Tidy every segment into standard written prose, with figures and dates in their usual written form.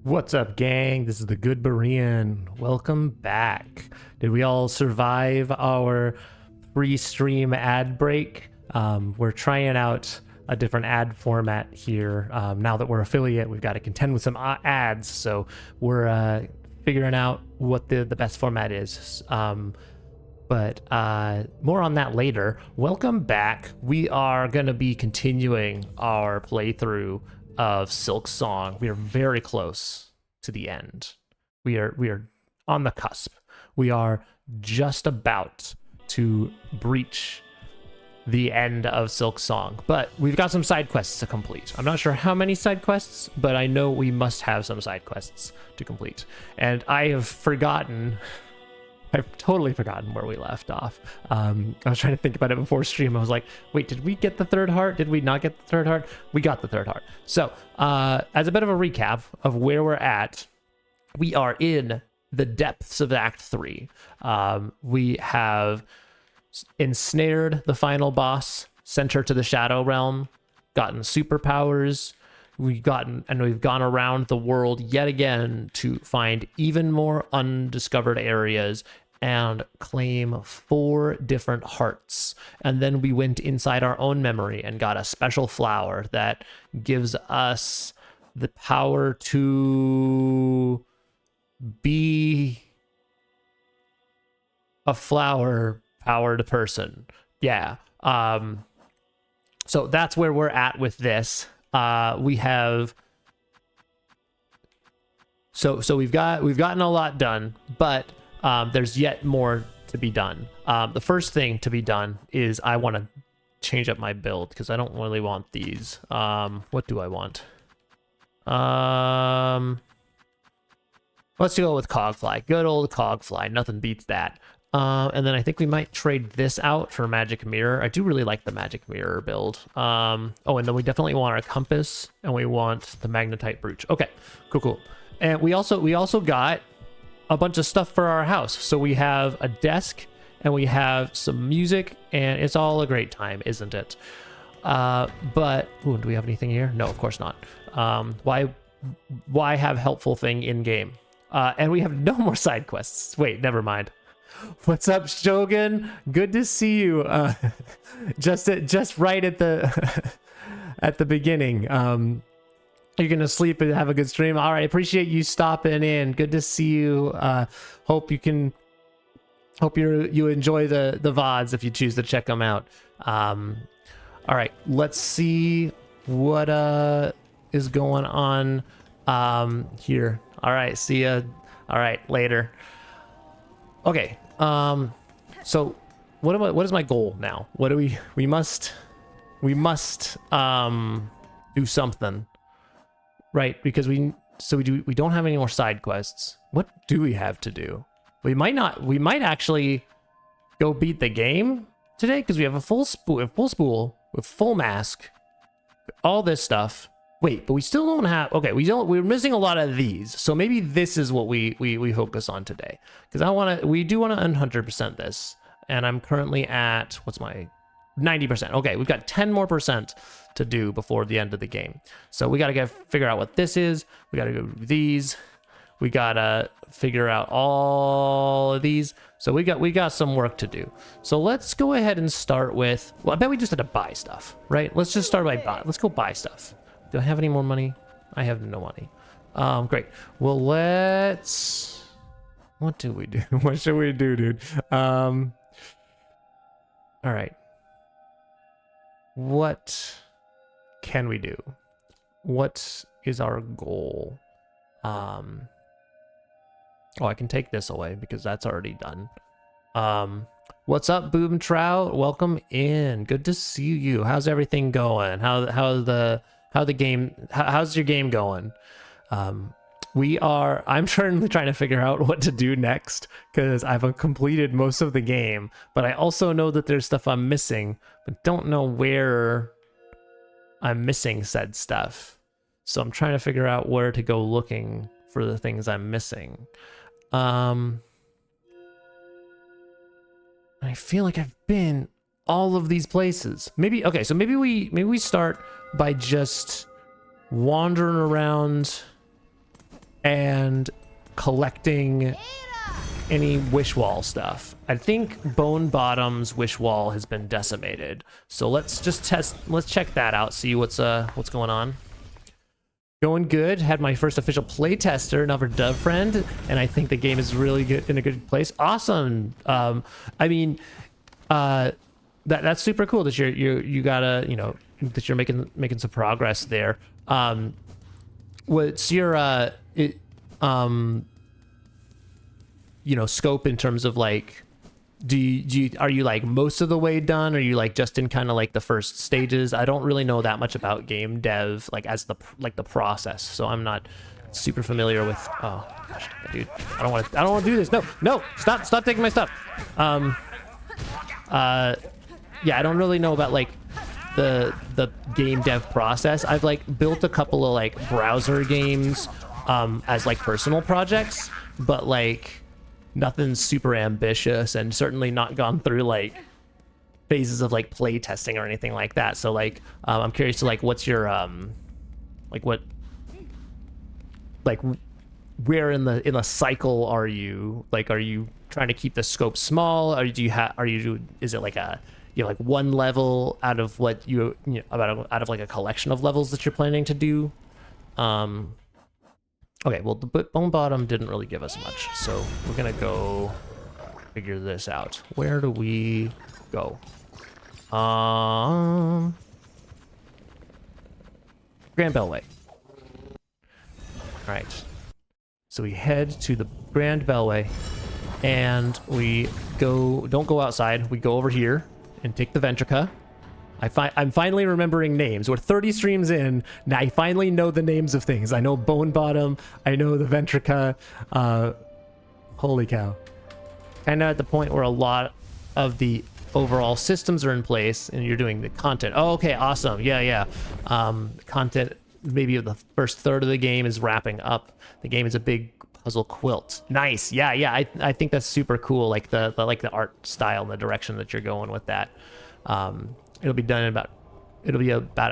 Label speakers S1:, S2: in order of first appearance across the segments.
S1: What's up, gang? This is the GoodBerean. Welcome back. Did we all survive our pre-stream ad break? We're trying out a different ad format here. Now that we're affiliate, we've got to contend with some ads, so we're figuring out what the best format is. But more on that later. Welcome back. We are going to be continuing our playthrough of Silksong. We are very close to the end. We are on the cusp. We are just about to breach the end of Silksong, but we've got some side quests to complete. I'm not sure how many side quests, but I know we must have some side quests to complete. And I have forgotten, I've totally forgotten where we left off. I was trying to think about it before stream. I was like, wait, did we get the third heart? Did we not get the third heart? We got the third heart. So as a bit of a recap of where we're at, we are in the depths of Act 3. We have ensnared the final boss, sent her to the Shadow Realm, gotten superpowers. We've gone around the world yet again to find even more undiscovered areas and claim 4 different hearts. And then we went inside our own memory and got a special flower that gives us the power to be a flower-powered person. Yeah. So that's where we're at with this. We have so we've gotten a lot done, but there's yet more to be done. The first thing to be done is I want to change up my build because I don't really want these. What do I want? Let's go with Cogfly. Good old Cogfly. Nothing beats that. And then I think we might trade this out for Magic Mirror. I do really like the Magic Mirror build. Oh, and then we definitely want our compass, and we want the magnetite brooch. Okay, cool. And we also got a bunch of stuff for our house. So we have a desk, and we have some music, and it's all a great time, isn't it? But ooh, do we have anything here? No, of course not. Why have helpful thing in game? And we have no more side quests. Wait, never mind. What's up, Shogun? Good to see you. Just right at the at the beginning. You're gonna sleep and have a good stream. All right, appreciate you stopping in. Good to see you. Hope you enjoy the VODs if you choose to check them out. All right, let's see what is going on here. All right, see ya. All right, later. Okay. So what is my goal now? What do we must do something, right? Because we don't have any more side quests. What do we have to do? We might actually go beat the game today because we have a full spool with full mask, all this stuff. Wait, but we still don't have, okay, we're missing a lot of these. So maybe this is what we focus on today. Because we do want to 100% this. And I'm currently at, what's my 90%. Okay, we've got 10 more percent to do before the end of the game. So we got to figure out what this is. We got to go do these. We got to figure out all of these. So we got some work to do. So let's go ahead and start with, well, I bet we just had to buy stuff, right? Let's just start by let's go buy stuff. Do I have any more money? I have no money. Great. Well, what do we do? What should we do, dude? All right. What can we do? What is our goal? Oh, I can take this away because that's already done. What's up, Boom Trout? Welcome in. Good to see you. How's everything going? How's your game going? I'm currently trying to figure out what to do next because I've completed most of the game, but I also know that there's stuff I'm missing, but don't know where I'm missing said stuff. So I'm trying to figure out where to go looking for the things I'm missing. I feel like I've been all of these places. Maybe we start by just wandering around and collecting any wish wall stuff. I think Bone Bottom's wish wall has been decimated. So let's check that out, see what's going on. Going good. Had my first official playtester, another Dove friend, and I think the game is really good, in a good place. Awesome. I mean, that's super cool that you gotta, you know, that you're making some progress there. What's your you know, scope in terms of like, are you like most of the way done? Or are you like just in kind of like the first stages? I don't really know that much about game dev, like as the process. So I'm not super familiar with, oh gosh, dude, I don't want to do this. No, stop taking my stuff. Yeah, I don't really know about like the game dev process. I've like built a couple of like browser games as like personal projects, but like nothing super ambitious, and certainly not gone through like phases of like play testing or anything like that. So like I'm curious to like what's your like what, like where in the cycle are you? Like, are you trying to keep the scope small, or is it like a, you know, like one level out of what you know, out of like a collection of levels that you're planning to do? Okay, well, the Bone Bottom didn't really give us much, so we're gonna go figure this out. Where do we go? Grand Bellway. All right, so we head to the Grand Bellway, and we don't go outside. We go over here and take the Ventrica. I'm finally remembering names. We're 30 streams in. Now I finally know the names of things. I know Bone Bottom. I know the Ventrica. Holy cow. Kind of at the point where a lot of the overall systems are in place and you're doing the content. Oh, okay, awesome. Yeah. Content, maybe of the first third of the game is wrapping up. The game is a big puzzle quilt. Nice. Yeah. I think that's super cool. Like the art style and the direction that you're going with that. It'll be about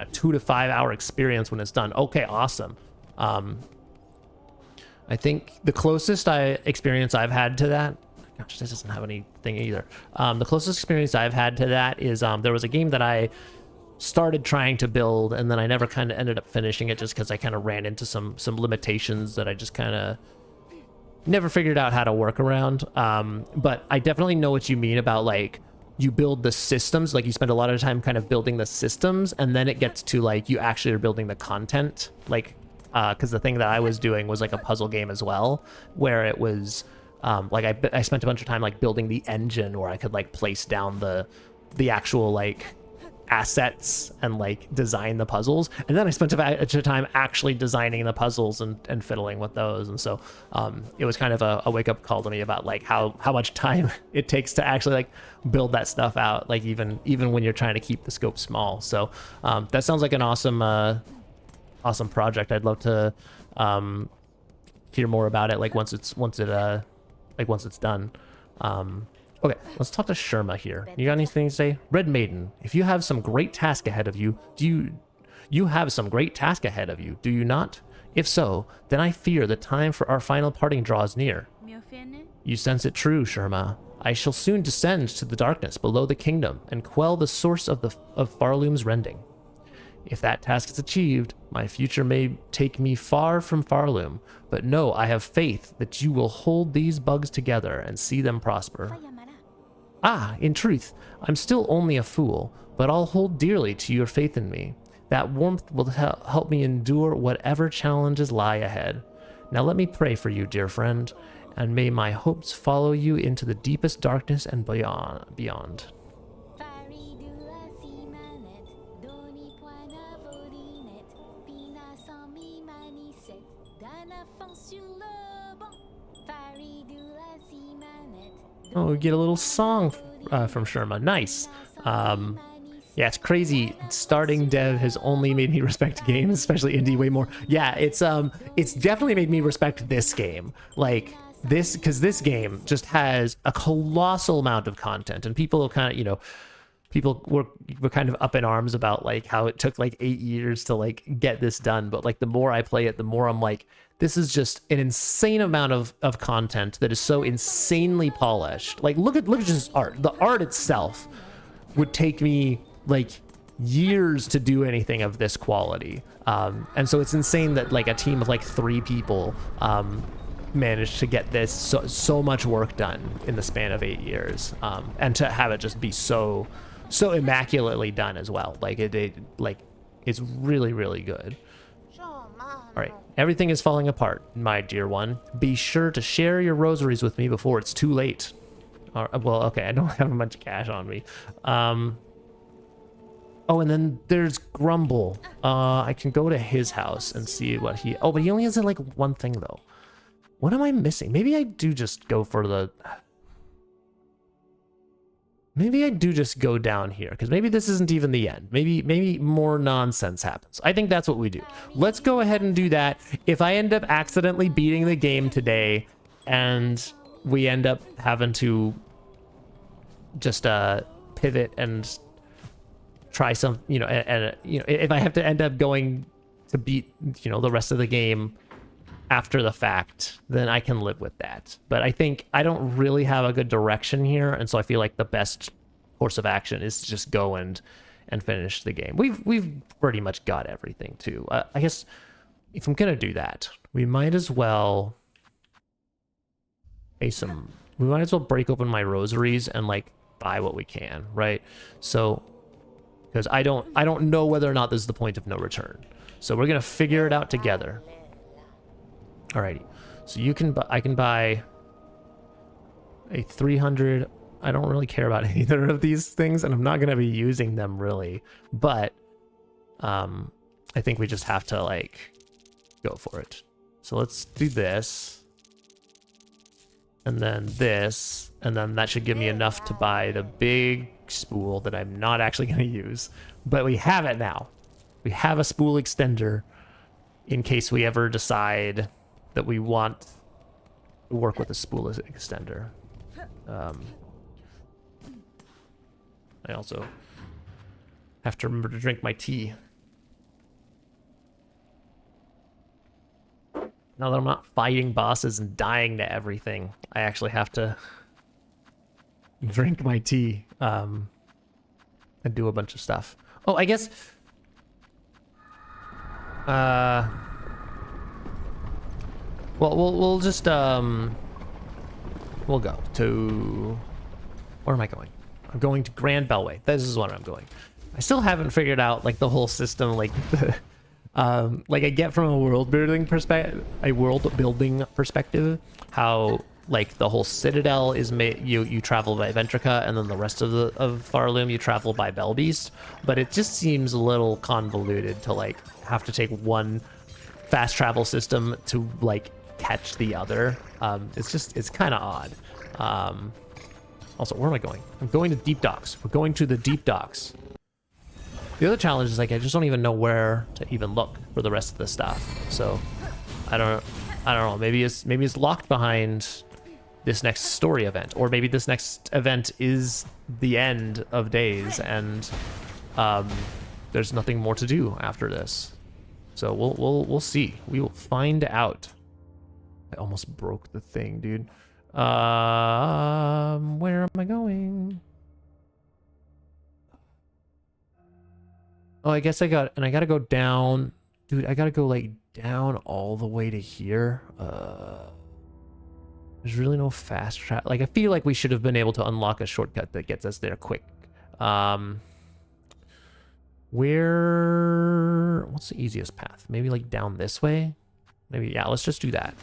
S1: a 2 to 5 hour experience when it's done. Okay, awesome. I think the closest experience I've had to that, gosh, this doesn't have anything either. The closest experience I've had to that is there was a game that I started trying to build, and then I never kind of ended up finishing it just because I kind of ran into some limitations that I just kind of never figured out how to work around. But I definitely know what you mean about like, you build the systems, like you spend a lot of time kind of building the systems, and then it gets to like you actually are building the content, like because the thing that I was doing was like a puzzle game as well, where it was like I spent a bunch of time like building the engine where I could like place down the actual like assets and like design the puzzles, and then I spent a bunch of time actually designing the puzzles and fiddling with those. And so it was kind of a wake-up call to me about like how much time it takes to actually like build that stuff out, like even when you're trying to keep the scope small. So that sounds like an awesome project. I'd love to hear more about it, like once it's done. Okay, let's talk to Sherma here. You got anything to say? Red Maiden, if you have some great task ahead of you, do you have some great task ahead of you, do you not? If so, then I fear the time for our final parting draws near. You sense it true, Sherma. I shall soon descend to the darkness below the kingdom and quell the source of Farloom's rending. If that task is achieved, my future may take me far from Farloom, but no, I have faith that you will hold these bugs together and see them prosper. Ah, in truth, I'm still only a fool, but I'll hold dearly to your faith in me. That warmth will help me endure whatever challenges lie ahead. Now let me pray for you, dear friend, and may my hopes follow you into the deepest darkness and beyond. Oh, we get a little song from Sherma. Nice. Yeah, it's crazy. Starting dev has only made me respect games, especially indie, way more. Yeah, it's definitely made me respect this game. Like this, because this game just has a colossal amount of content, and people kind of, you know, people were kind of up in arms about like how it took like 8 years to like get this done. But like the more I play it, the more I'm like, this is just an insane amount of content that is so insanely polished. Like, look at just art. The art itself would take me like years to do anything of this quality. And so it's insane that like a team of like 3 people managed to get this so much work done in the span of 8 years, and to have it just be so immaculately done as well. Like it's really, really good. All right, everything is falling apart, my dear one. Be sure to share your rosaries with me before it's too late. Well, okay, I don't have a bunch of cash on me. Oh, and then there's Grumble. I can go to his house and see what he... Oh, but he only has like one thing, though. What am I missing? Maybe I do just go for the... Maybe I do just go down here, because maybe this isn't even the end. Maybe more nonsense happens. I think that's what we do. Let's go ahead and do that. If I end up accidentally beating the game today, and we end up having to just pivot and try some, and if I have to end up going to beat, the rest of the game after the fact, then I can live with that. But I think I don't really have a good direction here, and so I feel like the best course of action is to just go and finish the game. We've pretty much got everything too. I guess if I'm gonna do that, we might as well We might as well break open my rosaries and like buy what we can, right? So, because I don't know whether or not this is the point of no return. So we're gonna figure it out together. Alrighty. So I can buy a 300. I don't really care about either of these things, and I'm not gonna be using them really. But I think we just have to like go for it. So let's do this. And then this, and then that should give me enough to buy the big spool that I'm not actually going to use. But we have it now. We have a spool extender in case we ever decide that we want to work with a spool extender. I also have to remember to drink my tea. Now that I'm not fighting bosses and dying to everything, I actually have to drink my tea and do a bunch of stuff. Oh, I guess... well, we'll just... we'll go to... Where am I going? I'm going to Grand Bellway. This is what I'm going. I still haven't figured out, like, the whole system, like... like I get from a world building perspective, how like the whole Citadel is made. You travel by Ventrica, and then the rest of Farloom you travel by Belbeast. But it just seems a little convoluted to like have to take one fast travel system to like catch the other. It's kind of odd. Also, where am I going? I'm going to Deep Docks. We're going to the Deep Docks. The other challenge is like I just don't even know where to even look for the rest of the stuff. So I don't know. Maybe it's locked behind this next story event, or maybe this next event is the end of days and there's nothing more to do after this. So we'll see. We will find out. I almost broke the thing, dude. Where am I going? Oh, I guess I gotta go down. Dude, I gotta go like down all the way to here. There's really no fast travel. Like, I feel like we should have been able to unlock a shortcut that gets us there quick. What's the easiest path? Maybe like down this way? Maybe, yeah, let's just do that.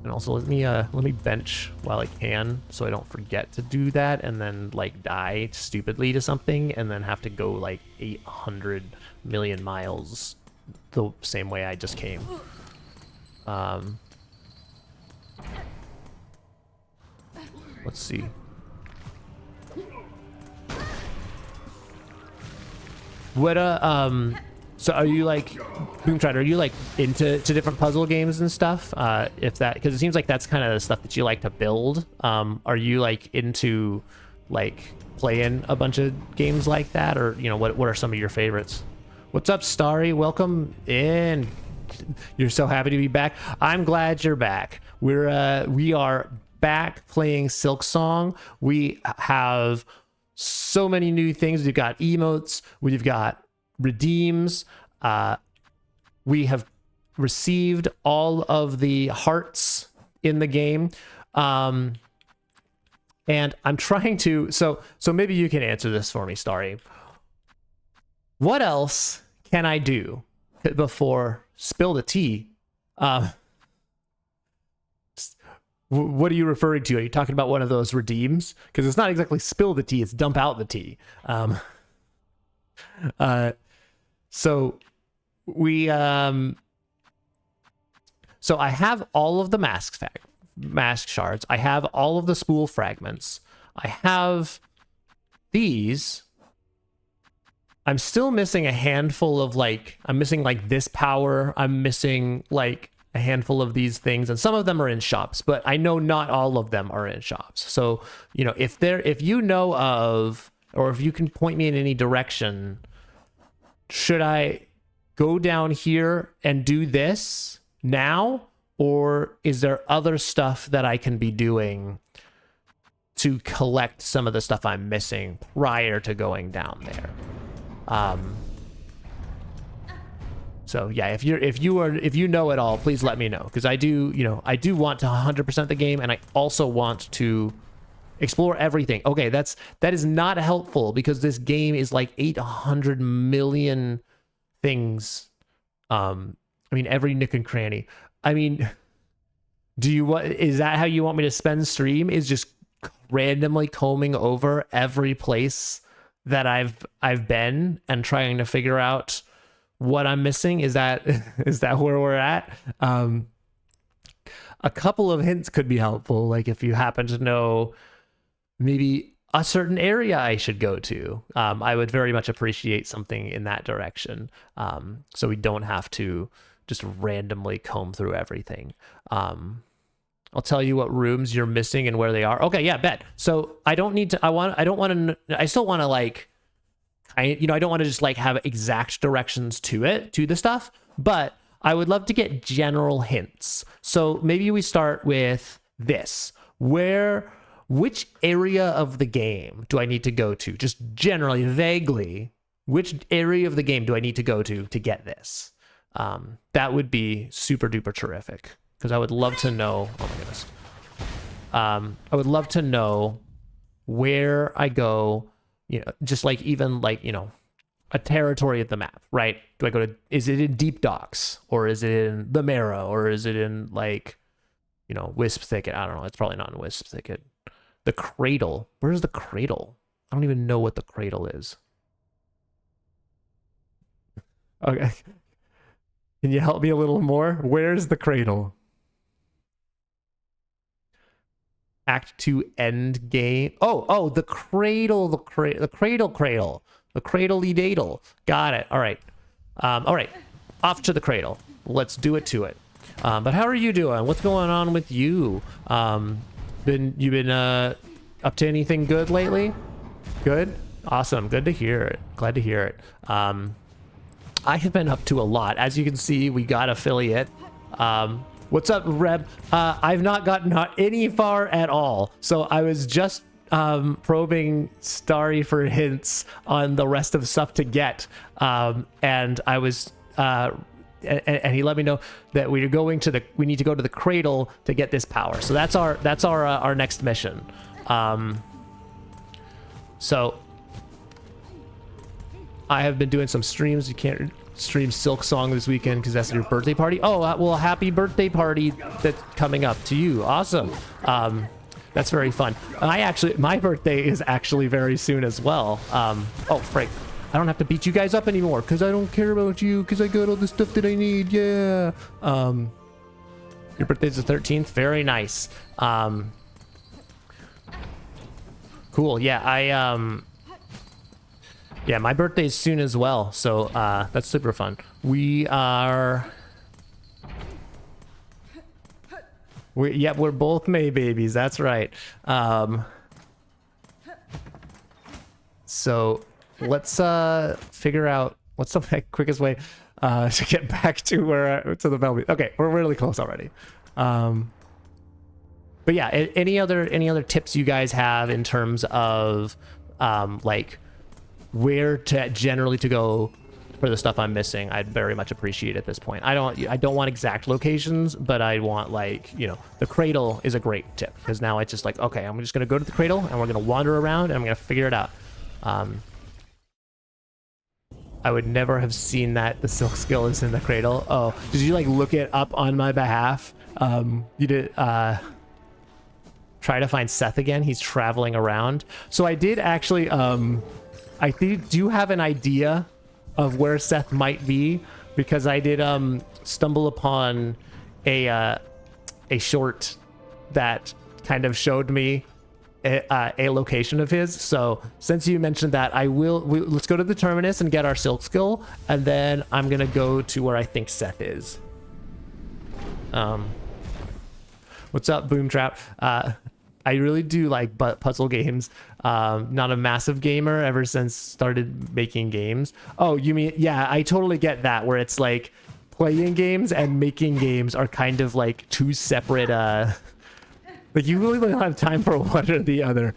S1: And also let me bench while I can, so I don't forget to do that and then like die stupidly to something and then have to go like 800 million miles the same way I just came. Let's see. What so are you like, Boomtrider, are you like into different puzzle games and stuff? If that, because it seems like that's kind of the stuff that you like to build. Are you like into like playing a bunch of games like that, or what are some of your favorites? What's up, Starry? Welcome in. You're so happy to be back. I'm glad you're back. We are back playing Silksong. We have so many new things. We've got emotes. We've got redeems. We have received all of the hearts in the game. And I'm trying to, so maybe you can answer this for me, Starry. What else can I do before spill the tea? What are you referring to? Are you talking about one of those redeems? Because it's not exactly spill the tea, it's dump out the tea. So we so I have all of the mask shards. I have all of the spool fragments. I have these. I'm still missing a handful of I'm missing this power. I'm missing a handful of these things, and some of them are in shops, but I know not all of them are in shops. So, you know, if you know of, or if you can point me in any direction, should I go down here and do this now? Or is there other stuff that I can be doing to collect some of the stuff I'm missing prior to going down there? So yeah, if you know it all, please let me know, because I do want to 100% the game, and I also want to explore everything. Okay, that is not helpful, because this game is 800 million things. I mean, every nook and cranny. I mean, is that how you want me to spend stream? Is just randomly combing over every place that I've been and trying to figure out what I'm missing? Is that where we're at? A couple of hints could be helpful, like if you happen to know maybe a certain area I should go to. I would very much appreciate something in that direction, so we don't have to just randomly comb through everything. I'll tell you what rooms you're missing and where they are. Okay, yeah, bet. So I don't need to. I still want to I don't want to just have exact directions to the stuff, but I would love to get general hints. So maybe we start with this. Which area of the game do I need to go to? Just generally, vaguely, which area of the game do I need to go to get this? That would be super duper terrific, because I would love to know. Oh my goodness. I would love to know where I go. Just even a territory of the map, right? Do I go to, is it in Deep Docks, or is it in the Marrow, or is it in Wisp Thicket? I don't know. It's probably not in Wisp Thicket. The Cradle. Where's the Cradle? I don't even know what the Cradle is. Okay. Can you help me a little more? Where's the Cradle? Act 2 end game. Oh, the cradle, the cradle. The cradle-y dadle. Got it. All right. All right. Off to the cradle. Let's do it to it. But how are you doing? What's going on with you? You been up to anything good lately? Good? Awesome. Good to hear it. Glad to hear it. I have been up to a lot. As you can see, we got affiliate. What's up, Reb? I've not gotten any far at all. So I was just probing Starry for hints on the rest of stuff to get. And I was, and he let me know that we need to go to the cradle to get this power. So that's our next mission. So I have been doing some streams. You can't stream Silksong this weekend because that's your birthday party. Oh, well, happy birthday party that's coming up to you. Awesome. That's very fun. My birthday is actually very soon as well. Oh, Frank, I don't have to beat you guys up anymore because I don't care about you because I got all the stuff that I need. Yeah. Your birthday's the 13th. Very nice. Cool. Yeah, yeah, my birthday's soon as well, so that's super fun. We're both May babies. That's right. So let's figure out what's the quickest way. to get back to to the Bellevue. Okay, we're really close already. But yeah, any other tips you guys have in terms of like where to generally to go for the stuff I'm missing? I'd very much appreciate at this point. I don't want exact locations, but I want, like, you know, the cradle is a great tip, because now it's just like, okay, I'm just gonna go to the cradle and we're gonna wander around and I'm gonna figure it out. I would never have seen that the silk skill is in the cradle. Oh, did you like look it up on my behalf? You did try to find Seth again. He's traveling around. So I did actually I do have an idea of where Seth might be, because I did stumble upon a short that kind of showed me a location of his. So since you mentioned that, let's go to the terminus and get our silk skill, and then I'm gonna go to where I think Seth is. What's up, Boomtrap? I really do like puzzle games. Not a massive gamer ever since started making games. Oh, you mean, yeah, I totally get that, where it's like playing games and making games are kind of like two separate like you really don't have time for one or the other.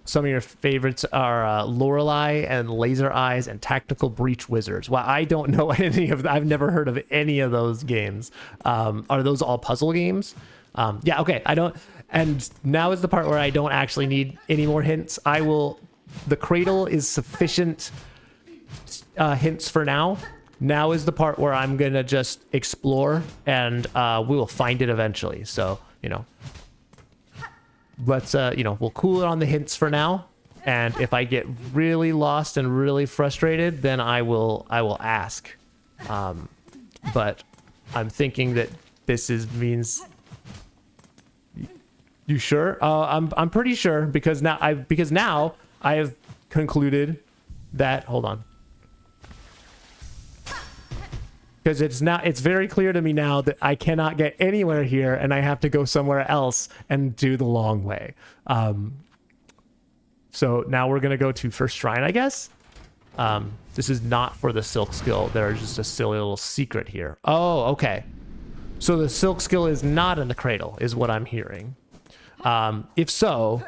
S1: Some of your favorites are Lorelei and Laser Eyes and Tactical Breach Wizards. Well, I don't know any of. I've never heard of any of those games. Are those all puzzle games? Yeah. Okay. I don't. And now is the part where I don't actually need any more hints. The cradle is sufficient hints for now. Now is the part where I'm gonna just explore, and we will find it eventually. So, you know, let's you know, we'll cool it on the hints for now, and if I get really lost and really frustrated, then I will ask. But I'm thinking that this means. You sure? I'm pretty sure, because now I have concluded that. Hold on. Because it's very clear to me now that I cannot get anywhere here, and I have to go somewhere else and do the long way. So now we're gonna go to First Shrine, I guess. This is not for the silk skill. There's just a silly little secret here. Oh, okay. So the silk skill is not in the cradle, is what I'm hearing. If so,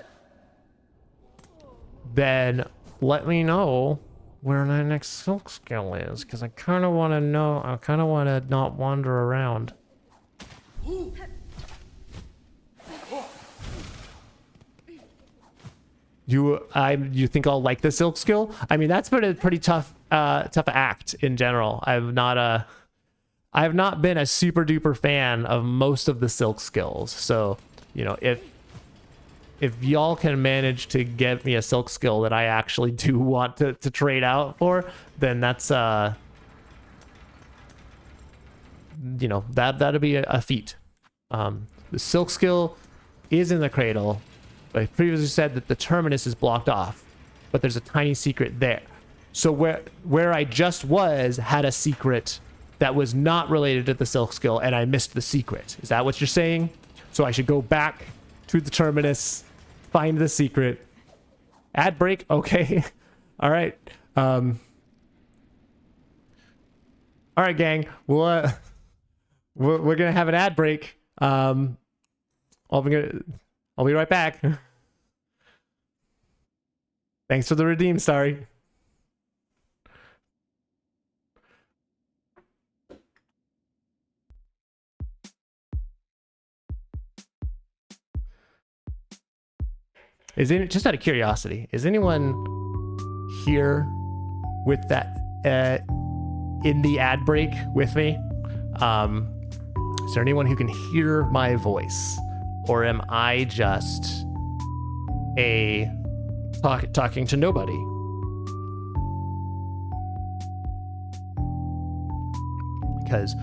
S1: then let me know where my next silk skill is, because I kind of want to know. I kind of want to not wander around. You think I'll like the silk skill? I mean, that's been a pretty tough act in general. I have not been a super duper fan of most of the silk skills. So, you know, if y'all can manage to get me a silk skill that I actually do want to trade out for, then that's you know, that'll be a feat. The silk skill is in the cradle. I previously said that the terminus is blocked off, but there's a tiny secret there. So where I just was had a secret that was not related to the silk skill, and I missed the secret. Is that what you're saying? So I should go back to the terminus, find the secret. Ad break? Okay. All right. All right, gang. We're gonna have an ad break. I'll be right back. Thanks for the redeem, Starry. Just out of curiosity, is anyone here with that in the ad break with me? Is there anyone who can hear my voice, or am I just talking to nobody? Because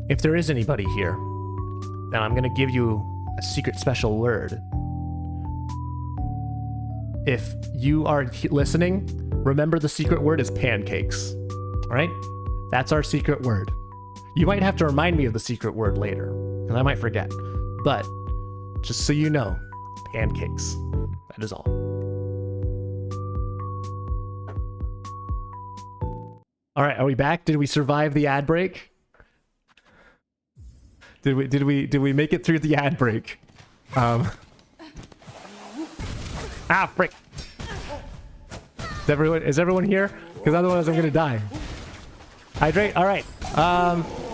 S1: if there is anybody here, then I'm gonna give you a secret special word. If you are listening, remember the secret word is pancakes. All right? That's our secret word. You might have to remind me of the secret word later, because I might forget. But just so you know, pancakes. That is all. All right, are we back? Did we survive the ad break? Did we make it through the ad break? Ah, frick! Is everyone here? Because otherwise I'm gonna die. Hydrate. All right.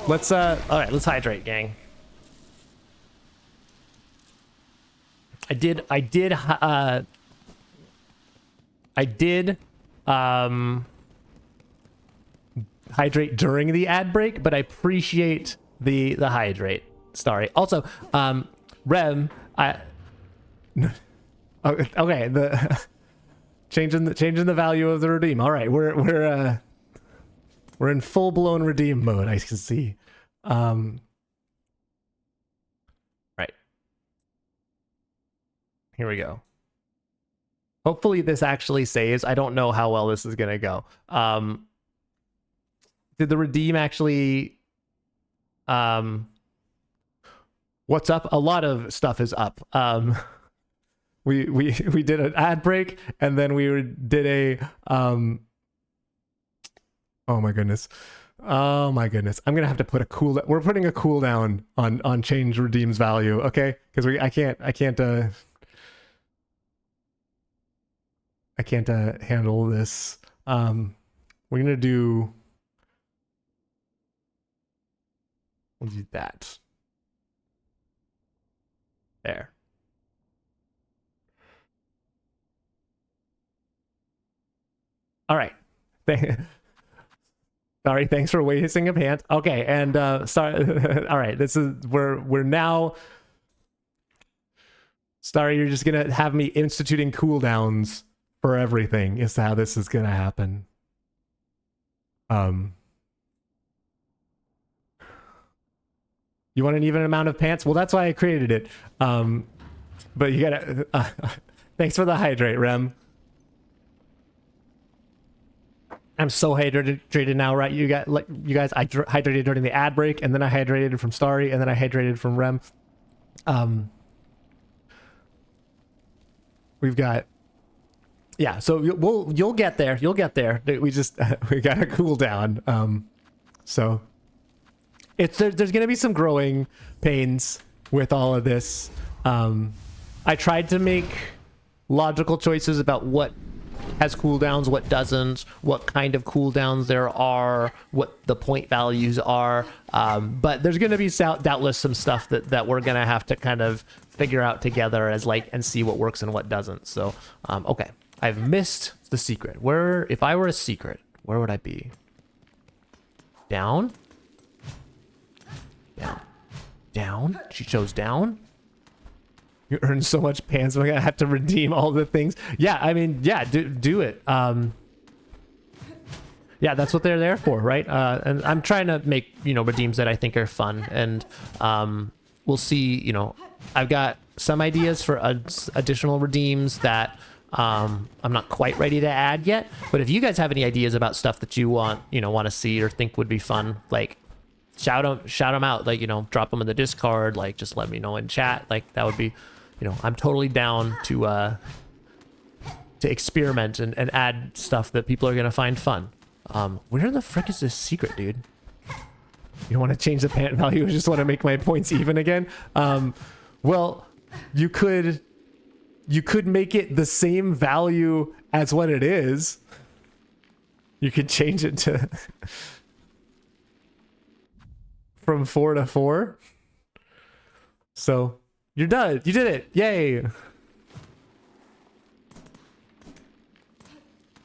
S1: Let's let's hydrate, gang. I did hydrate during the ad break, but I appreciate the hydrate. Sorry. Also, Rem, okay, the changing the value of the redeem. All right, we're in full blown redeem mode. I can see. Right. Here we go. Hopefully this actually saves. I don't know how well this is gonna go. Did the redeem actually? What's up? A lot of stuff is up. We did an ad break, and then we did a oh my goodness. Oh my goodness. I'm gonna have to put a cooldown. We're putting a cooldown on change redeems value, okay? Because I can't handle this. We're gonna do. We'll do that. There. All right. Sorry, thanks for wasting a pant. Okay, and sorry. All right, this is we're now. Sorry, you're just gonna have me instituting cooldowns for everything. Is how this is gonna happen. You want an even amount of pants? Well, that's why I created it. But you gotta. Thanks for the hydrate, Rem. I'm so hydrated now, right? You guys, I hydrated during the ad break, and then I hydrated from Starry, and then I hydrated from Rem. We've got, yeah. So you'll get there. You'll get there. We just we got to cool down. So there's gonna be some growing pains with all of this. I tried to make logical choices about what has cooldowns, what doesn't, what kind of cooldowns there are, what the point values are. But there's going to be doubtless some stuff that we're going to have to kind of figure out together as and see what works and what doesn't. So, okay, I've missed the secret. If I were a secret, where would I be? Down? Down. Down? She chose down? You earn so much pants, I'm gonna have to redeem all the things. Yeah, I mean, yeah, do it. Yeah, that's what they're there for, right? And I'm trying to make, redeems that I think are fun. And we'll see, I've got some ideas for additional redeems that I'm not quite ready to add yet. But if you guys have any ideas about stuff that you want to see or think would be fun, shout them out, drop them in the Discord, just let me know in chat. That would be, I'm totally down to experiment and add stuff that people are gonna find fun. Where the frick is this secret, dude? You don't want to change the pant value, I just want to make my points even again. Well, you could make it the same value as what it is. You could change it to from 4 to 4. So you're done. You did it. Yay.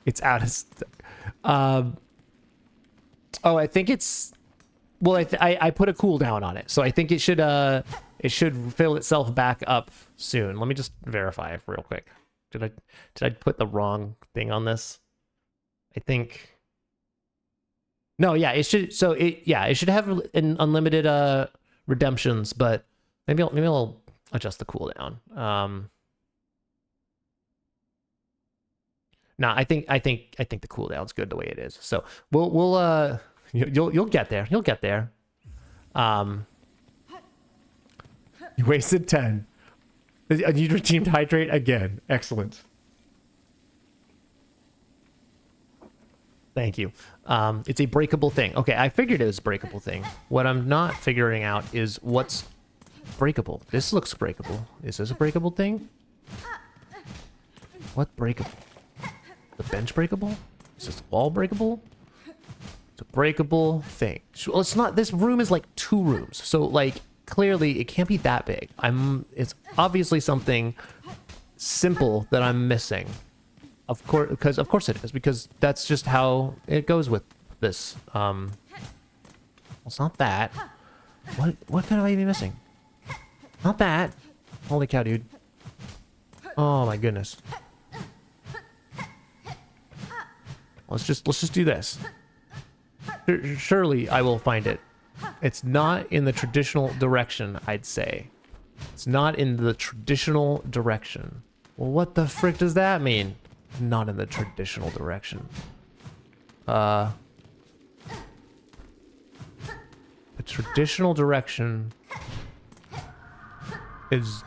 S1: It's out of oh, I think it's, well, I put a cooldown on it, so I think it should fill itself back up soon. Let me just verify real quick. Did I put the wrong thing on this? I think. No, yeah, it should. So it should have an unlimited redemptions, but maybe I'll adjust the cooldown. No, I think the cooldown's good the way it is. So we'll you'll get there. You'll get there. You wasted 10. You redeemed hydrate again. Excellent. Thank you. It's a breakable thing. Okay, I figured it was a breakable thing. What I'm not figuring out is what's breakable. This looks breakable. Is this a breakable thing? What breakable? The bench breakable? Is this wall breakable? It's a breakable thing. Well, it's not. This room is like 2 rooms, so like clearly it can't be that big. It's obviously something simple that I'm missing. Of course it is, because that's just how it goes with this. Well, it's not that. What could I be missing? Not that. Holy cow, dude. Oh my goodness. Let's just do this. Surely I will find it. It's not in the traditional direction, I'd say. It's not in the traditional direction. Well, what the frick does that mean? Not in the traditional direction. The traditional direction is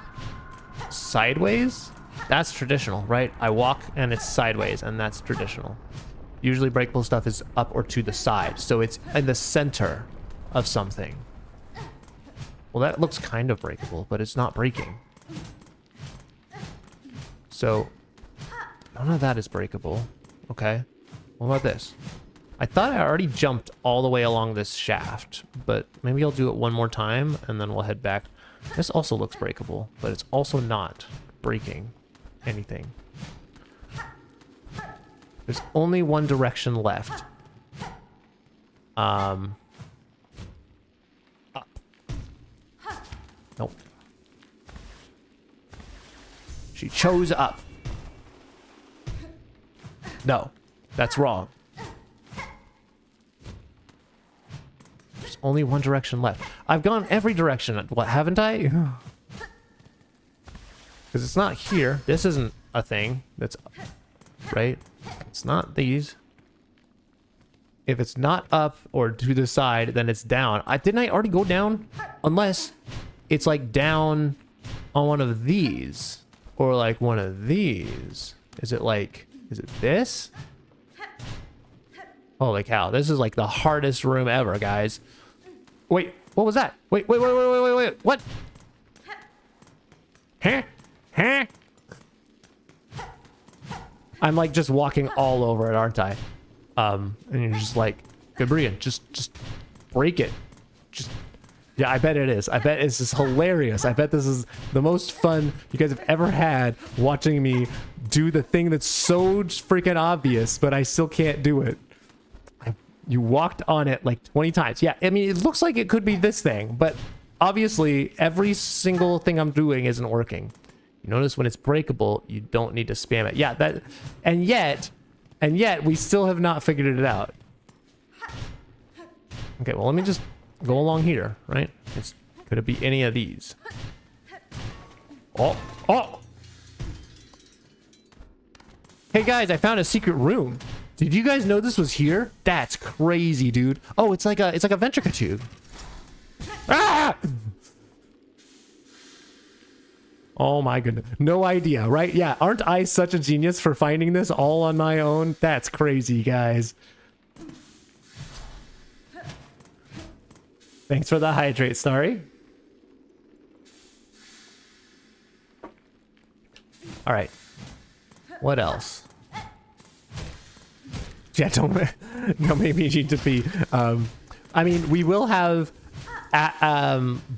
S1: sideways? That's traditional, right? I walk and it's sideways, and that's traditional. Usually breakable stuff is up or to the side, so it's in the center of something. Well, that looks kind of breakable, but it's not breaking. So none of that is breakable. Okay. What about this? I thought I already jumped all the way along this shaft, but maybe I'll do it one more time and then we'll head back. This also looks breakable, but it's also not breaking anything. There's only one direction left. Up. Nope. She chose up. No, that's wrong. There's only one direction left. I've gone every direction. What, haven't I? Because it's not here. This isn't a thing. That's right. It's not these. If it's not up or to the side, then it's down. Didn't I already go down? Unless it's like down on one of these or like one of these. Is it this? Holy cow. This is like the hardest room ever, guys. Wait, what was that? Wait. What? Huh? I'm like just walking all over it, aren't I? And you're just like, GoodBerean, just break it. Yeah, I bet it is. I bet it's just hilarious. I bet this is the most fun you guys have ever had watching me do the thing that's so freaking obvious, but I still can't do it. You walked on it like 20 times. Yeah, I mean, it looks like it could be this thing, but obviously every single thing I'm doing isn't working. You notice when it's breakable, you don't need to spam it. Yeah, and yet we still have not figured it out. Okay, well, let me just go along here, right? Could it be any of these? Oh! Hey guys, I found a secret room. Did you guys know this was here? That's crazy, dude. Oh, it's like a ventricle tube. Ah! Oh my goodness. No idea, right? Yeah, aren't I such a genius for finding this all on my own? That's crazy, guys. Thanks for the hydrate, Starry. All right. What else? Yeah, don't make me need to pee. I mean, we will have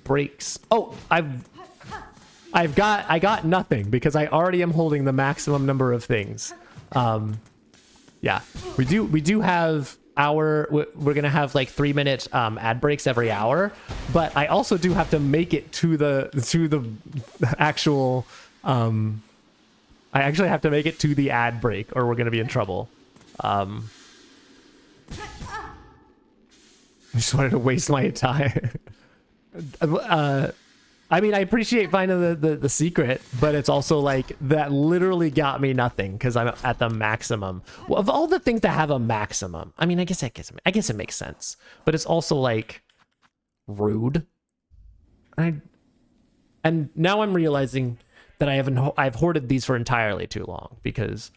S1: breaks. Oh, I got nothing because I already am holding the maximum number of things. Yeah, we do have we're gonna have like 3-minute ad breaks every hour, but I also do have to make it to the actual I actually have to make it to the ad break or we're gonna be in trouble. I just wanted to waste my time. I mean, I appreciate finding the secret, but it's also like that literally got me nothing because I'm at the maximum. Well, of all the things that have a maximum, I mean, I guess it makes sense, but it's also like rude. And now I'm realizing that I've hoarded these for entirely too long because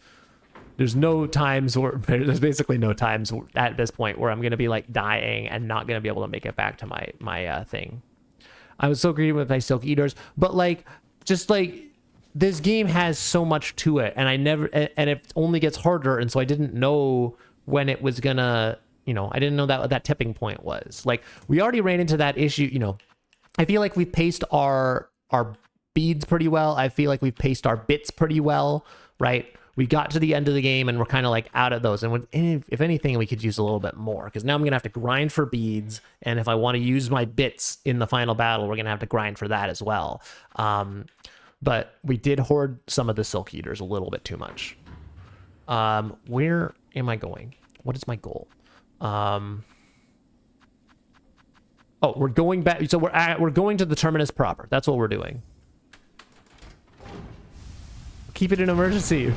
S1: there's no times where there's basically no times at this point where I'm gonna be like dying and not gonna be able to make it back to my thing. I was so greedy with my Silk Eaters, but like just like this game has so much to it, and it only gets harder, and so I didn't know when it was gonna, you know, I didn't know that what that tipping point was. Like we already ran into that issue, you know. I feel like we've paced our beads pretty well. I feel like we've paced our bits pretty well, right? We got to the end of the game and we're kind of like out of those. And if anything, we could use a little bit more, because now I'm going to have to grind for beads. And if I want to use my bits in the final battle, we're going to have to grind for that as well. But we did hoard some of the Silk Eaters a little bit too much. Where am I going? What is my goal? Oh, we're going back. So we're going to the terminus proper. That's what we're doing. Keep it an emergency.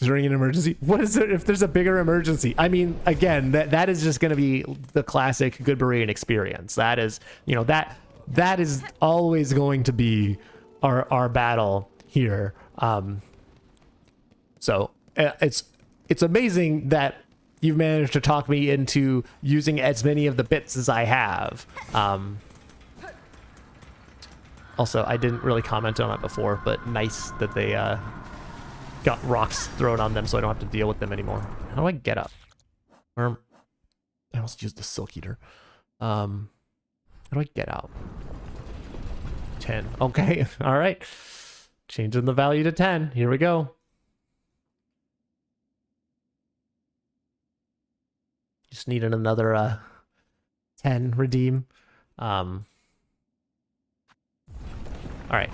S1: During an emergency. What is it if there's a bigger emergency? I mean, again, that is just going to be the classic GoodBerean experience. That is, you know, that is always going to be our battle here. So it's amazing that you've managed to talk me into using as many of the bits as I have. Also, I didn't really comment on it before, but nice that they got rocks thrown on them so I don't have to deal with them anymore. How do I get up? I almost used the Silk Eater. How do I get out? 10. Okay, all right. Changing the value to 10. Here we go. Just needed another 10 redeem. All right.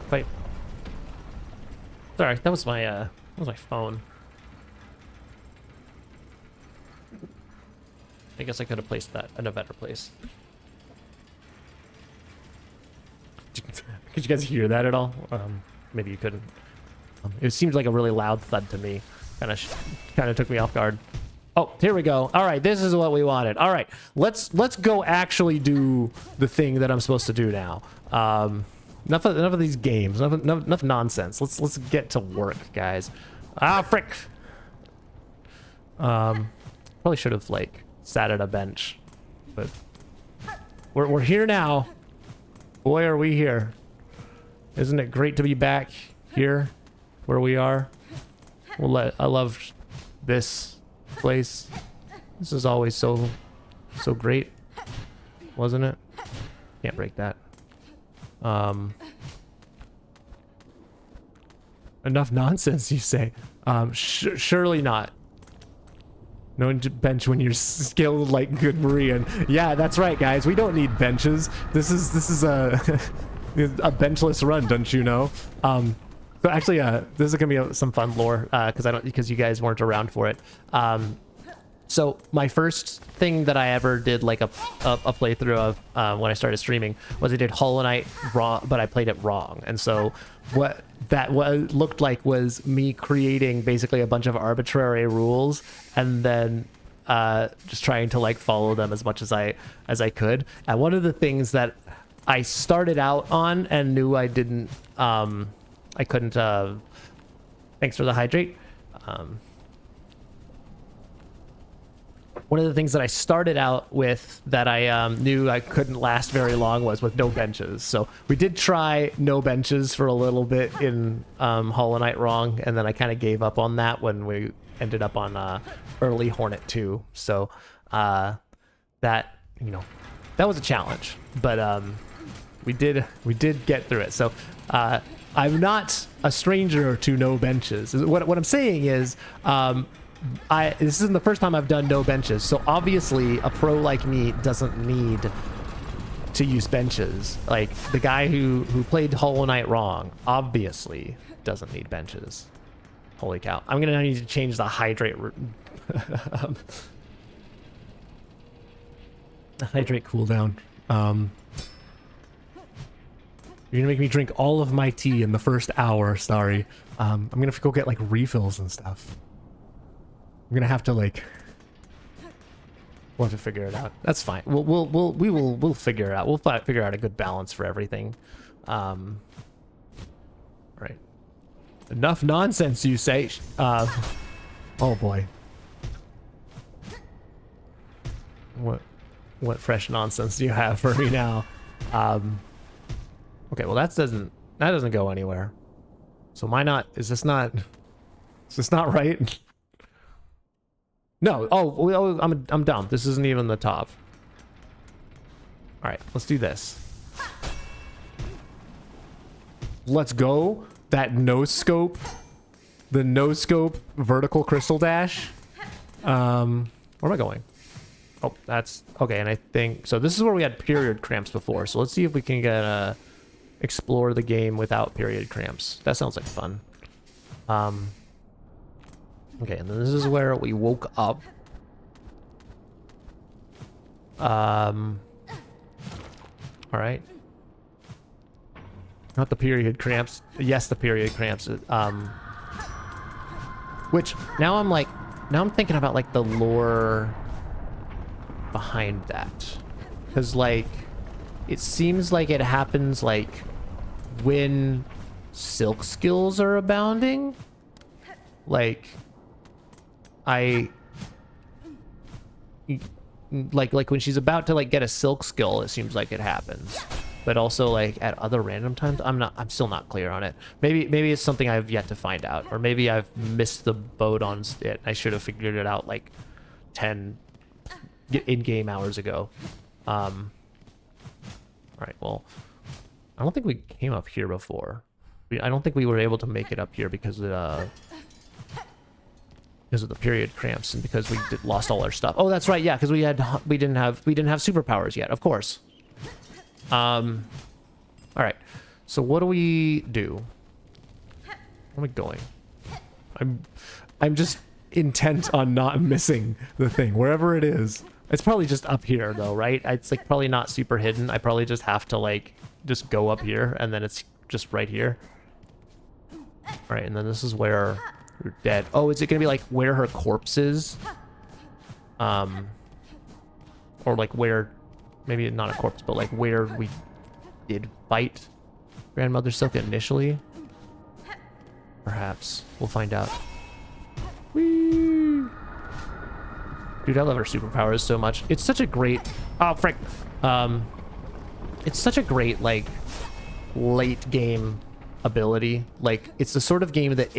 S1: Fight. Sorry, that was my phone. I guess I could have placed that in a better place. Could you guys hear that at all? Maybe you couldn't. It seemed like a really loud thud to me. Kind of took me off guard. Oh, here we go. All right, this is what we wanted. All right, let's go actually do the thing that I'm supposed to do now. Enough of these games. Enough nonsense. Let's get to work, guys. Ah, frick. Probably should have like sat at a bench, but we're here now. Boy, are we here! Isn't it great to be back here, where we are? I love this place. This is always so great, wasn't it? Can't break that. Enough nonsense, you say? Surely not. No bench when you're skilled like GoodBerean. Yeah, that's right, guys. We don't need benches. This is a a benchless run, don't you know? So actually, this is gonna be some fun lore because you guys weren't around for it. So my first thing that I ever did like a playthrough of when I started streaming was I did Hollow Knight wrong, but I played it wrong. And so what looked like was me creating basically a bunch of arbitrary rules and then just trying to like follow them as much as I could. And one of the things that I started out on and knew I couldn't thanks for the hydrate. One of the things that I started out with that I knew I couldn't last very long was with no benches. So we did try no benches for a little bit in Hollow Knight wrong, and then I kind of gave up on that when we ended up on early Hornet 2. So that, you know, that was a challenge, but we did get through it. So I'm not a stranger to no benches. What I'm saying is this isn't the first time I've done no benches, so obviously a pro like me doesn't need to use benches. Like the guy who played Hollow Knight wrong obviously doesn't need benches. Holy cow. I'm gonna need to change the hydrate the hydrate cooldown. You're gonna make me drink all of my tea in the first hour. Sorry. I'm gonna have to go get like refills and stuff. I'm gonna have to like. We'll have to figure it out. That's fine. We'll figure it out. We'll figure out a good balance for everything. All right. Enough nonsense, you say. Oh boy. What fresh nonsense do you have for me now? Okay, well that doesn't go anywhere. So is this not right? No. Oh, I'm dumb. This isn't even the top. All right, let's do this. Let's go. That no scope, the no scope vertical crystal dash. Where am I going? Oh, that's okay. And I think so. This is where we had period cramps before. So let's see if we can get explore the game without period cramps. That sounds like fun. Okay, and then this is where we woke up. All right. Not the period cramps. Yes, the period cramps. Which now I'm thinking about like the lore behind that, because like it seems like it happens like when silk skills are abounding. Like like when she's about to like get a silk skill, it seems like it happens. But also like at other random times, I'm still not clear on it. Maybe it's something I've yet to find out, or maybe I've missed the boat on it. I should have figured it out like 10 in-game hours ago. All right, well, I don't think we came up here before. I don't think we were able to make it up here because of the period cramps and because we lost all our stuff. Oh, that's right. Yeah, because we didn't have superpowers yet. Of course. All right. So what do we do? Where am I going? I'm just intent on not missing the thing wherever it is. It's probably just up here though, right? It's like probably not super hidden. I probably just have to like just go up here and then it's just right here. All right, and then this is where we're dead. Oh, is it gonna be like where her corpse is? Or like where, maybe not a corpse, but like where we did fight Grandmother Silk initially? Perhaps. We'll find out. Whee! Dude, I love her superpowers so much. It's such a great... Oh, frick. It's such a great, like, late game ability. Like, it's the sort of game that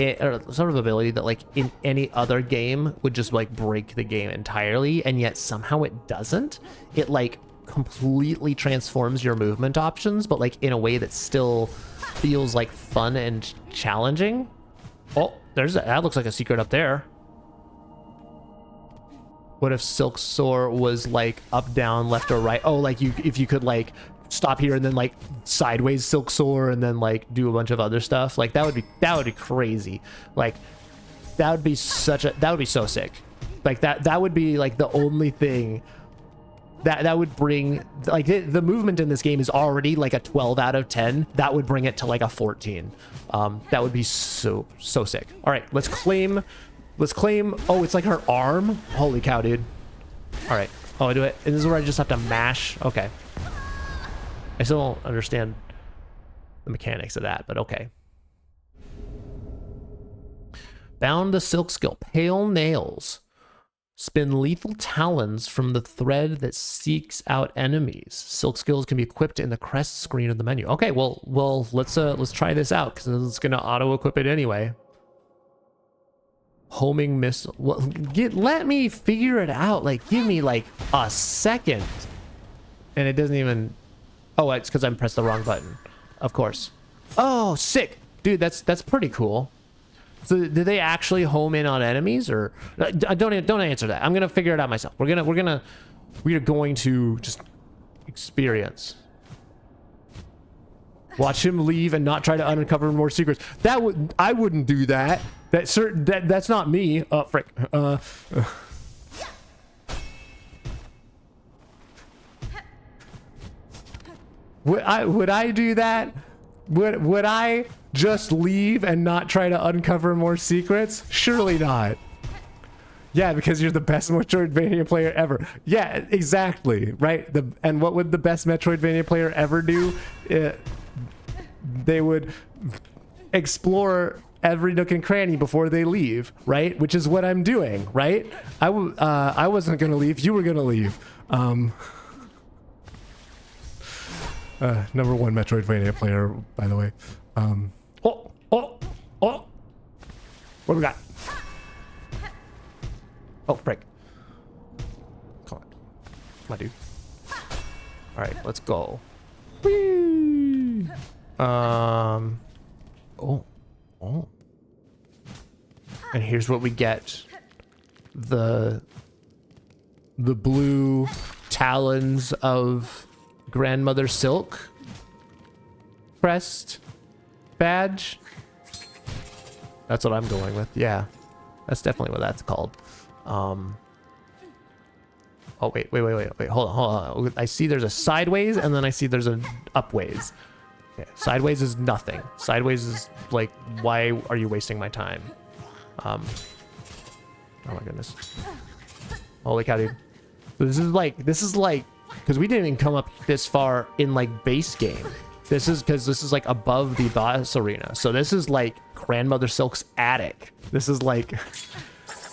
S1: sort of ability that, like, in any other game would just, like, break the game entirely, and yet somehow it doesn't. It, like, completely transforms your movement options, but, like, in a way that still feels, like, fun and challenging. Oh, that looks like a secret up there. What if Silksong was like up, down, left, or right? Oh, like if you could like stop here and then like sideways Silksong and then like do a bunch of other stuff. Like that would be crazy. Like that would be so sick. Like that would be like the only thing that would bring, like the movement in this game is already like a 12 out of 10. That would bring it to like a 14. That would be so sick. All right, let's claim. Oh, it's like her arm. Holy cow, dude. All right. Oh, I do it. And this is where I just have to mash. Okay. I still don't understand the mechanics of that, but okay. Bound the silk skill. Pale nails. Spin lethal talons from the thread that seeks out enemies. Silk skills can be equipped in the crest screen of the menu. Okay, well, let's try this out because it's gonna auto equip it anyway. Homing missile. Well, let me figure it out. Like, give me like a second. And it doesn't even. Oh, it's because I pressed the wrong button. Of course. Oh, sick, dude. That's pretty cool. So, did they actually home in on enemies, or don't answer that? I'm gonna figure it out myself. We are going to just experience. Watch him leave and not try to uncover more secrets. I wouldn't do that. That's not me. Oh, frick. Would I do that? Would I just leave and not try to uncover more secrets? Surely not. Yeah, because you're the best Metroidvania player ever. Yeah, exactly, right? And what would the best Metroidvania player ever do? They would explore every nook and cranny before they leave, right? Which is what I'm doing, right? I wasn't gonna leave. You were gonna leave. #1 Metroidvania player, by the way. Oh! What do we got? Oh, frick. Come on, dude. All right, let's go. Whee! Oh. And here's what we get. The blue talons of Grandmother Silk crest badge. That's what I'm going with. Yeah, that's definitely what that's called. Oh, wait. Hold on. I see there's a sideways and then I see there's an upways. Okay. Sideways is nothing. Sideways is like, why are you wasting my time? Oh my goodness. Holy cow, dude. This is like, because we didn't even come up this far in like base game. This is because this is like above the boss arena. So this is like Grandmother Silk's attic. This is like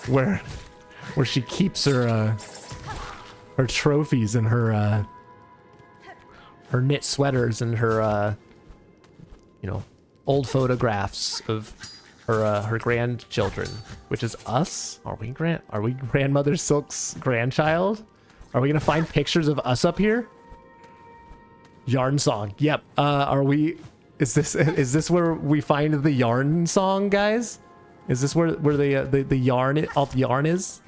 S1: where she keeps her trophies and her knit sweaters and her old photographs of her grandchildren, which is us. Are we Grandmother Silk's grandchild? Are we gonna find pictures of us up here? Yarn song. Yep. Is this where we find the yarn song, guys? Is this where the yarn all the yarn is?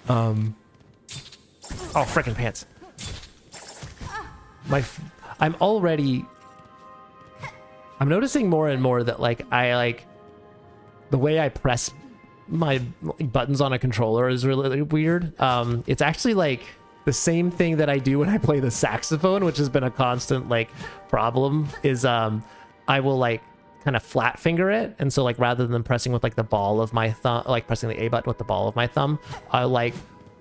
S1: Oh, frickin' pants. I'm noticing more and more that like the way I press my buttons on a controller is really weird. It's actually like the same thing that I do when I play the saxophone, which has been a constant like problem, is I will like kind of flat finger it, and so like rather than pressing with like the ball of my thumb, like pressing the A button with the ball of my thumb, I like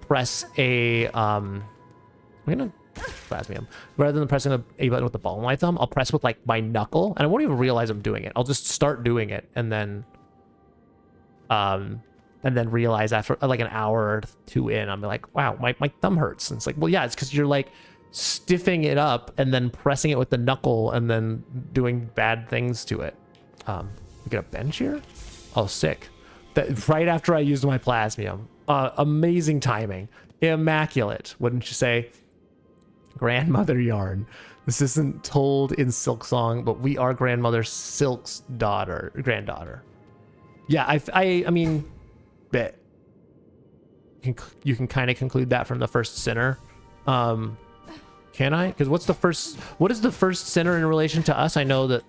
S1: press a plasmium. Rather than pressing the A button with the ball of my thumb, I'll press with like my knuckle, and I won't even realize I'm doing it. I'll just start doing it, and then realize after like an hour or two in, I'm like, wow, my thumb hurts. And it's like, well, yeah, it's because you're like stiffing it up and then pressing it with the knuckle and then doing bad things to it. We get a bench here? Oh, sick. That right after I used my plasmium. Amazing timing. Immaculate, wouldn't you say? Grandmother yarn. This isn't told in Silksong, but we are Grandmother Silk's granddaughter. Yeah, I mean, bet you can kind of conclude that from the first sinner. Can I? Because what is the first sinner in relation to us? I know that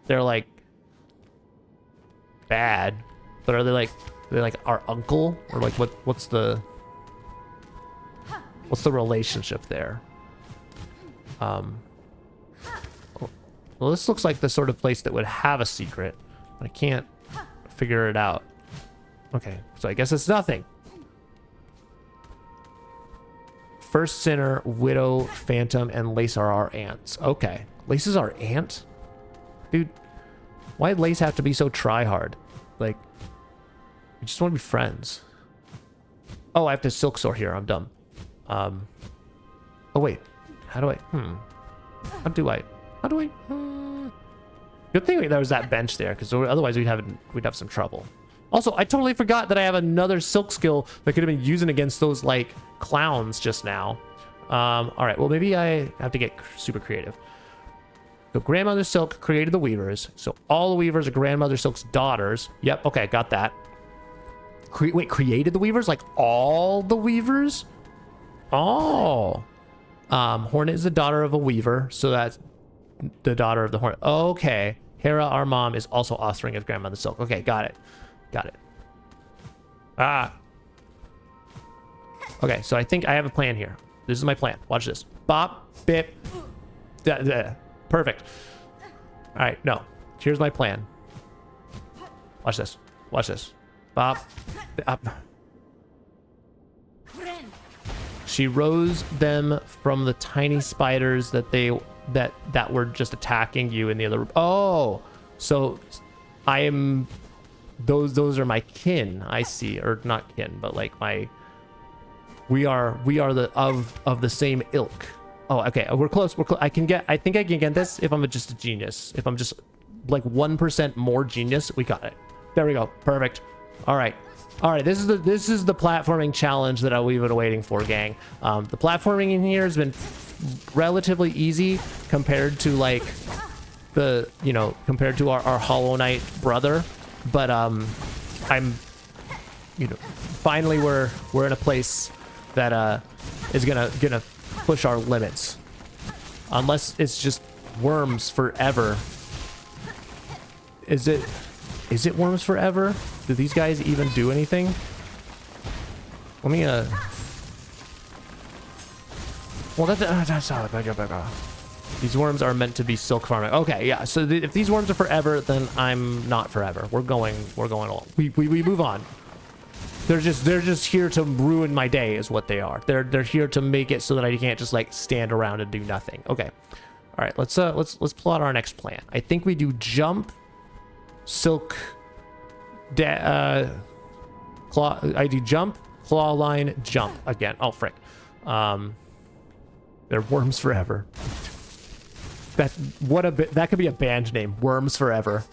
S1: they're like bad, but are they like our uncle, or like what's the relationship there? Well, this looks like the sort of place that would have a secret, but I can't figure it out. Okay, so I guess it's nothing. First sinner, widow, phantom, and Lace are our aunts. Okay, Lace is our aunt? Dude, why did Lace have to be so try-hard? Like, we just want to be friends. Oh, I have to silk sort here. I'm dumb. Oh, wait. How do I... Good thing there was that bench there, because otherwise we'd have some trouble. Also, I totally forgot that I have another silk skill that could have been using against those, like, clowns just now. All right, well, maybe I have to get super creative. So Grandmother Silk created the weavers. So all the weavers are Grandmother Silk's daughters. Yep, okay, got that. Wait, created the weavers? Like, all the weavers? Oh. Hornet is the daughter of a weaver, so that's the daughter of the Hornet. Okay. Hera, our mom, is also offspring of Grandmother Silk. Okay, got it. Got it. Ah. Okay, so I think I have a plan here. This is my plan. Watch this. Bop, bip. Perfect. All right, no. Here's my plan. Watch this. Watch this. Bop. Bop. She rose them from the tiny spiders that were just attacking you in the other room. Oh, so I am those are my kin. I see, or not kin, but like we are the of the same ilk. Oh, okay, we're close. We're close. I think I can get this if I'm just a genius. If I'm just like 1% more genius, we got it. There we go. Perfect. All right. This is the platforming challenge that we've been waiting for, gang. The platforming in here has been relatively easy compared to like compared to our Hollow Knight brother, but finally we're in a place that is gonna push our limits, unless it's just worms forever. Is it worms forever? Do these guys even do anything? Let me well, that's how these worms are meant to be silk farming. Okay, yeah. So if these worms are forever, then I'm not forever. We're going along. We move on. They're just here to ruin my day, is what they are. They're here to make it so that I can't just like stand around and do nothing. Okay. All right. Let's plot our next plan. I think we do jump, silk, claw. I do jump, claw line, jump again. Oh frick. They're worms forever. That could be a band name. Worms Forever.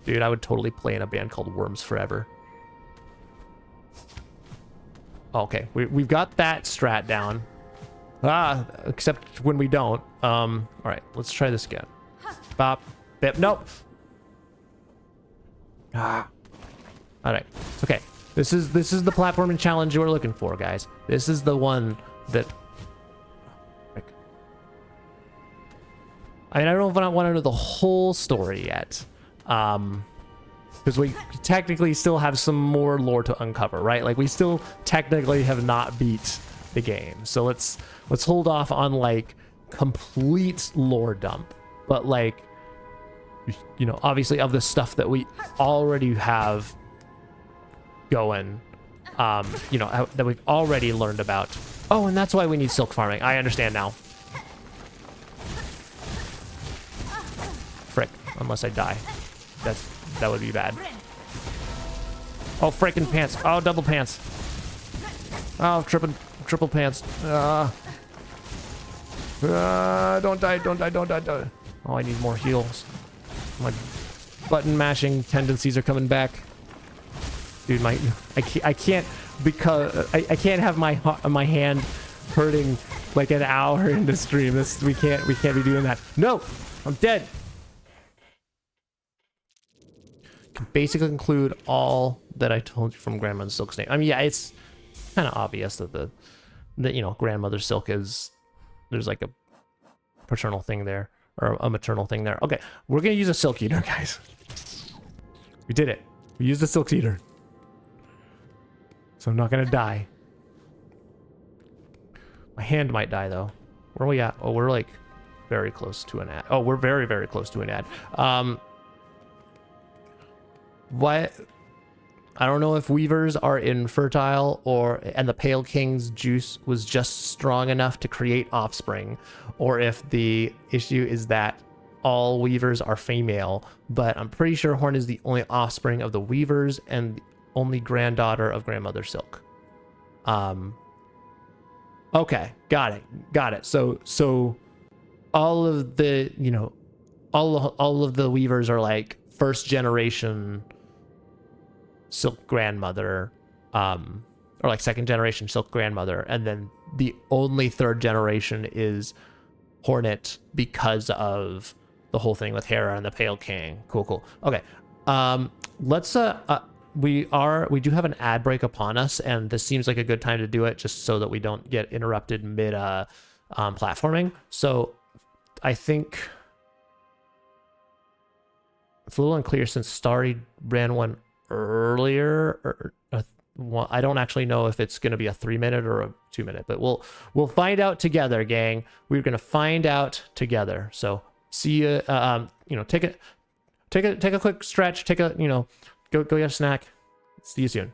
S1: Dude, I would totally play in a band called Worms Forever. Okay, we've got that strat down. Except when we don't. All right, let's try this again. Bop, bip, nope. All right, okay. This is the platforming challenge you were looking for, guys. This is the one that. I don't know if I want to know the whole story yet, because we technically still have some more lore to uncover, right? Like we still technically have not beat the game, so let's hold off on like complete lore dump, but like, you know, obviously of the stuff that we already have going, you know, that we've already learned about. Oh, and that's why we need silk farming. I understand now. Frick, unless I die. That would be bad. Oh, frickin' pants. Oh, double pants. Oh, triple pants. Don't die. Oh, I need more heals. My button mashing tendencies are coming back. Dude, I can't, because I can't have my hand hurting like an hour into stream. We can't be doing that. No, I'm dead. Can basically include all that I told you from Grandmother Silk's name. I mean, yeah, it's kind of obvious that you know, Grandmother Silk is, there's like a paternal thing there, or a maternal thing there. Okay, we're gonna use a Silk Eater, guys. We did it. We used a Silk Eater. So I'm not gonna die. My hand might die though. Where are we at? Oh, we're like very close to an ad. Oh, we're very, very close to an ad. What? I don't know if weavers are infertile and the Pale King's juice was just strong enough to create offspring, or if the issue is that all weavers are female, but I'm pretty sure Horn is the only offspring of the weavers and the only granddaughter of Grandmother Silk. Okay, got it. So all of the, you know, all of the weavers are like first generation Silk grandmother, or like second generation Silk grandmother, and then the only third generation is Hornet because of the whole thing with Hera and the Pale King. Cool. Okay. Let's we do have an ad break upon us, and this seems like a good time to do it just so that we don't get interrupted mid platforming. So I think it's a little unclear since Starry ran one earlier, or I don't actually know if it's going to be a 3-minute or a 2-minute, but we'll find out together, gang. We're going to find out together. So see you. You know, take a quick stretch. Take a, you know, go get a snack. See you soon.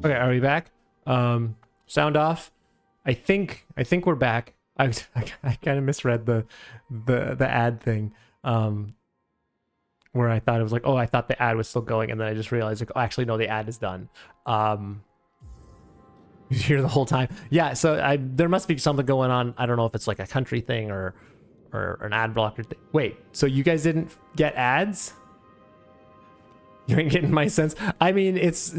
S1: Okay, are we back? Sound off. I think we're back. I kind of misread the ad thing. Where I thought it was like, oh, I thought the ad was still going, and then I just realized like, oh, actually no, the ad is done. You hear the whole time. Yeah, so there must be something going on. I don't know if it's like a country thing or an ad blocker thing. Wait, so you guys didn't get ads? You ain't getting my sense. I mean, it's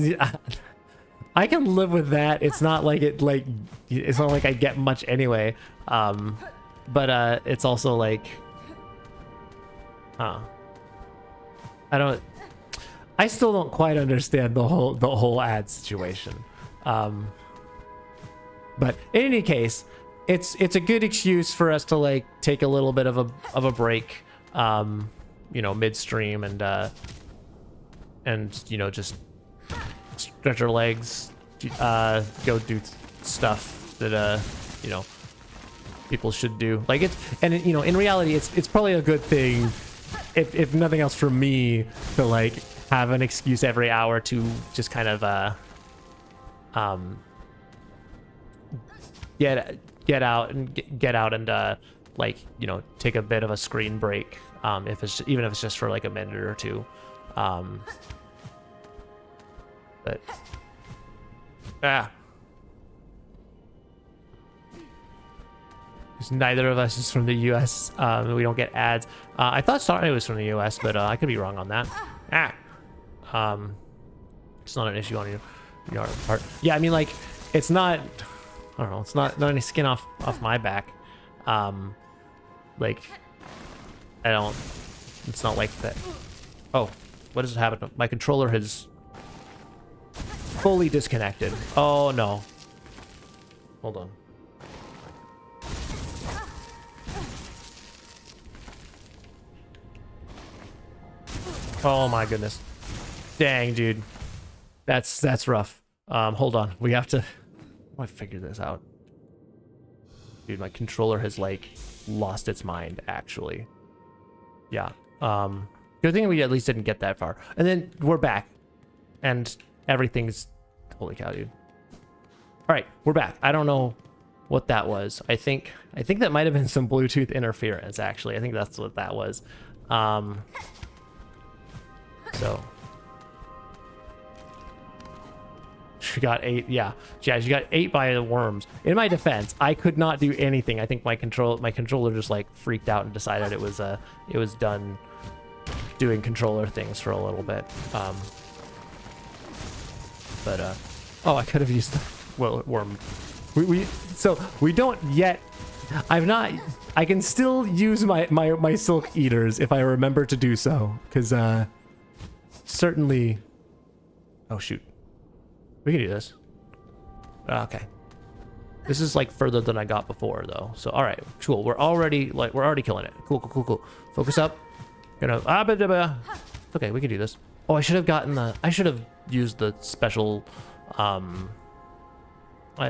S1: I can live with that. It's not like it's not like I get much anyway. But it's also like, I still don't quite understand the whole ad situation. But in any case, it's a good excuse for us to like take a little bit of a break, you know, midstream and you know, just stretch our legs, go do stuff that you know, people should do. Like you know, in reality, it's probably a good thing, if nothing else, for me to like have an excuse every hour to just kind of get out and like, you know, take a bit of a screen break, even if it's just for like a minute or two. But because neither of us is from the US, we don't get ads. I thought Starry was from the US, but I could be wrong on that. It's not an issue on your part. Yeah, I mean, like, it's not, I don't know, it's not any skin off my back. Like, it's not like that. Oh, what has happened? My controller has fully disconnected. Oh no. Hold on. Oh my goodness. Dang, dude. That's rough. Hold on. We have to figure this out. Dude, my controller has like lost its mind, actually. Yeah. Good thing we at least didn't get that far. And then we're back. And everything's, holy cow, dude. All right, we're back. I don't know what that was. I think that might have been some Bluetooth interference, actually. I think that's what that was. So she got 8. Yeah, she got 8 by the worms. In my defense, I could not do anything. I think my controller just like freaked out and decided it was done doing controller things for a little bit. But oh, I could have used the worm. We don't yet. I can still use my silk eaters if I remember to do so, because certainly. Oh shoot, we can do this. Okay, this is like further than I got before though. So all right, cool. We're already killing it. Cool. Focus up. Okay, we can do this. Oh, I should have used the special. I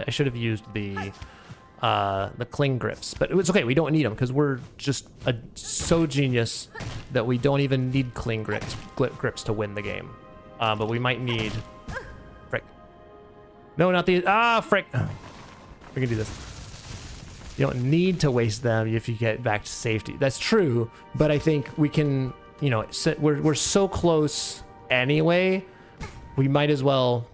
S1: should have used the cling grips, but it's okay. We don't need them because we're just so genius that we don't even need cling grips to win the game. But we might need. Frick. No, not these. Frick. We can do this. You don't need to waste them if you get back to safety. That's true, but I think we can. You know, we're so close anyway. We might as well.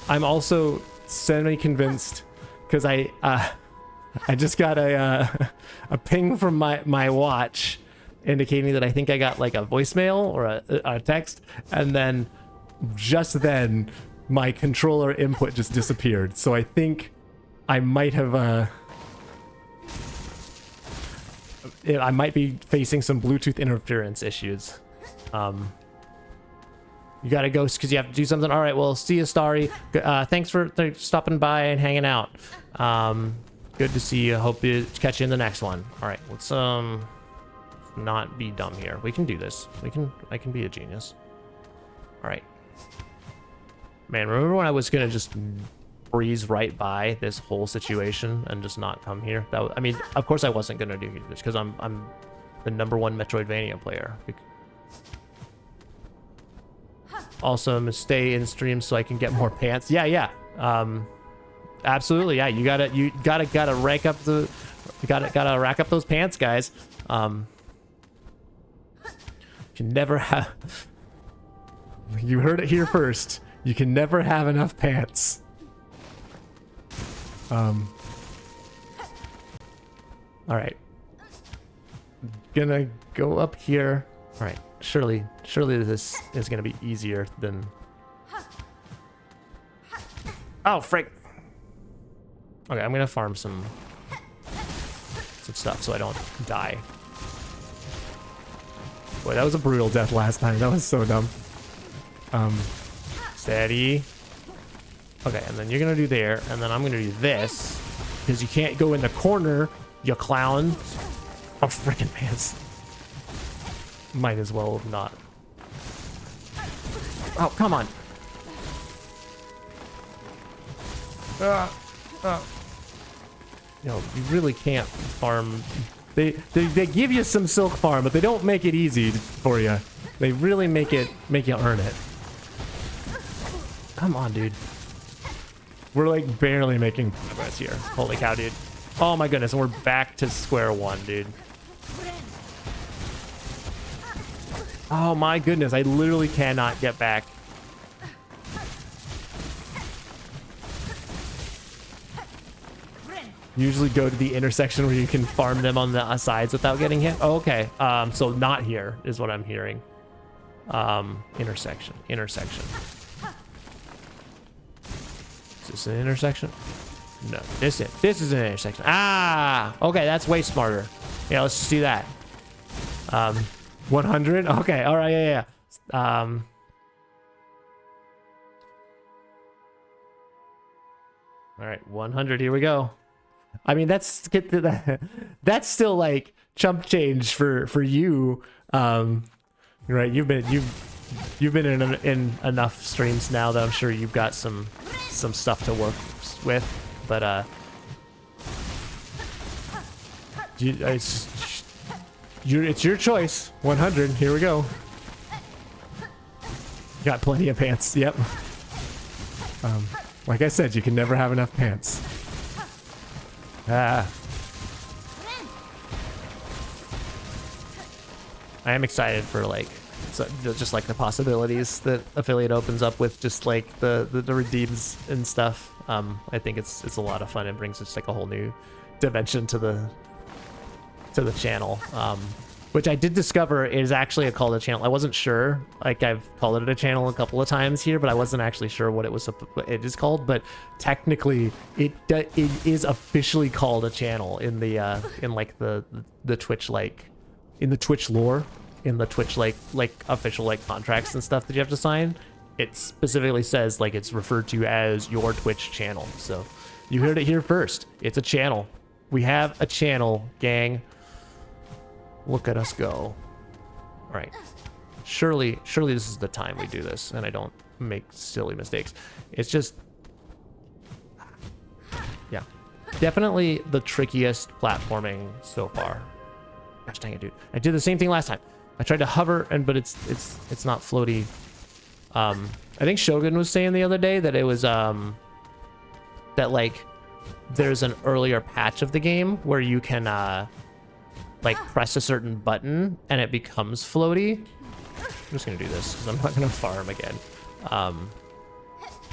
S1: I'm also semi-convinced because I just got a ping from my watch indicating that I think I got like a voicemail or a text, and then just then my controller input just disappeared. So I think I might have I might be facing some Bluetooth interference issues. You gotta go because you have to do something. All right, well, see you, Starry. Thanks for stopping by and hanging out. Good to see you. Hope to catch you in the next one. All right, let's not be dumb here. We can do this. I can be a genius. All right. Man, remember when I was gonna just breeze right by this whole situation and just not come here? That was, I mean, of course I wasn't gonna do this because I'm the #1 Metroidvania player. Also, I'm gonna stay in stream so I can get more pants. Yeah. Absolutely. Yeah, you gotta rack up the, gotta rack up those pants, guys. You can never have. You heard it here first. You can never have enough pants. All right. Gonna go up here. All right. Surely this is gonna be easier than. Oh, frick. Okay, I'm gonna farm some stuff so I don't die. Boy, that was a brutal death last time. That was so dumb. Steady. Okay, and then you're gonna do there, and then I'm gonna do this because you can't go in the corner, you clown. Oh, freaking pants. Might as well have not. Oh, come on. You know, you really can't farm. They give you some silk farm, but they don't make it easy for you. They really make you earn it. Come on, dude. We're like barely making progress here. Holy cow, dude. Oh my goodness, and we're back to square one, dude. Oh my goodness, I literally cannot get back. Usually go to the intersection where you can farm them on the sides without getting hit. Oh, okay. So not here is what I'm hearing. Intersection. Is this an intersection? No, this is an intersection. Ah, okay, that's way smarter. Yeah, let's just do that. 100. Okay, all right, yeah. All right, 100. Here we go. I mean, that's still like chump change for you. Right? You've been in enough streams now that I'm sure you've got some stuff to work with. But it's your choice. 100. Here we go. Got plenty of pants. Yep. Like I said, you can never have enough pants. I am excited for like just like the possibilities that Affiliate opens up with just like the redeems and stuff. I think it's a lot of fun. It brings just like a whole new dimension to the channel. Which I did discover is actually a call to channel. I wasn't sure. Like I've called it a channel a couple of times here, but I wasn't actually sure what it is called. But technically, it is officially called a channel in the in like the Twitch in the Twitch lore, in the Twitch like official like contracts and stuff that you have to sign. It specifically says like it's referred to as your Twitch channel. So you heard it here first. It's a channel. We have a channel, gang. Look at us go. All right. Surely this is the time we do this and I don't make silly mistakes. It's just, yeah, definitely the trickiest platforming so far. Gosh dang it, dude. I did the same thing last time. I tried to hover but it's not floaty. I think Shogun was saying the other day that it was, that like there's an earlier patch of the game where you can, like press a certain button and it becomes floaty. I'm just gonna do this because I'm not gonna farm again.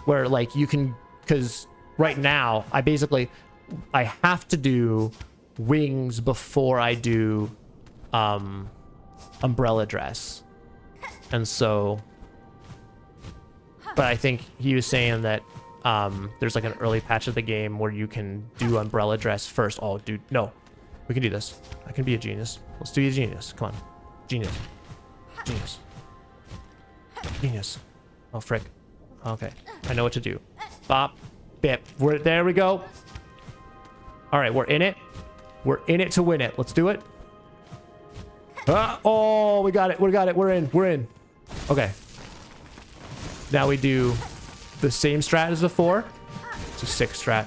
S1: Where like you can, because right now I have to do wings before I do umbrella dress, and so. But I think he was saying that there's like an early patch of the game where you can do umbrella dress first. Oh, dude, no. We can do this. I can be a genius. Let's do a genius. Come on. Genius. Genius. Genius. Oh, frick. Okay. I know what to do. Bop. Bip. There we go. All right. We're in it. We're in it to win it. Let's do it. Oh, we got it. We got it. We're in. We're in. Okay. Now we do the same strat as before. It's a 6 strat.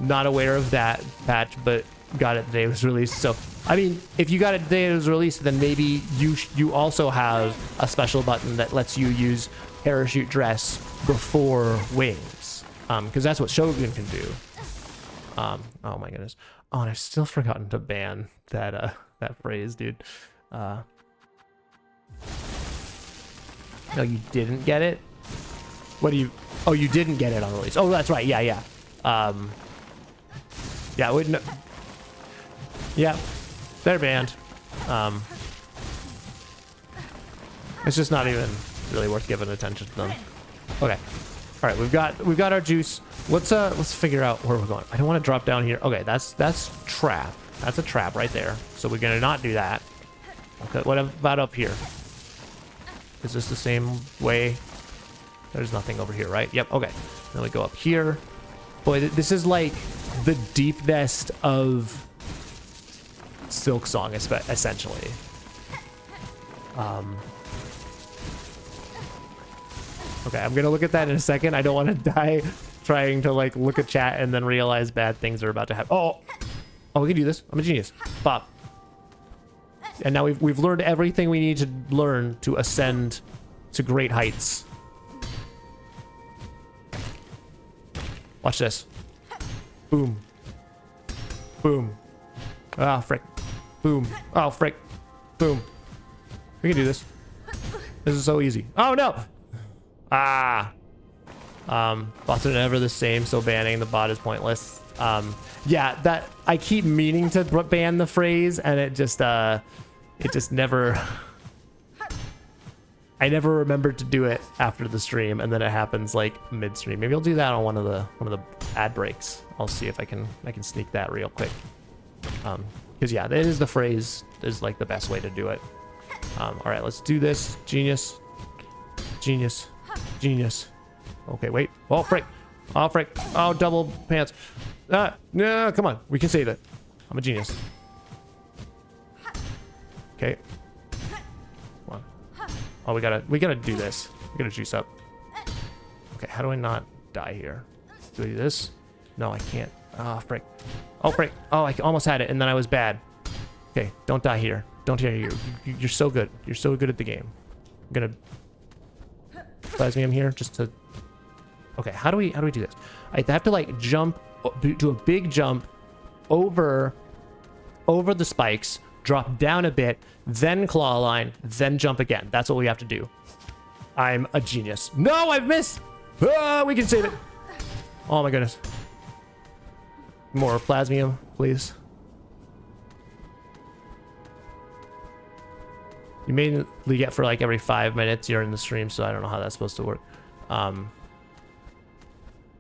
S1: Not aware of that patch, but got it the day it was released. So, I mean, if you got it the day it was released, then maybe you also have a special button that lets you use parachute dress before wings. Because that's what Shogun can do. Oh my goodness. Oh, and I've still forgotten to ban that that phrase, dude. No, you didn't get it? What do you... Oh, you didn't get it on release. Oh, that's right. Yeah, yeah. Yeah, wouldn't... Yeah, they're banned. It's just not even really worth giving attention to them. Okay. All right, we've got our juice. Let's figure out where we're going. I don't want to drop down here. Okay, that's trap. That's a trap right there. So we're gonna not do that. Okay, what about up here? Is this the same way? There's nothing over here, right? Yep. Okay. Then we go up here. Boy, this is like the deep nest of Silksong, essentially. Okay, I'm gonna look at that in a second. I don't want to die trying to like look at chat and then realize bad things are about to happen. Oh, we can do this. I'm a genius. Pop. And now we've learned everything we need to learn to ascend to great heights. Watch this. Boom. Boom. Ah, frick. Boom. Oh, frick. Boom. We can do this. This is so easy. Oh, no! Ah. Bots are never the same, so banning the bot is pointless. Yeah, that... I keep meaning to ban the phrase, and it just never... I never remembered to do it after the stream, and then it happens like mid-stream. Maybe I'll do that on one of the ad breaks. I'll see if I can sneak that real quick. Because yeah, that is the phrase is like the best way to do it. All right, let's do this. Genius, genius, genius. Okay, wait. Oh frick! Oh frick! Oh, double pants. No, come on. We can save it. I'm a genius. Okay. Oh, we gotta do this. We gotta juice up. Okay, how do I not die here? Do I do this? No, I can't. Oh, frick. Oh, frick. Oh, I almost had it, and then I was bad. Okay, don't die here. Don't die here. You're so good. You're so good at the game. I'm gonna plasmium here just to... Okay, how do we do this? I have to like jump, do a big jump over the spikes, drop down a bit, then claw line, then jump again. That's what we have to do. I'm a genius. No, I've missed. We can save it. Oh my goodness. More plasmium, please. You mainly get for like every 5 minutes you're in the stream, so I don't know how that's supposed to work.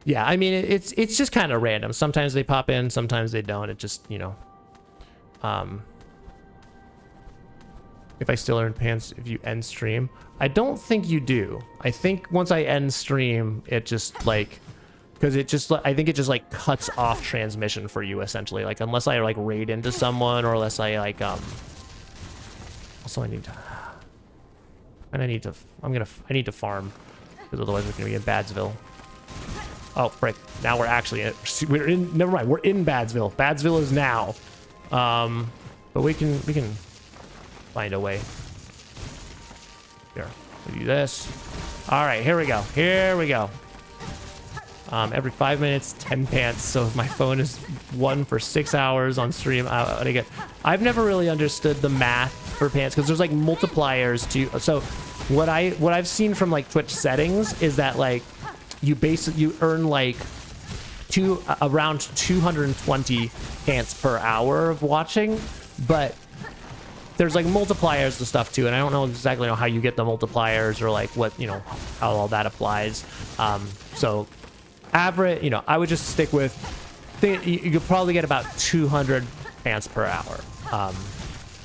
S1: Yeah, I mean, it's just kind of random. Sometimes they pop in, sometimes they don't. It just, you know. If I still earn pants if you end stream. I don't think you do. I think once I end stream, it just like, because it just, I think it just like cuts off transmission for you essentially. Like unless I like raid into someone or unless I like, also I need to, and I need to farm because otherwise we're gonna be in Badsville. Oh, frick. Now we're actually never mind. We're in Badsville. Badsville is now. But we can find a way. Here, we do this. All right, here we go. Here we go. Every 5 minutes, 10 pants. So if my phone is 1 for 6 hours on stream, I've never really understood the math for pants because there's like multipliers to. So what I've seen from like Twitch settings is that like you earn like around 220 pants per hour of watching, but there's like multipliers and stuff too, and I don't know exactly how you get the multipliers or like what, you know, how all that applies. So average, you know, I would just stick with, you could probably get about 200 pants per hour,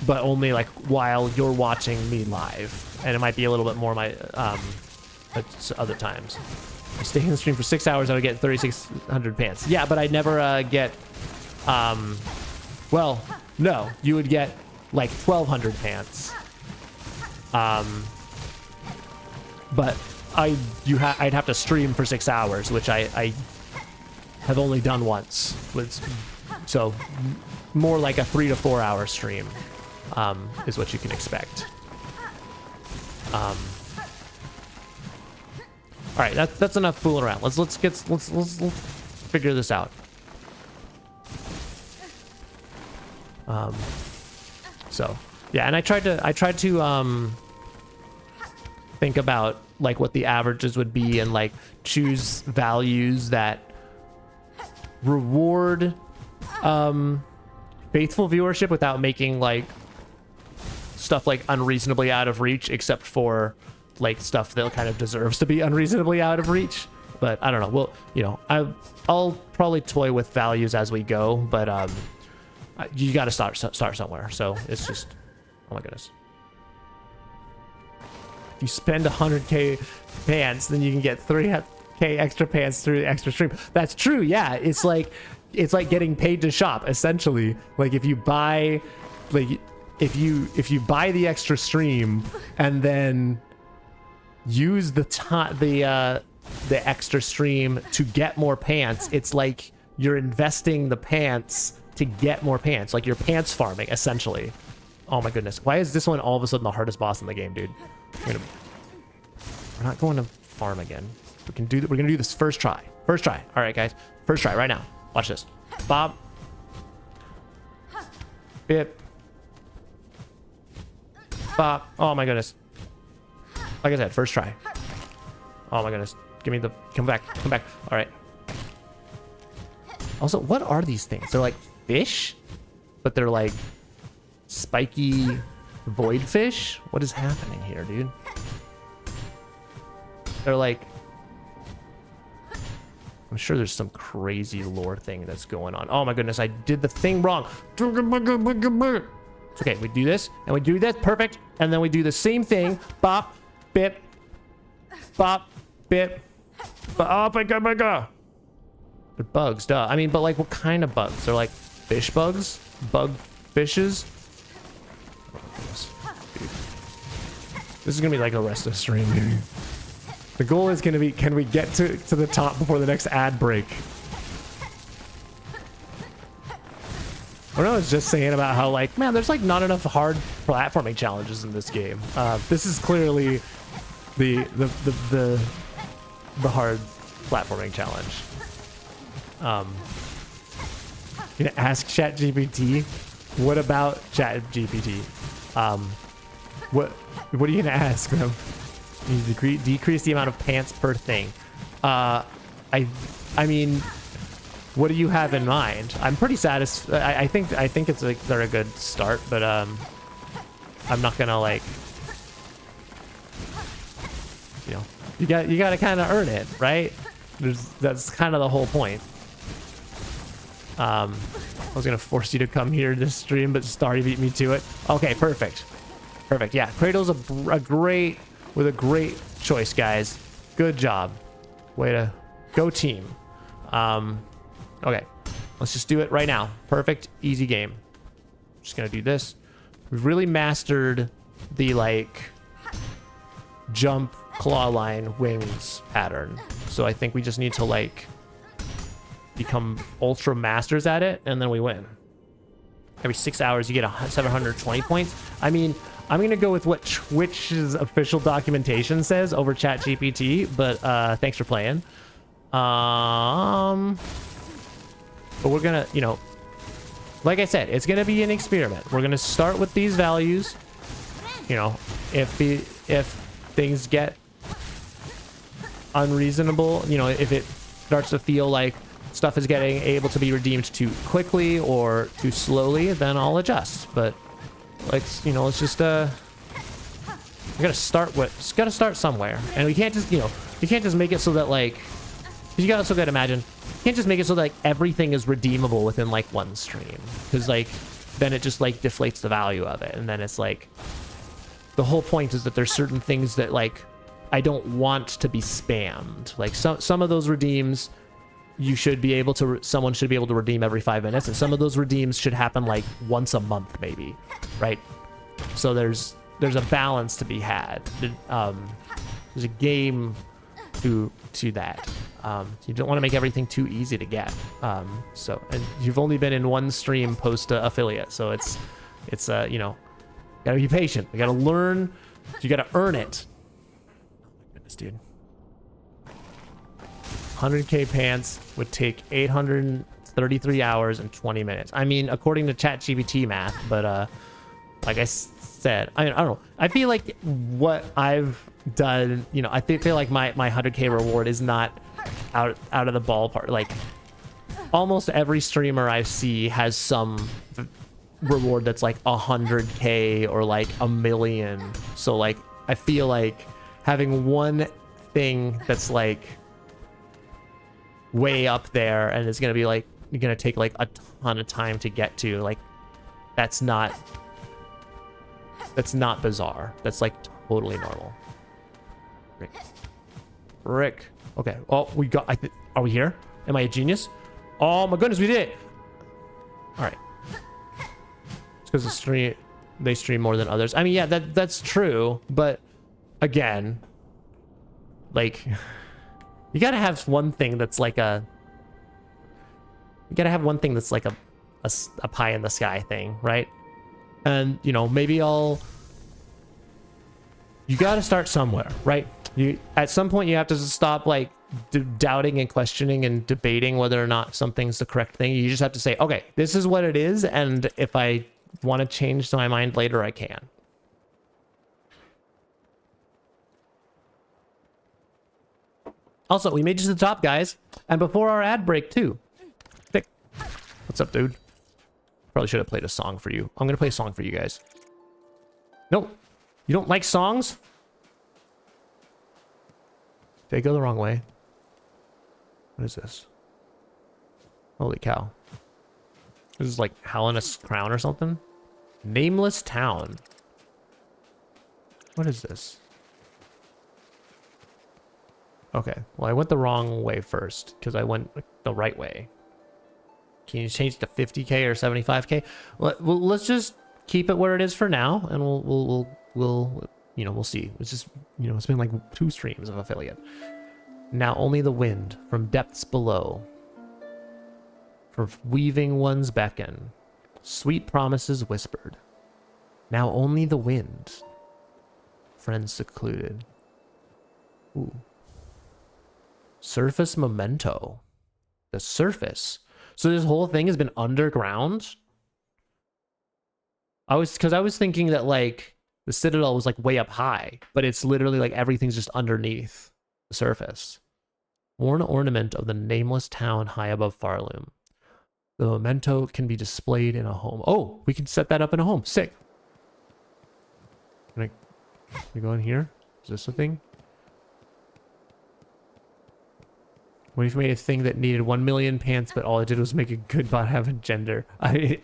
S1: but only like while you're watching me live, and it might be a little bit more my at other times. I stay in the stream for 6 hours, I would get 3,600 pants. Yeah, but I'd never get, well, no, you would get like 1,200 pants. But I'd have to stream for 6 hours, which I have only done once. So more like a 3 to 4 hour stream is what you can expect. All right, that's enough fooling around. Let's figure this out. So yeah, and I tried to think about like what the averages would be and like choose values that reward faithful viewership without making like stuff like unreasonably out of reach, except for like stuff that kind of deserves to be unreasonably out of reach. But I don't know. Well, you know, I'll probably toy with values as we go, but you got to start somewhere. So it's just, oh my goodness. If you spend 100k pants, then you can get 3k extra pants through the extra stream. That's true. Yeah, it's like getting paid to shop essentially. Like if you buy, like if you buy the extra stream and then use the extra stream to get more pants, it's like you're investing the pants to get more pants. Like you're pants farming essentially. Oh my goodness, why is this one all of a sudden the hardest boss in the game, dude? We're not going to farm again. We're gonna do this first try. All right, guys, first try right now. Watch this. Bob. Bip. Bob. Oh my goodness. Like I said, first try. Oh my goodness. Give me the, come back. All right. Also, what are these things? They're like fish, but they're like spiky void fish. What is happening here, dude? They're like, I'm sure there's some crazy lore thing that's going on. Oh my goodness, I did the thing wrong. It's okay, we do this, and we do that, perfect. And then we do the same thing. Bop, bip, bop, bip, bop, my god. They're bugs, duh. I mean, but like, what kind of bugs? They're like fish bugs? Bug fishes? Oh my goodness, dude. This is gonna be like a rest of stream, dude. The goal is gonna be, can we get to the top before the next ad break? I was just saying about how like, man, there's like not enough hard platforming challenges in this game. This is clearly the hard platforming challenge. You know, ask ChatGPT. What about ChatGPT? What are you gonna ask them? You decrease the amount of pants per thing. I mean, what do you have in mind? I'm pretty satisfied. I think it's like they're a good start, but I'm not gonna like, you know, you got to kind of earn it, right? That's kind of the whole point. I was gonna force you to come here to stream, but Starry beat me to it. Okay, perfect. Yeah, Cradle's a great choice, guys. Good job. Way to go, team. Okay, let's just do it right now. Perfect, easy game. Just gonna do this. We've really mastered the like jump, claw line, wings pattern. So I think we just need to like become ultra masters at it, and then we win. Every 6 hours you get 720 points. I mean, I'm gonna go with what Twitch's official documentation says over ChatGPT, but thanks for playing. But we're gonna, you know, like I said, it's gonna be an experiment. We're gonna start with these values. You know, if things get unreasonable, you know, if it starts to feel like stuff is getting able to be redeemed too quickly or too slowly, then I'll adjust. But let's just we gotta start somewhere, and we can't just, you know, you can't just make it so that like, you also gotta imagine, you can't just make it so that like everything is redeemable within like one stream, because like then it just like deflates the value of it, and then it's like the whole point is that there's certain things that like I don't want to be spammed. Like some of those redeems you should be able to, someone should be able to redeem every 5 minutes, and some of those redeems should happen like once a month maybe, right? So there's a balance to be had. There's a game to that. You don't want to make everything too easy to get. So, and you've only been in one stream post affiliate, so it's you know, gotta be patient. You gotta learn. You gotta earn it. Oh my goodness, dude. 100k pants would take 833 hours and 20 minutes. I mean, according to ChatGPT math, but like I said, I don't know. I feel like what I've done, you know, I feel like my 100k reward is not out of the ballpark. Like almost every streamer I see has some reward that's like 100k or like 1,000,000. So like I feel like having one thing that's like way up there and it's gonna be like, you're gonna take like a ton of time to get to, like that's not bizarre. That's like totally normal. Rick. Okay. Oh, we got, are we here? Am I a genius? Oh my goodness, we did it. All right. It's because they stream more than others. I mean, yeah, that's true, but again, like you gotta have one thing that's like a pie in the sky thing, right? And you know, maybe you gotta start somewhere, right? At some point you have to stop like doubting and questioning and debating whether or not something's the correct thing. You just have to say, okay, this is what it is, and if I want to change my mind later, I can. Also, we made it to the top, guys, and before our ad break too. Thick. What's up, dude? Probably should have played a song for you. I'm gonna play a song for you guys. No, you don't like songs? Did I go the wrong way? What is this? Holy cow. This is like Helena's Crown or something? Nameless Town. What is this? Okay, well I went the wrong way first because I went the right way. Can you change to 50k or 75k? Well, let's just keep it where it is for now, and we'll you know, we'll see. It's just, you know, it's been like 2 streams of affiliate. Now only the wind from depths below, for weaving one's beckon, sweet promises whispered. Now only the wind, friends secluded. Ooh. Surface memento. The surface. So this whole thing has been underground? Because I was thinking that like the Citadel was like way up high, but it's literally like everything's just underneath the surface. Worn ornament of the nameless town high above Farloom. The memento can be displayed in a home. Oh, we can set that up in a home. Sick. Can I go in here? Is this a thing? What if you made a thing that needed 1,000,000 pants, but all it did was make a good bot have a gender? I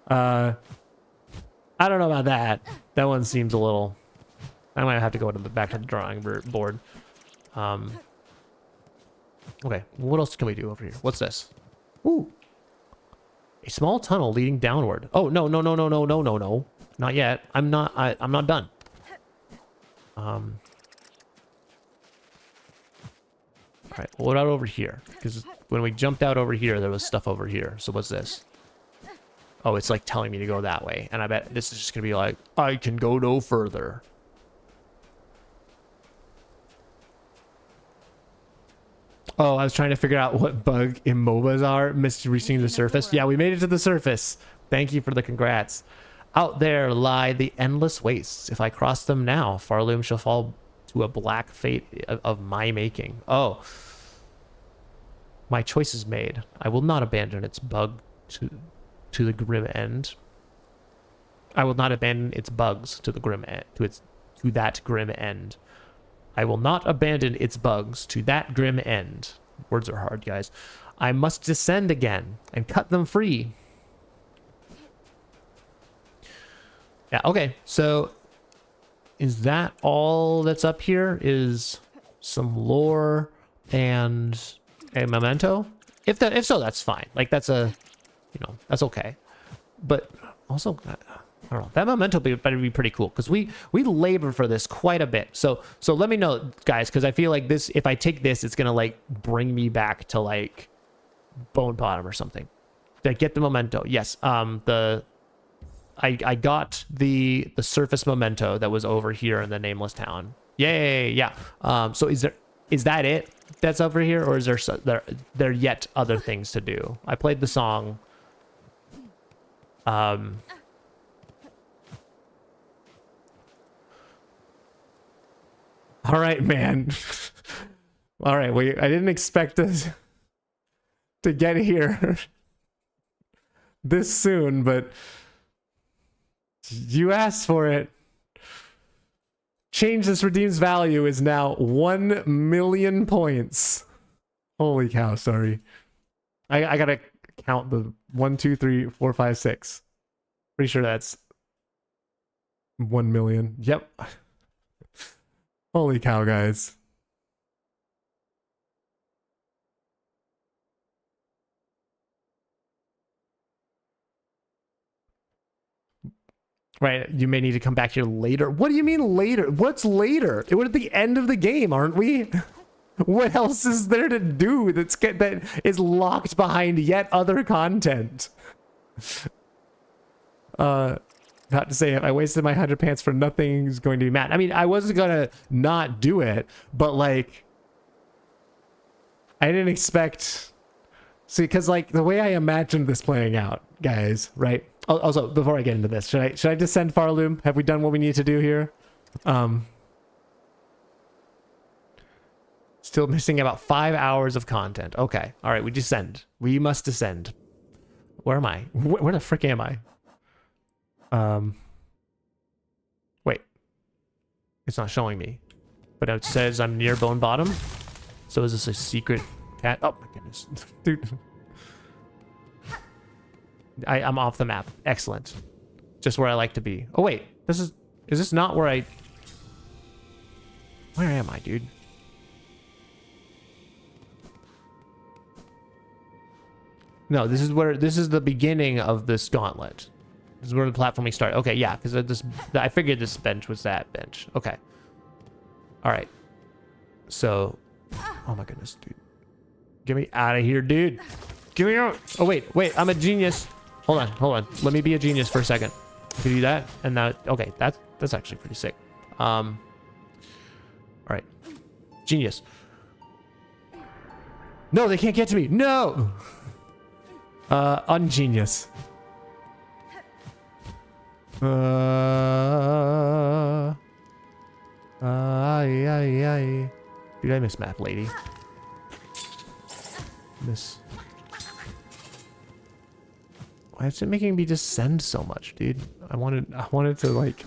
S1: don't know about that. That one seems a little... I might have to go back to the drawing board. Okay, what else can we do over here? What's this? Ooh. A small tunnel leading downward. Oh, no. Not yet. I'm not done. Alright, well, what about over here? Because when we jumped out over here, there was stuff over here. So what's this? Oh, it's like telling me to go that way. And I bet this is just going to be like, I can go no further. Oh, I was trying to figure out what bug MOBAs are. Missed reaching the surface. Yeah, we made it to the surface. Thank you for the congrats. Out there lie the endless wastes. If I cross them now, Farloom shall fall to a black fate of my making. Oh. My choice is made. I will not abandon its bug to the grim end. I will not abandon its bugs to the grim end, to that grim end. I will not abandon its bugs to that grim end. Words are hard, guys. I must descend again and cut them free. Yeah, okay. So is that all that's up here? Is some lore and a memento? if so, that's fine. Like that's that's okay. But also, I don't know, that memento better be pretty cool, because we labor for this quite a bit. So let me know, guys, because I feel like this, if I take this, it's gonna like bring me back to like Bone Bottom or something. Did I get the memento? Yes. I got the surface memento that was over here in the nameless town. Yay! Yeah. So is that it that's over here, or is there yet other things to do? I played the song. All right, man. All right. I didn't expect us to get here this soon, but you asked for it. Change this redeems value is now 1 million points. Holy cow, sorry. I gotta count the 1, 2, 3, 4, 5, 6. Pretty sure that's 1 million. Yep. Holy cow, guys. Right, you may need to come back here later. What do you mean later? What's later? We're at the end of the game, aren't we? What else is there to do that is locked behind yet other content? Not to say if I wasted my 100 pants for nothing's going to be mad. I mean, I wasn't gonna not do it, but like, I didn't expect. See, because like the way I imagined this playing out, guys, right? Also, before I get into this, should I descend Farloom? Have we done what we need to do here? Still missing about 5 hours of content. Okay, all right, we descend. We must descend. Where am I? Where the frick am I? Wait. It's not showing me, but it says I'm near Bone Bottom. So is this a secret cat? Oh my goodness, dude. I'm off the map. Excellent. Just where I like to be. Oh wait, is this not where I... Where am I, dude? No, this is the beginning of this gauntlet. This is where the platforming started. Okay, yeah, because I figured this bench was that bench. Okay. All right. So, oh my goodness, dude. Get me out of here, dude. Get me out. Oh wait, I'm a genius. Hold on. Let me be a genius for a second. Do that, and now, okay, that's actually pretty sick. All right, genius. No, they can't get to me. No. Ungenius. Dude, I miss map lady. Miss. Why is it making me descend so much, dude? I wanted to like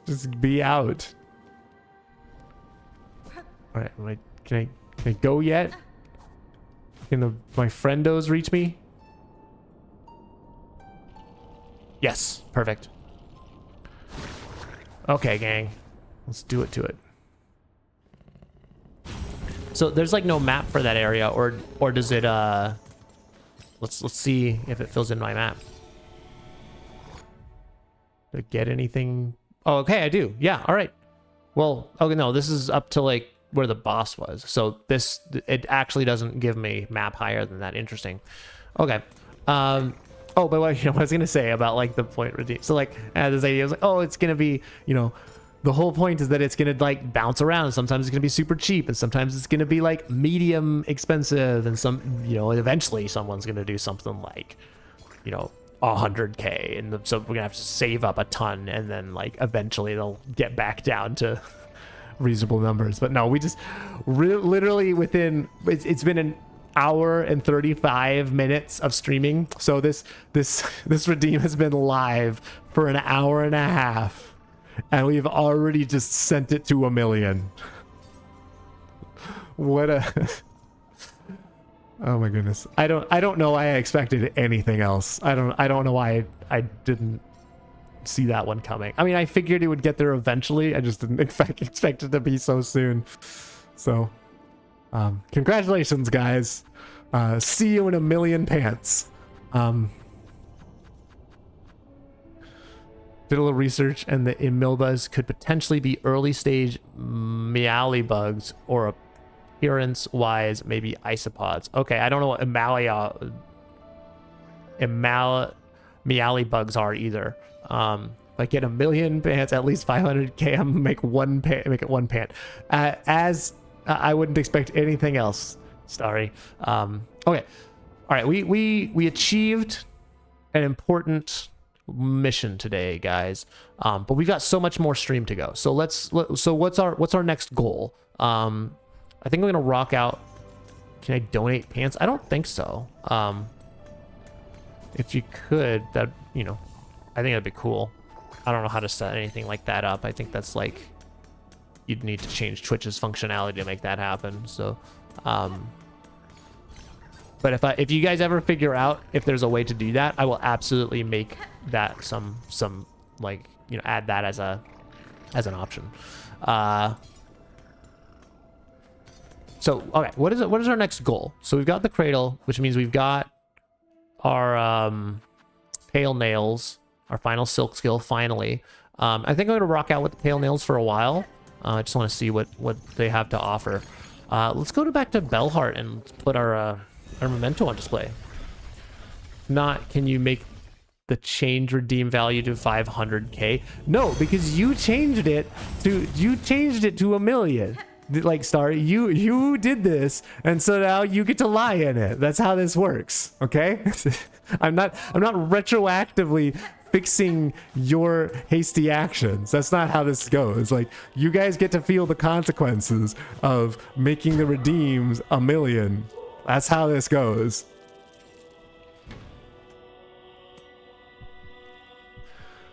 S1: just be out. All right, can I go yet? Can my friendos reach me? Yes, perfect. Okay, gang, let's do it to it. So there's like no map for that area, or does it? Let's see if it fills in my map. Do I get anything? Oh, okay, I do. Yeah, all right. Well, okay, no, this is up to like where the boss was. So it actually doesn't give me map higher than that. Interesting. Okay. Oh, but what I was gonna say about like the point redeem. So like this idea was like, oh, it's gonna be, the whole point is that it's gonna like bounce around. Sometimes it's gonna be super cheap, and sometimes it's gonna be like medium expensive, and eventually someone's gonna do something like, 100K, and so we're gonna have to save up a ton, and then like eventually they'll get back down to reasonable numbers. But no, we just literally within it's been an hour and 35 minutes of streaming. So this redeem has been live for an hour and a half. And we've already just sent it to 1 million. What a... Oh my goodness. I don't know why I expected anything else. I don't know why I didn't see that one coming. I mean, I figured it would get there eventually. I just didn't expect it to be so soon. So, congratulations, guys. See you in a million pants. Did a little research, and the Imilbas could potentially be early stage mealy bugs, or appearance wise maybe isopods. Okay, I don't know what mealy bugs are either. Like get a million pants, at least 500k. I'm gonna make it one pant. As I wouldn't expect anything else. Starry. Okay, all right. We achieved an important mission today, guys. But we got so much more stream to go. So what's our next goal? I think I'm gonna rock out. Can I donate pants? I don't think so. If you could, that, you know, I think that'd be cool. I don't know how to set anything like that up. I think that's like, you'd need to change Twitch's functionality to make that happen. So, but if you guys ever figure out if there's a way to do that, I will absolutely make that some like, you know, add that as an option. So, okay, what is our next goal? So we've got the cradle, which means we've got our pale nails, our final silk skill, finally. I think I'm going to rock out with the pale nails for a while. I just want to see what they have to offer. Let's go back to Bellheart and put our memento on display. Can you make the change redeem value to 500k? No, because you changed it to a million. Like, Star, you did this, and so now you get to lie in it. That's how this works, okay? I'm not retroactively fixing your hasty actions. That's not how this goes. Like, you guys get to feel the consequences of making the redeems a million. That's how this goes.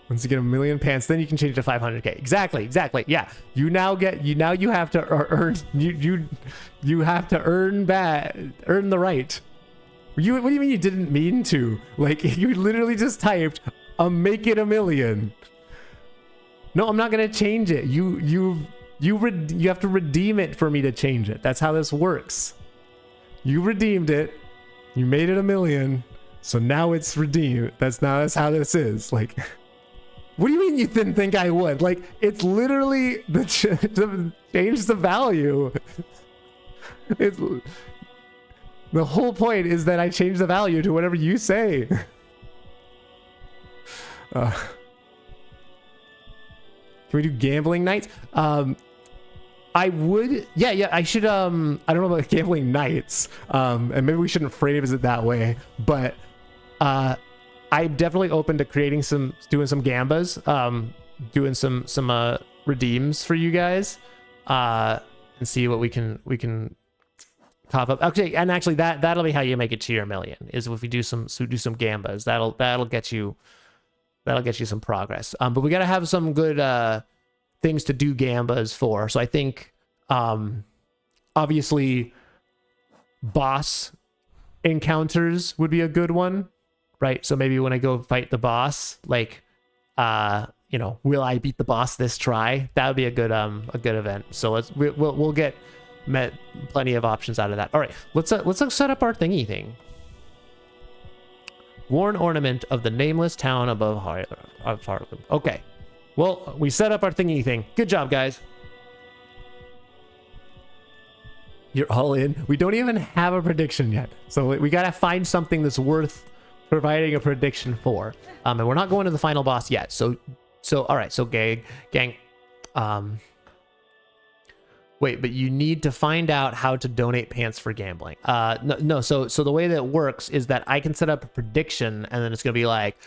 S1: Once you get a million pants, then you can change it to 500k. Exactly. Yeah. You have to earn you have to earn the right. What do you mean you didn't mean to? Like, you literally just typed make it a million. No, I'm not gonna change it. You have to redeem it for me to change it. That's how this works. You redeemed it. You made it a million. So now it's redeemed. That's how this is. Like, what do you mean you didn't think I would? Like, it's literally to change the value. It's the whole point is that I change the value to whatever you say. Can we do gambling nights? I would. Yeah. I should. I don't know about gambling nights. And maybe we shouldn't phrase it that way. But I'm definitely open to doing some gambas, doing some redeems for you guys, and see what we can top up. Okay, and actually that'll be how you make it to your million, is if we do some gambas. That'll get you some progress. But we gotta have some good things to do gambas for. So I think obviously boss encounters would be a good one. Right, so maybe when I go fight the boss, like, you know, will I beat the boss this try? That would be a good event. So we'll get plenty of options out of that. All right, let's set up our thingy thing. Worn ornament of the nameless town above Harlem. Okay, well, we set up our thingy thing. Good job, guys. You're all in. We don't even have a prediction yet, so we gotta find something that's worth providing a prediction for, and we're not going to the final boss yet. So all right, so gang, wait, but you need to find out how to donate pants for gambling. No. So the way that it works is that I can set up a prediction, and then it's gonna be like,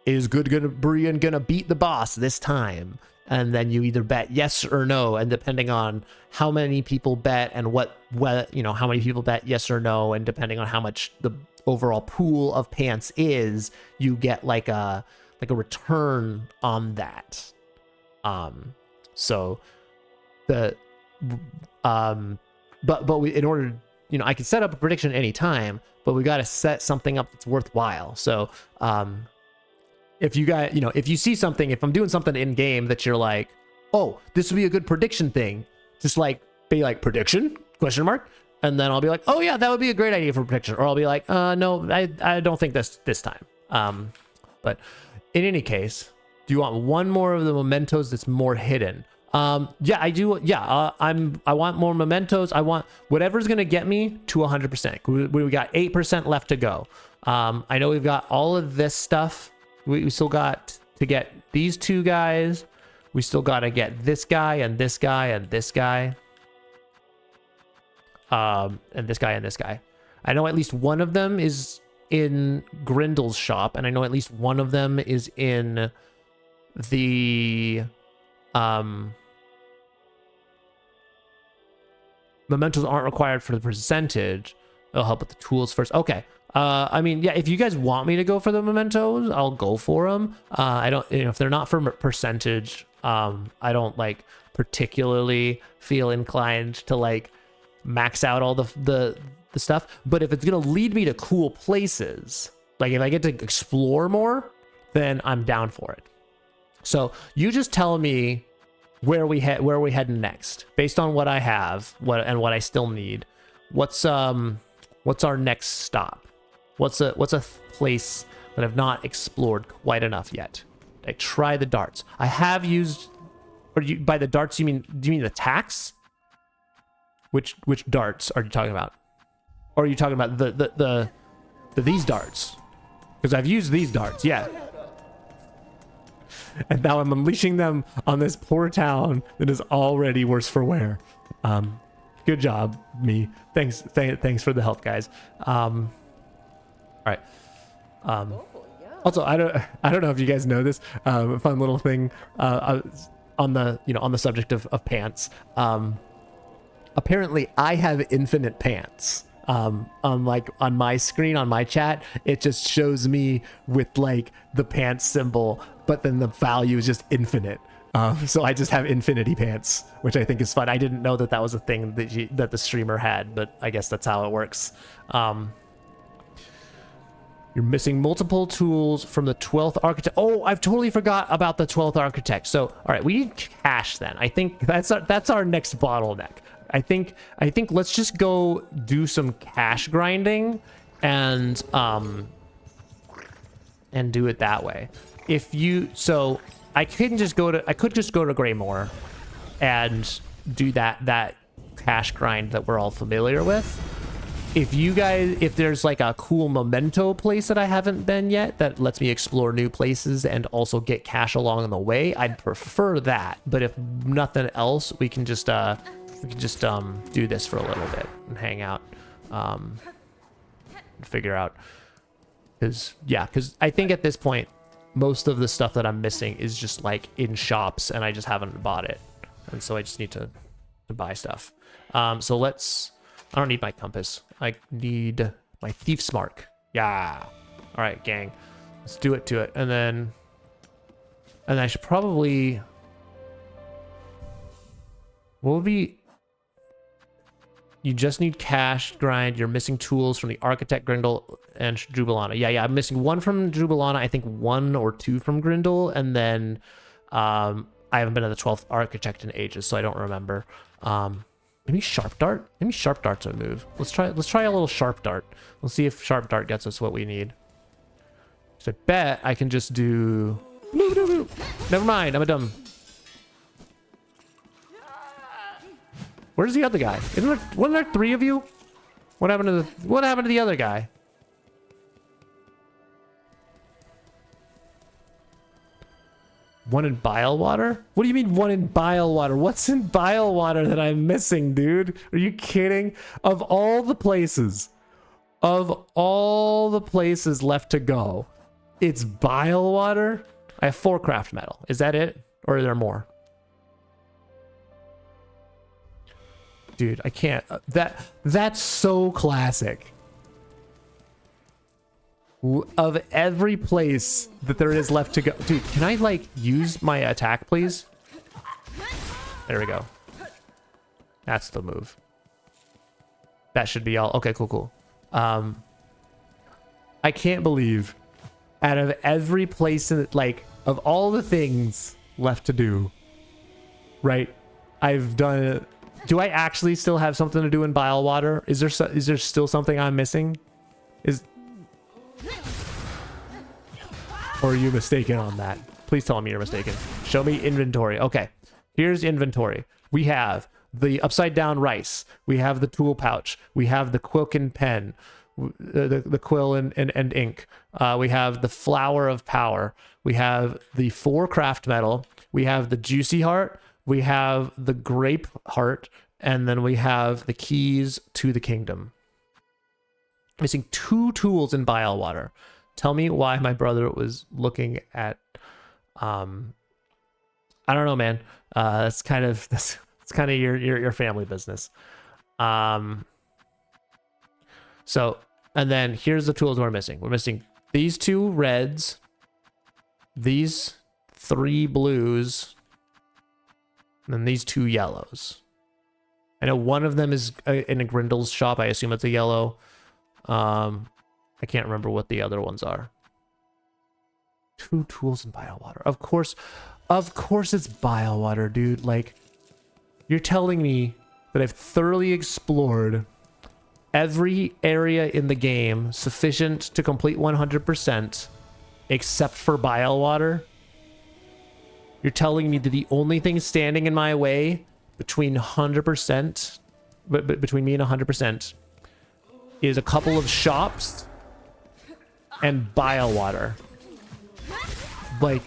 S1: is GoodBerean gonna beat the boss this time? And then you either bet yes or no, and depending on how many people bet and what you know, how many people bet yes or no, and depending on how much the overall pool of pants is, you get like a return on that. So the but we, in order, you know, I can set up a prediction anytime, but we got to set something up that's worthwhile. So if you got, you know, if you see something, if I'm doing something in game that you're like, oh, this would be a good prediction thing, just like be like, prediction question mark, and then I'll be like, oh yeah, that would be a great idea for protection, or I'll be like, no, I don't think this time. But in any case, do you want one more of the mementos that's more hidden? Yeah, I do. Yeah, I want more mementos. I want whatever's gonna get me to 100%. We got 8% left to go. I know we've got all of this stuff. We still got to get these two guys. We still got to get this guy and this guy and this guy. And this guy and this guy. I know at least one of them is in Grindel's shop, and I know at least one of them is in the mementos aren't required for the percentage. It'll help with the tools first. Okay. I mean, yeah, if you guys want me to go for the mementos, I'll go for them. I don't, if they're not for percentage, I don't like particularly feel inclined to like max out all the stuff. But if it's gonna lead me to cool places, like if I get to explore more, then I'm down for it. So you just tell me where we heading next, based on what I have, what I still need. What's our next stop? What's a place that I've not explored quite enough yet? I try the darts. I have used, or by the darts do you mean the tacks? Which darts are you talking about? Or are you talking about these darts? Because I've used these darts, yeah. And now I'm unleashing them on this poor town that is already worse for wear. Good job, me. Thanks for the help, guys. All right. Also, I don't know if you guys know this. Fun little thing on the subject of pants. Apparently, I have infinite pants. On my screen on my chat, it just shows me with like the pants symbol, but then the value is just infinite. So I just have infinity pants, which I think is fun. I didn't know that was a thing that the streamer had, but I guess that's how it works. You're missing multiple tools from the 12th architect. Oh, I've totally forgot about the 12th architect. So, all right, we need cash then. I think that's our next bottleneck. I think let's just go do some cash grinding and do it that way. I could just go to Greymoor and do that cash grind that we're all familiar with. If there's like a cool memento place that I haven't been yet that lets me explore new places and also get cash along the way, I'd prefer that. But if nothing else, we can just do this for a little bit and hang out, figure out. Because I think at this point, most of the stuff that I'm missing is just like in shops and I just haven't bought it. And so I just need to buy stuff. So I don't need my compass. I need my thief's mark. Yeah. All right, gang. Let's do it to it. And then I should probably, what would be, you just need cash grind. You're missing tools from the architect, Grindel, and Jubilana. Yeah. I'm missing one from Jubilana. I think 1 or 2 from Grindel. And then I haven't been to the 12th architect in ages, so I don't remember. Maybe sharp dart? Maybe sharp dart's a move. Let's try a little sharp dart. Let's see if sharp dart gets us what we need. So I bet I can just do... Never mind, I'm a dumb... Where's the other guy? Wasn't there 3 of you? What happened to the other guy? One in bile water? What do you mean one in bile water? What's in bile water that I'm missing, dude? Are you kidding? Of all the places left to go, it's bile water? I have 4 craft metal. Is that it? Or are there more? Dude, I can't. That's so classic. Of every place that there is left to go. Dude, can I like use my attack, please? There we go. That's the move. That should be all. Okay, cool. I can't believe out of every place in like of all the things left to do, right? I've done Do I actually still have something to do in Bile Water? Is there still something I'm missing? Or are you mistaken on that? Please tell me you're mistaken. Show me inventory. Okay, here's inventory. We have the upside down rice. We have the tool pouch. We have the quilkin pen, the quill and ink. We have the flower of power. We have the 4 craft metal. We have the juicy heart. We have the grape heart. And then we have the keys to the kingdom. Missing 2 tools in Bile Water. Tell me why my brother was looking at, I don't know, man. That's kind of your family business. So, and then here's the tools we're missing. We're missing these 2 reds, these 3 blues, and then these 2 yellows. I know one of them is in a Grindel's shop. I assume it's a yellow. I can't remember what the other ones are. 2 tools in Bile Water. Of course it's Bile Water, dude. Like, you're telling me that I've thoroughly explored every area in the game sufficient to complete 100% except for Bile Water? You're telling me that the only thing standing in my way between 100%, between me and 100%, is a couple of shops and Bile Water. Like,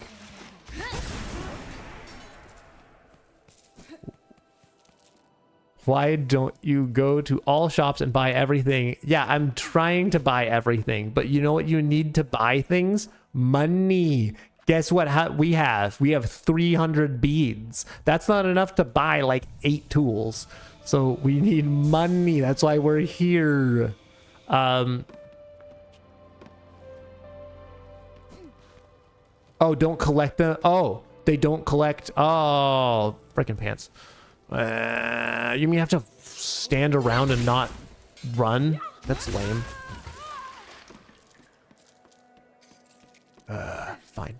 S1: why don't you go to all shops and buy everything? Yeah, I'm trying to buy everything, but you know what you need to buy things? Money. Guess what we have? We have 300 beads. That's not enough to buy like 8 tools. So we need money. That's why we're here. Oh, don't collect them. Oh, they don't collect. Oh, freaking pants. You mean you have to stand around and not run? That's lame. Fine.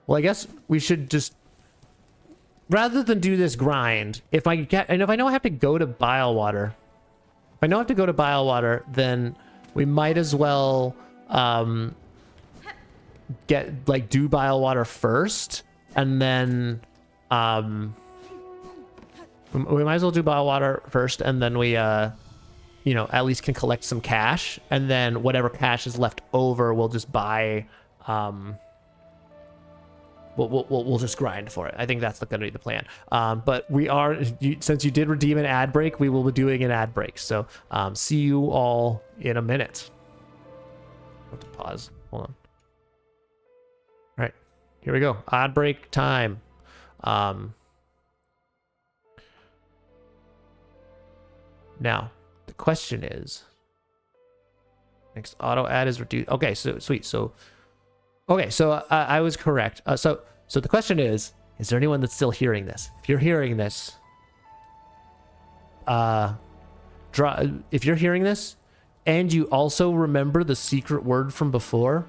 S1: Well, I guess we should just, rather than do this grind, if I know I have to go to Bile Water, then we might as well do Bile Water first, and then we might as well do Bile Water first, and then we at least can collect some cash, and then whatever cash is left over we'll just buy, we'll just grind for it. I think that's gonna be the plan. But since you did redeem an ad break, we will be doing an ad break, so see you all in a minute. I have to pause. Hold on. All right, here we go. Ad break time. Now the question is, next auto ad is reduced. Okay, so sweet. So I was correct. So the question is there anyone that's still hearing this? If you're hearing this, if you're hearing this and you also remember the secret word from before,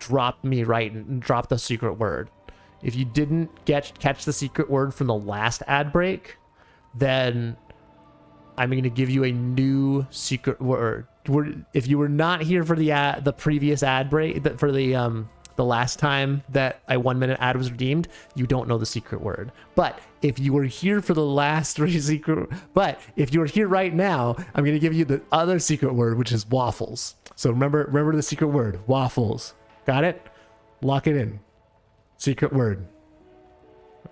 S1: drop me right and drop the secret word. If you didn't catch the secret word from the last ad break, then I'm going to give you a new secret word. If you were not here for the previous ad break, for the last time that a 1-minute ad was redeemed, you don't know the secret word. But if you were here for the last if you are here right now, I'm going to give you the other secret word, which is waffles. So remember the secret word, waffles. Got it? Lock it in. Secret word.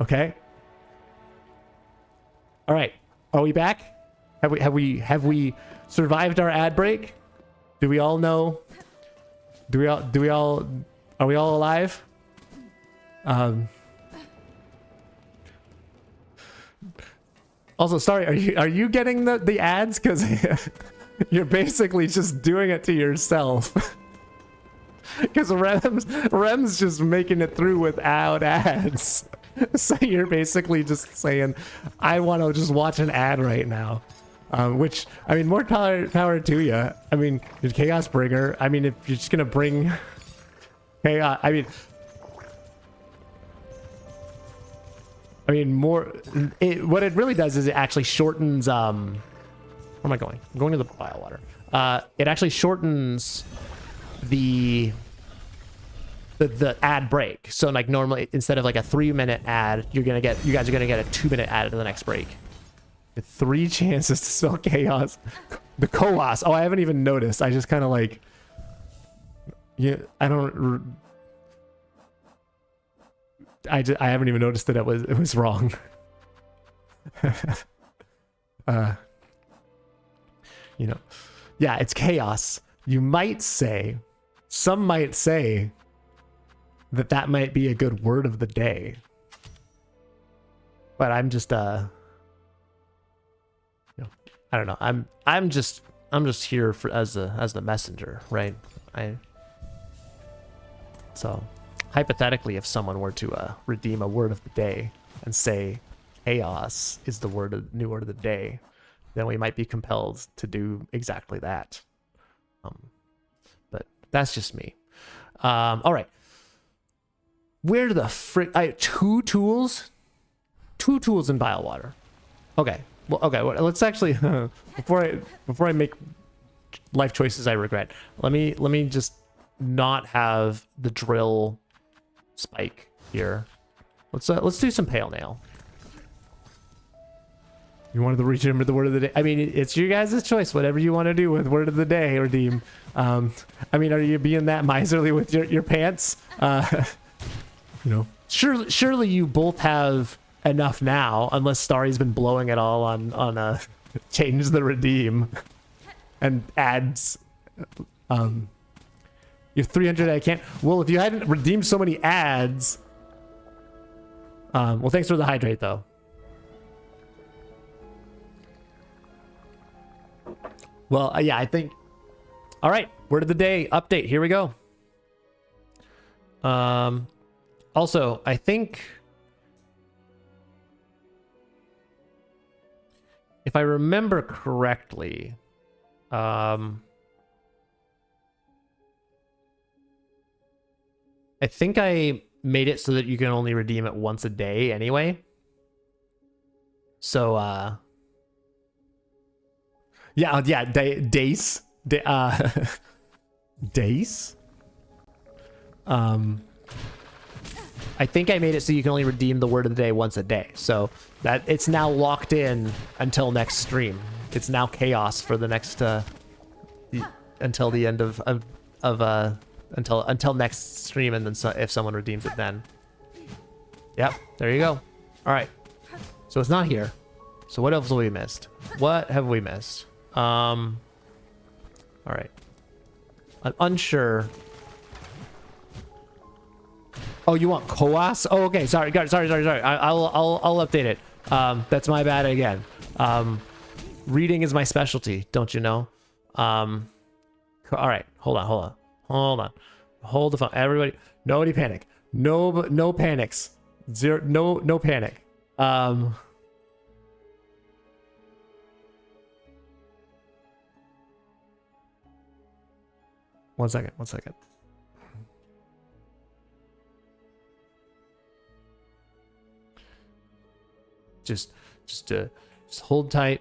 S1: Okay? All right. Are we back? Have we survived our ad break? Do we all know? Are we all alive? Also, sorry, are you getting the ads? Because you're basically just doing it to yourself. Because Rem's just making it through without ads. So you're basically just saying, I want to just watch an ad right now. Which, I mean, more power to you. I mean, you're Chaos Bringer. I mean, if you're just going to bring chaos, I mean, I mean, more. What it really does is it actually shortens. Where am I going? I'm going to the bile water. It actually shortens the ad break. So like normally instead of like a 3-minute ad, you guys are gonna get a 2-minute ad to the next break. 3 chances to spell chaos. The chaos. Oh, I haven't even noticed. I just kind of like. Yeah, I haven't even noticed that it was wrong. You know, yeah, it's chaos. You might say, some might say that might be a good word of the day. But I'm just I don't know. I'm just here for as the messenger, right? So hypothetically, if someone were to redeem a word of the day and say chaos is the new word of the day, then we might be compelled to do exactly that. But that's just me. All right. Where the frick? I have 2 tools in bile water. Okay. Well, okay. Well, let's actually before I make life choices I regret. Let me just not have the drill spike here. Let's do some pale nail. You wanted to remember the word of the day. I mean, it's your guys' choice. Whatever you want to do with word of the day, redeem. I mean, are you being that miserly with your pants? You know, surely you both have enough now, unless Starry's been blowing it all on change the redeem and ads. You have 300. I can't. Well, if you hadn't redeemed so many ads. Well, thanks for the hydrate though. Well, yeah, I think. All right, word of the day update. Here we go. Also, I think if I remember correctly, I think I made it so that you can only redeem it once a day anyway. So, yeah, days. Days? I think I made it so you can only redeem the word of the day once a day. So that it's now locked in until next stream. It's now chaos for the next until the end until next stream, and then if someone redeems it then. Yep, there you go. All right. So it's not here. So what else have we missed? What have we missed? All right. I'm unsure. Oh, you want Koas? Oh, okay. Sorry. I'll update it. That's my bad again. Reading is my specialty, don't you know? All right. Hold on. Hold the phone. Everybody, nobody panic. No panics. No panic. 1 second. Just hold tight.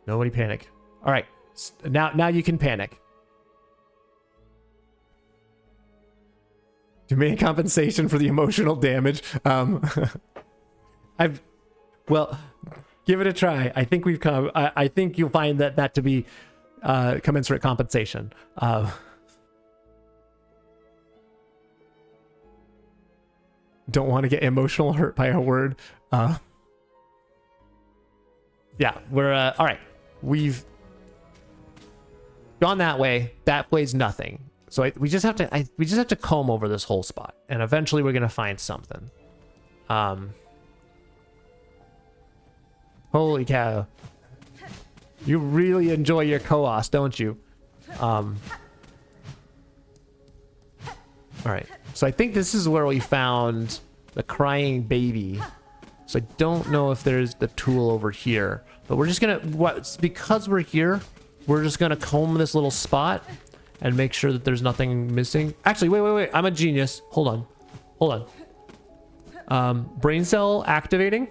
S1: Nobody panic. All right. Now you can panic. Demand compensation for the emotional damage. Well, give it a try. I think we've come. I think you'll find that to be commensurate compensation. Don't want to get emotional hurt by a word. Yeah, we're all right. We've gone that way. That plays nothing. So we just have to comb over this whole spot, and eventually we're gonna find something. Holy cow! You really enjoy your Koas, don't you? All right. So I think this is where we found the crying baby. So I don't know if there's the tool over here, but we're just gonna because we're here, we're just gonna comb this little spot and make sure that there's nothing missing. Actually, wait. I'm a genius. Hold on. Brain cell activating.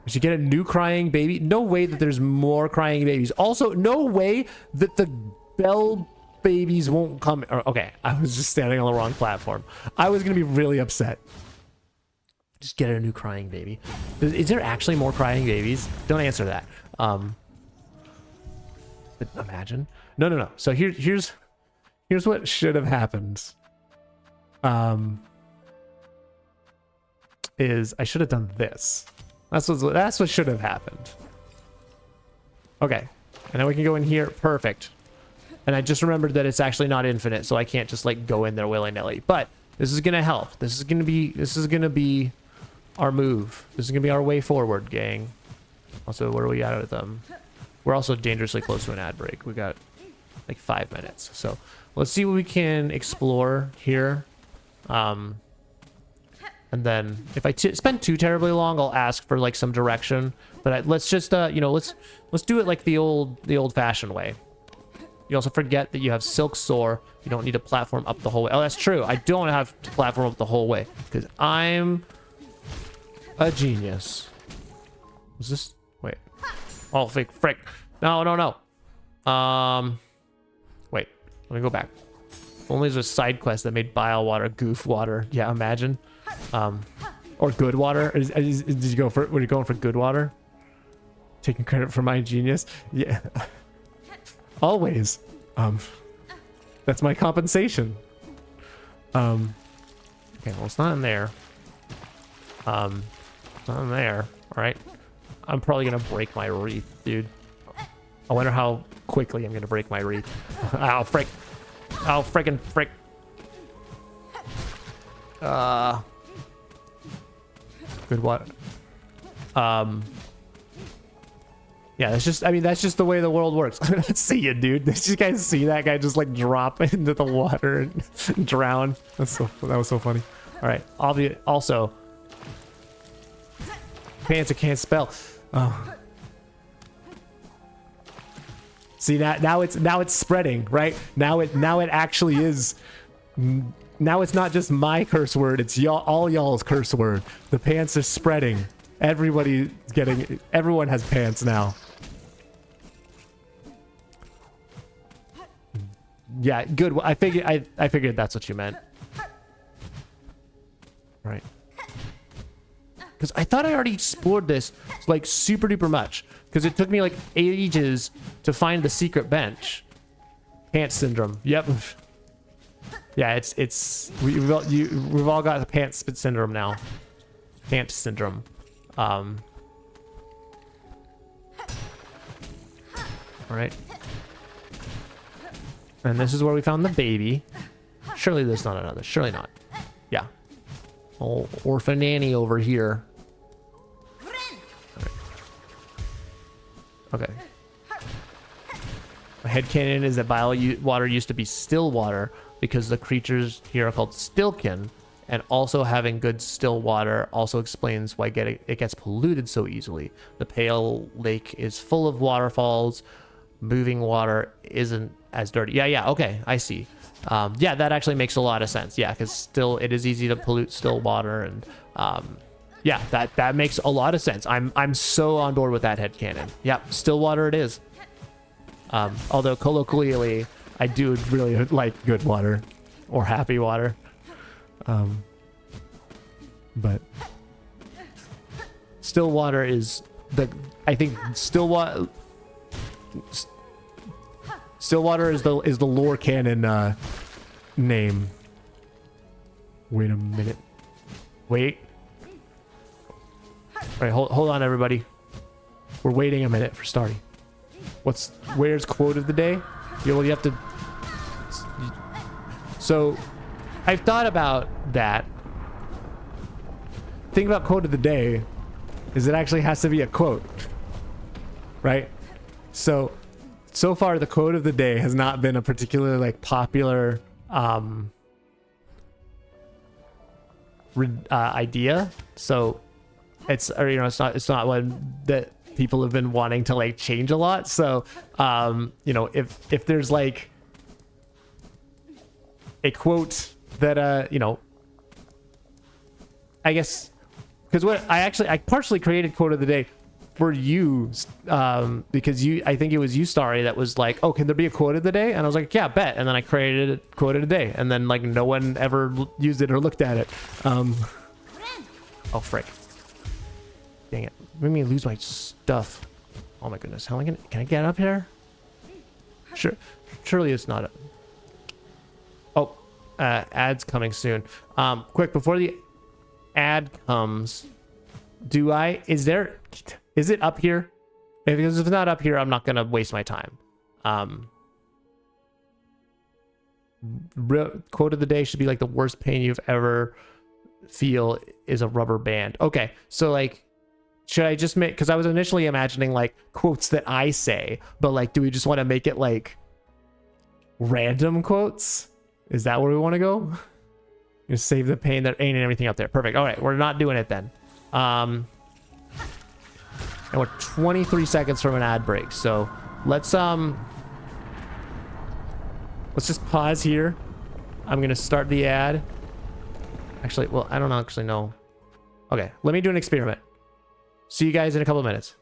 S1: We should get a new crying baby. No way that there's more crying babies. Also, no way that the bell babies won't come. Okay, I was just standing on the wrong platform. I was gonna be really upset. Just get a new crying baby. Is there actually more crying babies? Don't answer that. But imagine. No. So here's what should have happened. Is I should have done this. That's what should have happened. Okay, and then we can go in here. Perfect. And I just remembered that it's actually not infinite, so I can't just like go in there willy-nilly. But this is gonna help. This is gonna be our move. This is gonna be our way forward, gang. Also, where are we at with them? We're also dangerously close to an ad break. We got like 5 minutes, so let's see what we can explore here. And then if I spend too terribly long, I'll ask for like some direction. But let's just you know, let's do it like the old-fashioned way. You also forget that you have Silksong. You don't need to platform up the whole way. Oh, that's true. I don't have to platform up the whole way because I'm a genius. Was this? Wait. Oh, frick. No. Wait. Let me go back. Only there's a side quest that made bile water goof water. Yeah, imagine. Or good water. Did you go for? Were you going for good water? Taking credit for my genius. Yeah. Always. That's my compensation. Okay, well, it's not in there. It's not in there. All right. I'm probably gonna break my wreath, dude. I wonder how quickly I'm gonna break my wreath. Ow, frick. Oh, frickin' frick. Good water. Yeah, that's just the way the world works. See you, dude. Did you guys see that guy just like drop into the water and drown? That was so funny. All right, also pants I can't spell. Oh. See now it's spreading, right? Now it actually is. Now it's not just my curse word, it's all y'all's curse word. The pants are spreading. Everyone has pants now. Yeah, good. I figured that's what you meant. Right. Because I thought I already explored this like super duper much. Because it took me like ages to find the secret bench. Pants syndrome. Yep. Yeah, we've all got the pants syndrome now. Pants syndrome. All right. And this is where we found the baby. Surely there's not another. Surely not. Yeah. Oh, orphan Annie over here. Okay. My headcanon is that bile water used to be still water because the creatures here are called stillkin, and also having good still water also explains why it gets polluted so easily. The Pale Lake is full of waterfalls. Moving water isn't as dirty. Yeah, okay, I see. Yeah, that actually makes a lot of sense. Yeah, because it is easy to pollute still water, and yeah, that makes a lot of sense. I'm so on board with that headcanon. Yep, still water it is. Although colloquially, I do really like good water or happy water. But still water is I think still water is the lore canon name. Wait a minute. Wait. All right, hold on, everybody. We're waiting a minute for starting. Where's quote of the day? Yeah, well, you have to. So, I've thought about that. Thing about quote of the day is it actually has to be a quote, right? So far the quote of the day has not been a particularly like popular idea. So it's not one that people have been wanting to like change a lot. So if there's like a quote that I guess because what I partially created quote of the day for you, because I think it was you, Starry, that was like, oh, can there be a quote of the day? And I was like, yeah, bet. And then I created a quote of the day, and then like no one ever used it or looked at it. Oh frick! Dang it! Made me lose my stuff. Oh my goodness! How am I gonna? Can I get up here? Sure. Surely it's not. Oh, ad's coming soon. Quick before the ad comes, is it up here? Because if it's not up here, I'm not gonna waste my time. Quote of the day should be like the worst pain you've ever feel is a rubber band. Okay, so like, should I just make, because I was initially imagining like quotes that I say, but like, do we just want to make it like random quotes? Is that where we want to go? Just save the pain that ain't everything up there. Perfect. All right, we're not doing it then. And we're 23 seconds from an ad break, so let's just pause here. I'm gonna start the ad. Actually, well, I don't actually know. Okay, let me do an experiment. See you guys in a couple of minutes.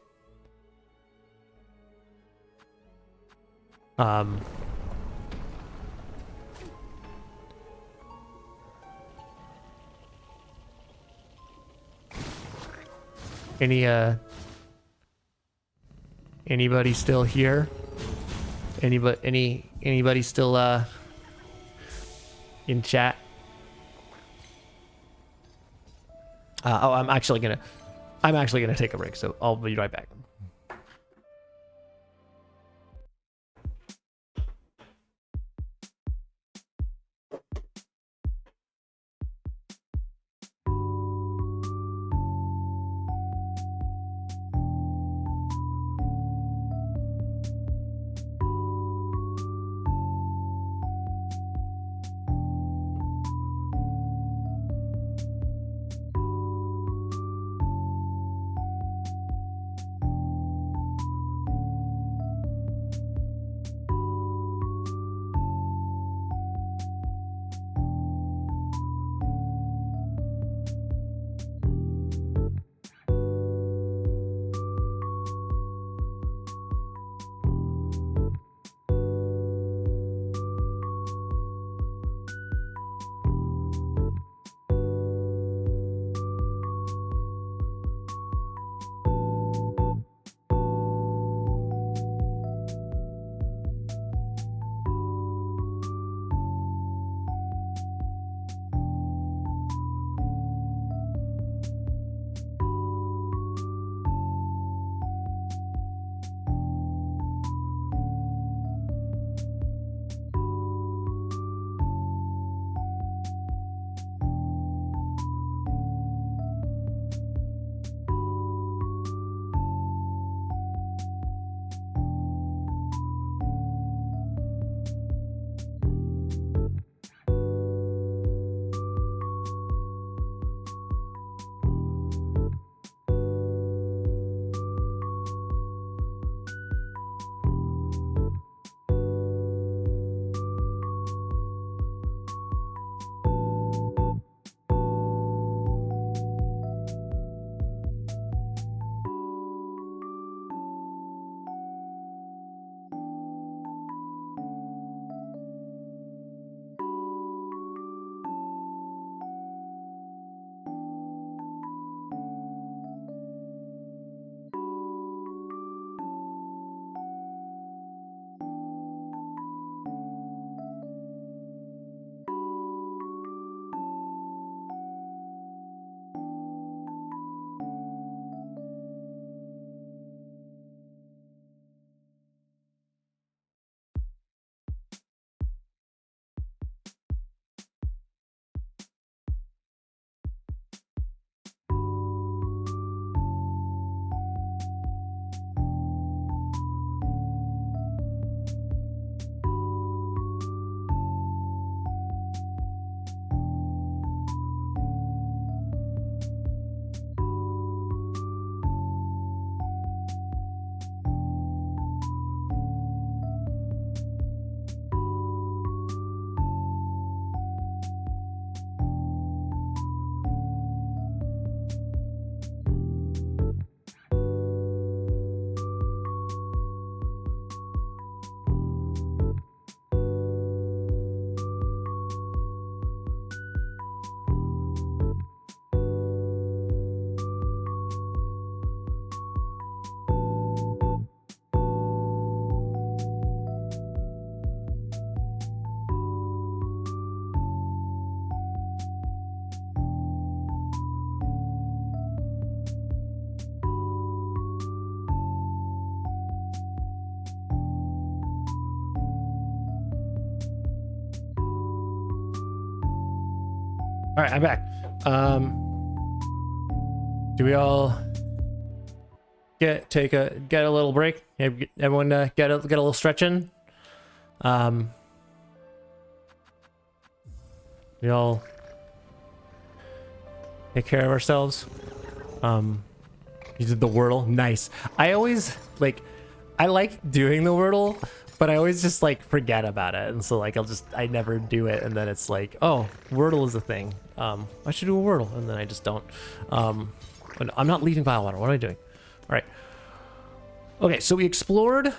S1: Anybody still here? Anybody still in chat? Oh, I'm actually gonna take a break, so I'll be right back. All right, I'm back. Do we all get a little break? Everyone get a little stretch in. We all take care of ourselves. You did the Wordle, nice. I always I like doing the Wordle, but I always just like forget about it, and so like I never do it, and then it's like, oh, Wordle is a thing. I should do a Wordle, and then I just don't. I'm not leaving Biowater. What am I doing? All right. Okay, so we explored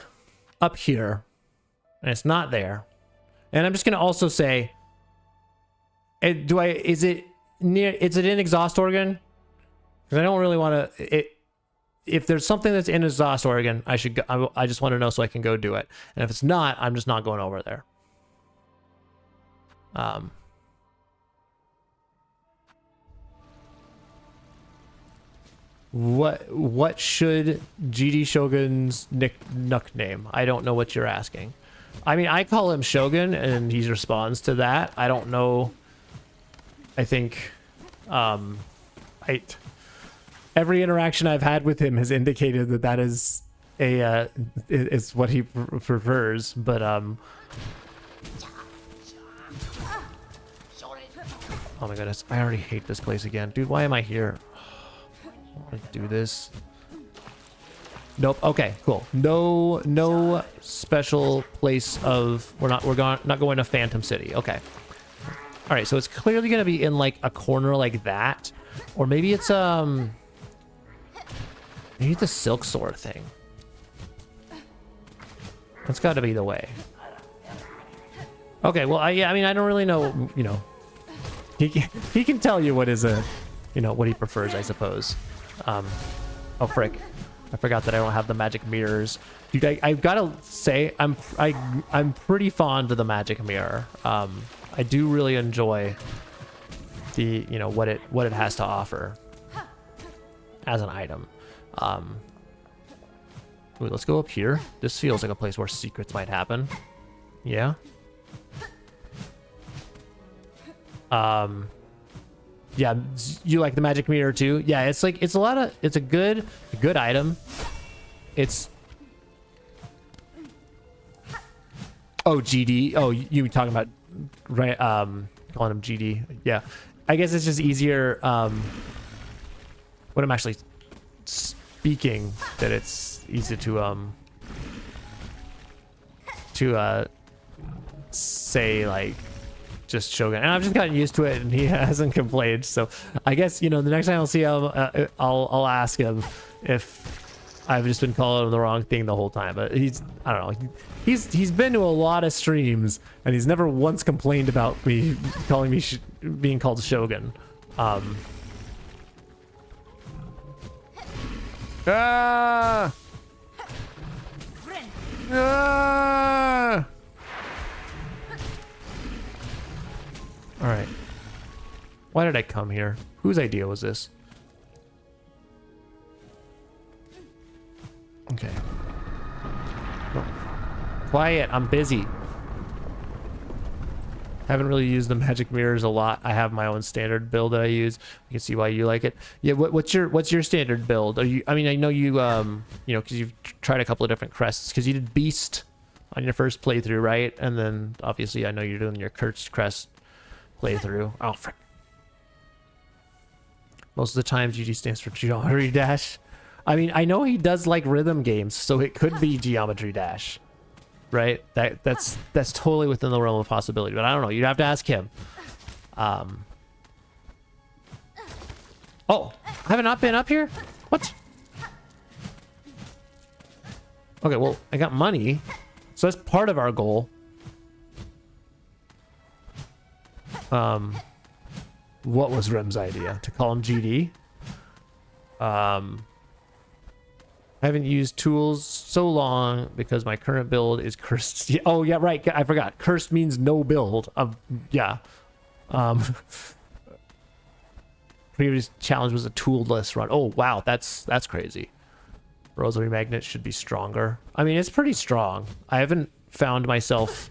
S1: up here, and it's not there. And I'm just gonna also say, is it in Exhaust Oregon? Because I don't really want to. If there's something that's in Exhaust Oregon, I should go. I just want to know so I can go do it. And if it's not, I'm just not going over there. What should GD Shogun's nickname? I don't know what you're asking. I mean, I call him Shogun, and he responds to that. I don't know. I think, every interaction I've had with him has indicated that is is what he prefers. But oh my goodness, I already hate this place again, dude. Why am I here? I want to do this. Nope. Okay, cool. No special place of not going to Phantom City. Okay. All right, so it's clearly gonna be in like a corner like that, or maybe it's maybe it's a Silksong thing. That's got to be the way. Okay, well, I mean, I don't really know. You know, he can tell you what is what he prefers, I suppose. Oh frick. I forgot that I don't have the magic mirrors. Dude, I've got to say, I'm pretty fond of the magic mirror. I do really enjoy the, what it has to offer as an item. Ooh, let's go up here. This feels like a place where secrets might happen. Yeah. Yeah, you like the magic mirror too? Yeah, it's like it's a good item. It's GD. Oh, you talking about right calling him GD. Yeah. I guess it's just easier when I'm actually speaking that it's easy to say like just Shogun, and I've just gotten used to it, and he hasn't complained. So I guess the next time I'll see him, I'll ask him if I've just been calling him the wrong thing the whole time. But I don't know. He's been to a lot of streams, and he's never once complained about me calling me being called Shogun. Ah! Ah! All right. Why did I come here? Whose idea was this? Okay. Oh. Quiet. I'm busy. Haven't really used the magic mirrors a lot. I have my own standard build that I use. You can see why you like it. Yeah. What's your standard build? I mean, I know you because you've tried a couple of different crests, because you did Beast on your first playthrough, right? And then obviously I know you're doing your Cursed Crest playthrough. Oh, frick. Most of the time GG stands for Geometry Dash. I mean, I know he does like rhythm games, so it could be Geometry Dash, right? That's totally within the realm of possibility, but I don't know. You'd have to ask him. Oh, have I not been up here? What? Okay, well, I got money, so that's part of our goal. What was Rem's idea? To call him GD? I haven't used tools so long because my current build is cursed. Oh yeah, right. I forgot. Cursed means no build. Yeah. Previous challenge was a tool-less run. Oh wow, that's crazy. Rosary magnet should be stronger. I mean, it's pretty strong. I haven't found myself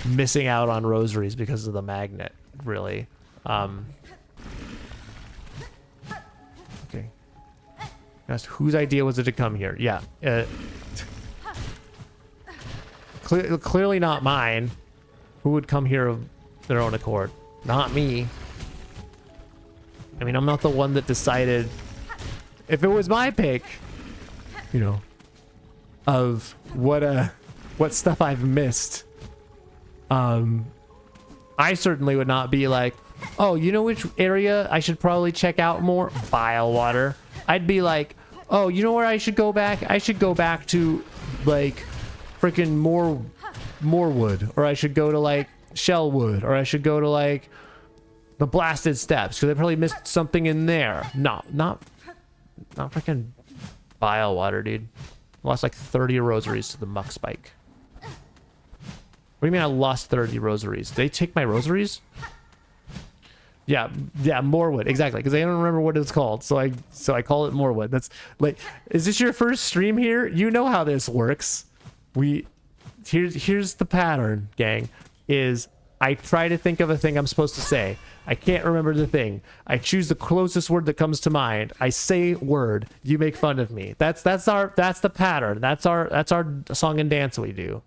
S1: missing out on rosaries because of the magnet, really. Okay. That's whose idea was it to come here? Yeah. Clearly not mine. Who would come here of their own accord? Not me. I mean, I'm not the one that decided. If it was my pick, you know, of what stuff I've missed, I certainly would not be like, oh, you know which area I should probably check out more? Bile water. I'd be like, oh, you know where I should go back? I should go back to like freaking Morewood, or I should go to like Shellwood, or I should go to like the Blasted Steps, because I probably missed something in there. Not freaking bile water, dude. Lost like 30 rosaries to the muck spike. What do you mean I lost 30 rosaries? Did they take my rosaries? Yeah, Morewood, exactly, because I don't remember what it's called, so I call it Morewood. That's like, is this your first stream here? You know how this works. Here's the pattern, gang. Is I try to think of a thing I'm supposed to say. I can't remember the thing. I choose the closest word that comes to mind. I say word. You make fun of me. That's the pattern. That's our song and dance we do.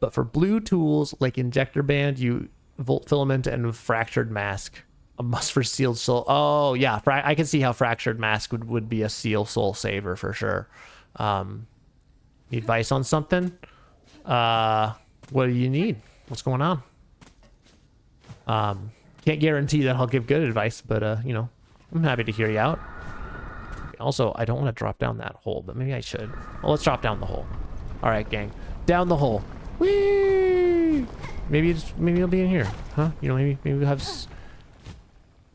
S1: But for blue tools like injector band, volt filament, and fractured mask, a must for sealed soul. Oh yeah, I can see how fractured mask would be a seal soul saver for sure. Need advice on something? What do you need? What's going on? Can't guarantee that I'll give good advice, but you know, I'm happy to hear you out. Also, I don't want to drop down that hole, but maybe I should. Well, let's drop down the hole. All right, gang, down the hole. Whee! Maybe it'll be in here, huh? You know, maybe we'll have.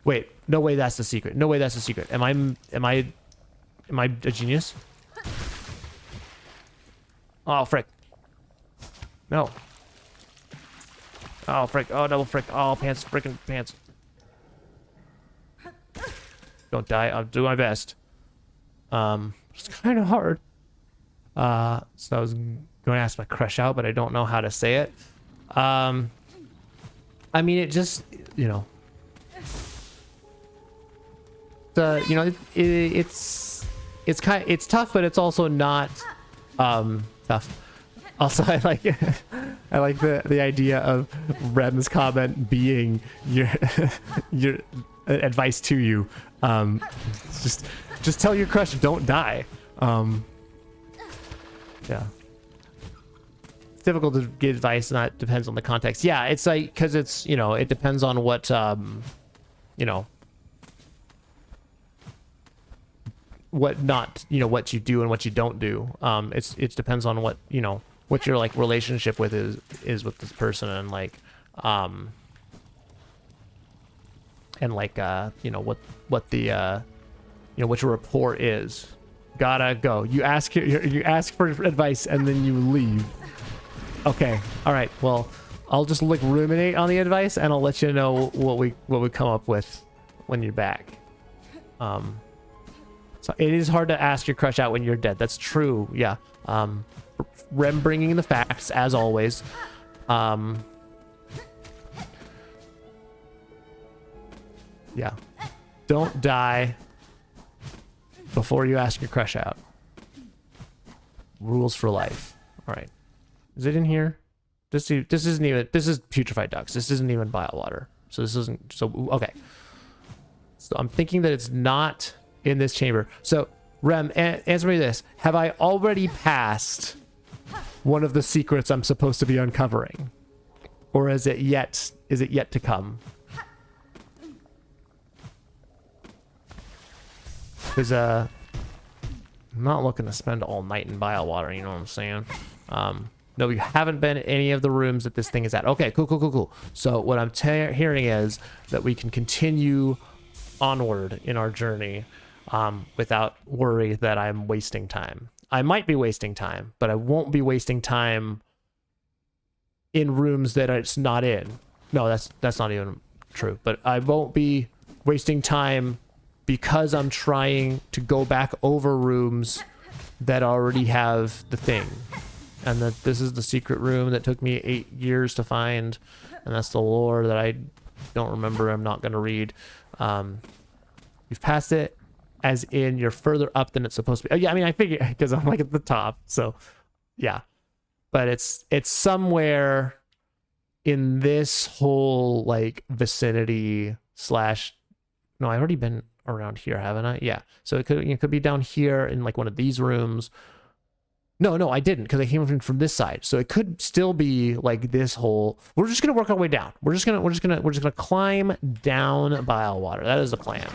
S1: Wait, no way. That's the secret. No way. That's the secret. Am I a genius? Oh frick! No. Oh frick! Oh double frick! Oh pants! Frickin' pants! Don't die. I'll do my best. It's kind of hard. So I was going to ask my crush out, but I don't know how to say it. I mean, it just, you know, it's tough, but it's also not tough. Also, I like the idea of Rem's comment being your your advice to you. Just tell your crush, don't die. Yeah. It's difficult to give advice, and that depends on the context. Yeah, it's like, because it's, you know, it depends on what, you know, what not, you know, what you do and what you don't do. It depends on what, you know, what your like relationship with is with this person, and like, and like, you know, what the, you know, what your rapport is. Gotta go. You ask for advice and then you leave. Okay. All right. Well, I'll just like ruminate on the advice, and I'll let you know what we come up with when you're back. So it is hard to ask your crush out when you're dead. That's true. Yeah. Rem bringing the facts as always. Yeah. Don't die before you ask your crush out. Rules for life. All right. Is it in here? This isn't even, this is putrefied ducks. This isn't even bile water. So this isn't, so, okay. So I'm thinking that it's not in this chamber. So Rem, answer me this. Have I already passed one of the secrets I'm supposed to be uncovering? Or is it yet to come? Because I'm not looking to spend all night in bile water, you know what I'm saying? No, you haven't been in any of the rooms that this thing is at. Okay, cool. So what I'm hearing is that we can continue onward in our journey without worry that I'm wasting time. I might be wasting time, but I won't be wasting time in rooms that it's not in. No, that's not even true. But I won't be wasting time because I'm trying to go back over rooms that already have the thing. and that this is the secret room that took me 8 years to find, and that's the lore that I don't remember. I'm not gonna read. You've passed it, as in you're further up than it's supposed to be. Oh, yeah, I mean, I figure because I'm like at the top, so yeah. But it's somewhere in this whole like vicinity slash. No, I've already been around here, haven't I? Yeah. So it could be down here in like one of these rooms. No, I didn't, because I came from this side. So it could still be like this whole. We're just gonna work our way down. We're just gonna climb down bile water. That is the plan.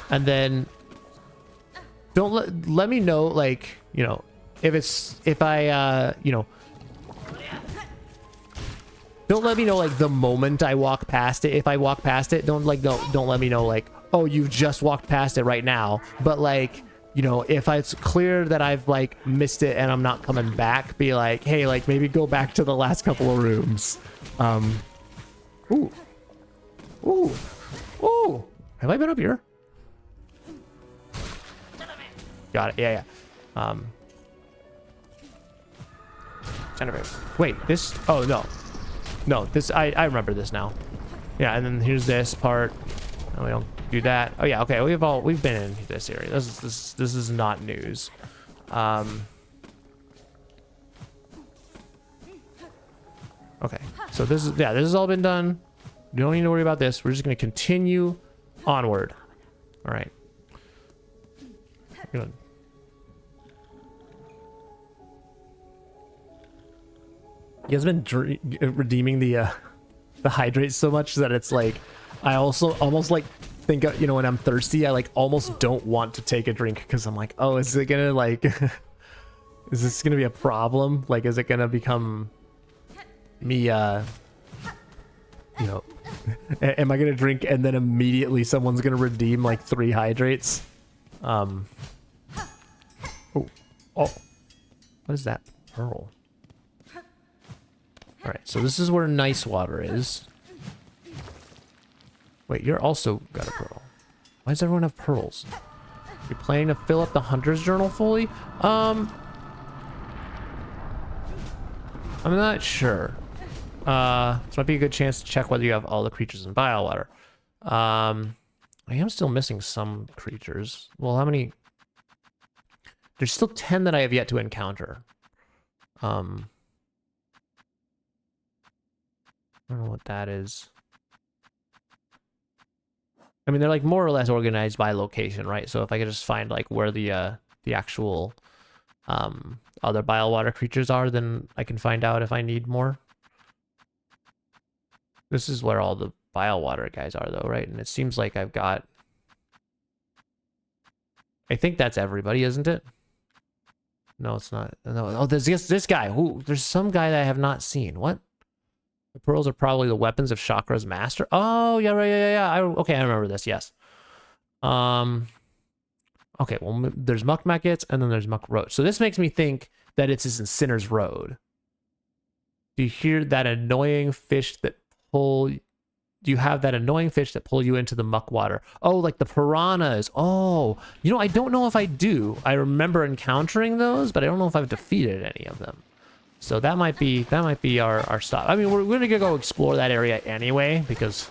S1: And then don't let me know, like, you know, if I you know, don't let me know like the moment I walk past it. If I walk past it, don't let me know like, oh, you just walked past it right now. But like, you know, if it's clear that I've like missed it and I'm not coming back, be like, hey, like maybe go back to the last couple of rooms. Ooh. Have I been up here? Got it. Yeah. Wait, this. Oh no, this. I remember this now. Yeah, and then here's this part. And we don't do that. Oh yeah, okay. We've been in this area. This is not news. Okay, so this has all been done. You don't need to worry about this. We're just gonna continue onward. All right. Good. You guys been redeeming the hydrate so much that it's like I also almost like think, you know, when I'm thirsty I like almost don't want to take a drink because I'm like, oh, is it gonna like is this gonna be a problem? Like, is it gonna become me you know, am I gonna drink and then immediately someone's gonna redeem like 3 hydrates? Oh, what is that pearl? All right, so this is where nice water is. Wait, you're also got a pearl. Why does everyone have pearls? You're planning to fill up the hunter's journal fully? I'm not sure. This might be a good chance to check whether you have all the creatures in bile water. I am still missing some creatures. Well, how many? There's still 10 that I have yet to encounter. I don't know what that is. I mean, they're like more or less organized by location, right? So if I could just find like where the actual other bile water creatures are, then I can find out if I need more. This is where all the bile water guys are though, right? And it seems like I've got, I think that's everybody, isn't it? No, it's not. No. Oh, there's this guy. There's some guy that I have not seen. What? The pearls are probably the weapons of Chakra's master. Oh, yeah, right, yeah. Okay, I remember this, yes. Okay, well, there's Muck Maggots, and then there's Muck Roach. So this makes me think that it's in Sinner's Road. Do you hear that annoying fish that pull... Do you have that annoying fish that pull you into the muck water? Oh, like the piranhas. Oh, you know, I don't know if I do. I remember encountering those, but I don't know if I've defeated any of them. So that might be our stop. I mean, we're gonna go explore that area anyway, because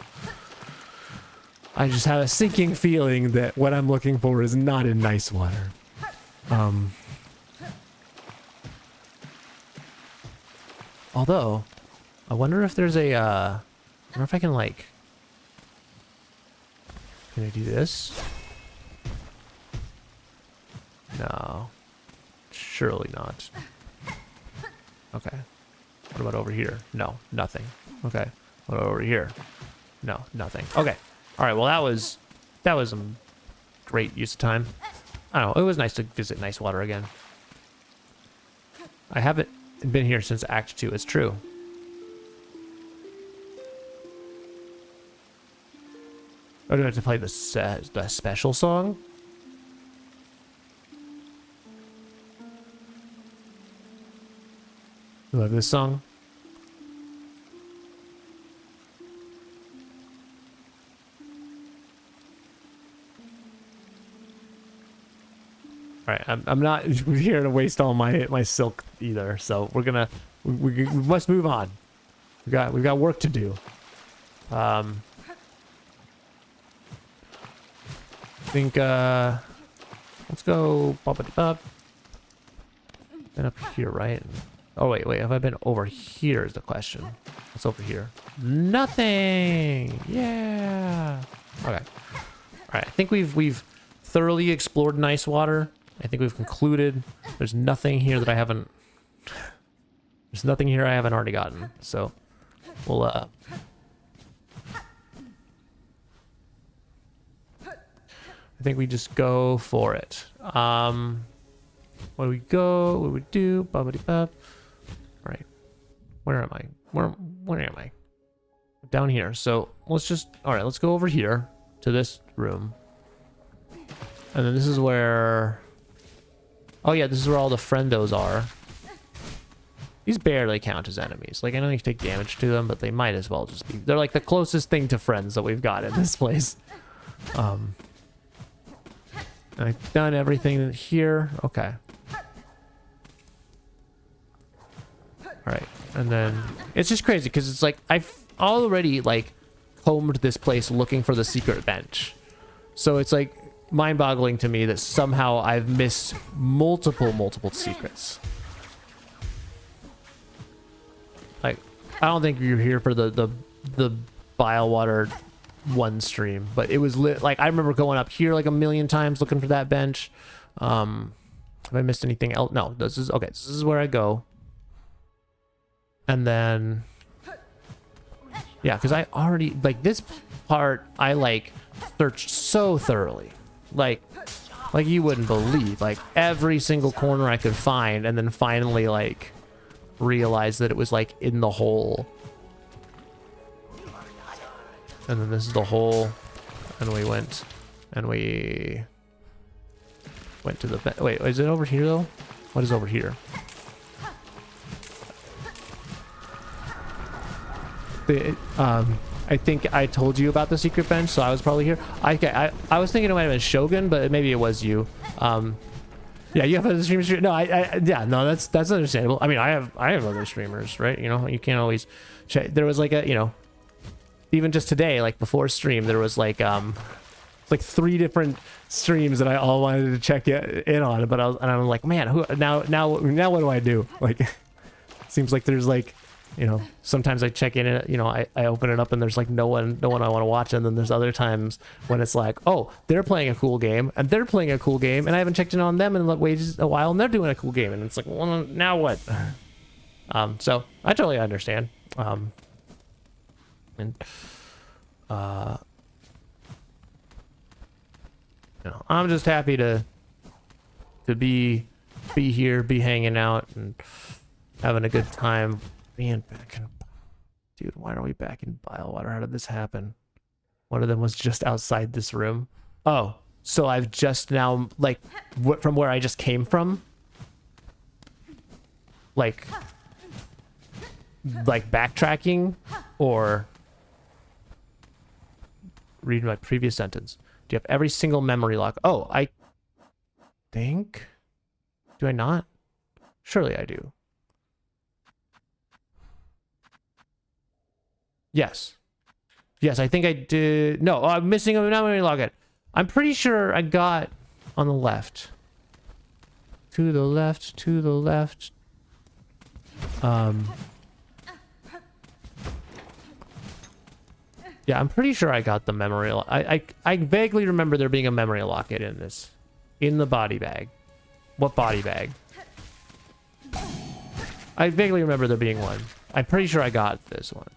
S1: I just have a sinking feeling that what I'm looking for is not in nice water. Although, I wonder if there's a, I wonder if I can like, can I do this? No, surely not. Okay. What about over here? No, nothing. Okay. What about over here? No, nothing. Okay. All right. Well, that was a great use of time. I don't know. It was nice to visit nice water again. I haven't been here since Act 2. It's true. Oh, do I have to play the special song? You love this song? All right, I'm not here to waste all my silk either. So we're gonna we must move on. We've got work to do. I think let's go bop. Been up here, right? Oh wait, have I been over here is the question. What's over here? Nothing. Yeah. Okay. All right. I think we've thoroughly explored nice water. I think we've concluded there's nothing here that I haven't. There's nothing here I haven't already gotten. So we'll I think we just go for it. What do we go? What do we do? Bubbity-bub. All right. Where am I? Where am I? Down here. So let's just, all right, let's go over here to this room. And then this is where, oh yeah, this is where all the friendos are. These barely count as enemies. Like, I know you take damage to them, but they might as well just be, they're like the closest thing to friends that we've got in this place. I've done everything here. Okay. All right. And then it's just crazy because it's like I've already like combed this place looking for the secret bench. So it's like mind-boggling to me that somehow I've missed multiple secrets. Like, I don't think you're here for the bile water one stream, but it was lit. Like, I remember going up here like a million times looking for that bench. Have I missed anything else? No, this is okay. This is where I go. And then, yeah, because I already, like, this part, I, like, searched so thoroughly. Like you wouldn't believe. Like, every single corner I could find, and then finally, like, realized that it was, like, in the hole. And then this is the hole. And we went to the, wait, is it over here, though? What is over here? I think I told you about the secret bench, so I was probably here. I was thinking it might have been Shogun, but maybe it was you. Yeah, you have other streamers. No, yeah, no, that's understandable. I mean, I have other streamers, right? You know, you can't always check. There was like a, you know, even just today, like before stream, there was like 3 different streams that I all wanted to check in on, but I'm like, man, who now what do I do? Like, seems like there's like, you know, sometimes I check in it, you know, I open it up and there's like no one I want to watch, and then there's other times when it's like, oh, they're playing a cool game and they're playing a cool game and I haven't checked in on them in like a while and they're doing a cool game, and it's like, well, now what? So I totally understand. And you know, I'm just happy to be here, be hanging out and having a good time. Being back in, dude, why are we back in Bilewater? How did this happen? One of them was just outside this room. Oh, so I've just now, like, from where I just came from, like backtracking, or read my previous sentence. Do you have every single memory lock? Oh, I think, do I not? Surely I do. Yes. Yes, I think I did. No, I'm missing a memory login. I'm pretty sure I got on the left. To the left, to the left. Yeah, I'm pretty sure I got the memory. I vaguely remember there being a memory locket in this. In the body bag. What body bag? I vaguely remember there being one. I'm pretty sure I got this one.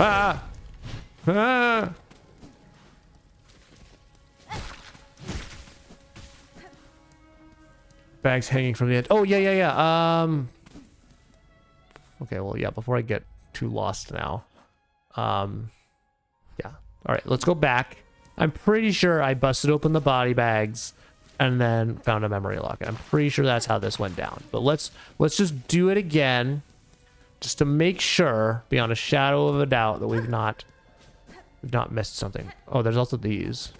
S1: Ah! Ah! Bags hanging from the edge. Oh, yeah. Okay, well, yeah, before I get too lost now. Yeah. All right, let's go back. I'm pretty sure I busted open the body bags and then found a memory locket. I'm pretty sure that's how this went down. But let's just do it again. Just to make sure, beyond a shadow of a doubt, that we've not we've not missed something. Oh, there's also these.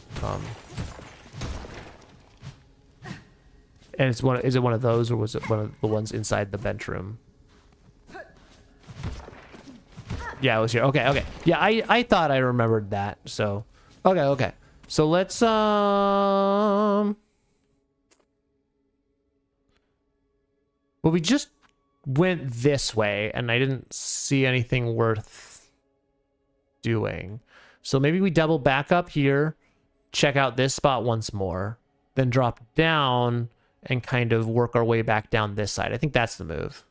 S1: And it's is it one of those, or was it one of the ones inside the bench room? Yeah, it was here. Okay. Yeah, I thought I remembered that. So, okay. So let's well, we just went this way, and I didn't see anything worth doing. So maybe we double back up here, check out this spot once more, then drop down and kind of work our way back down this side. I think that's the move.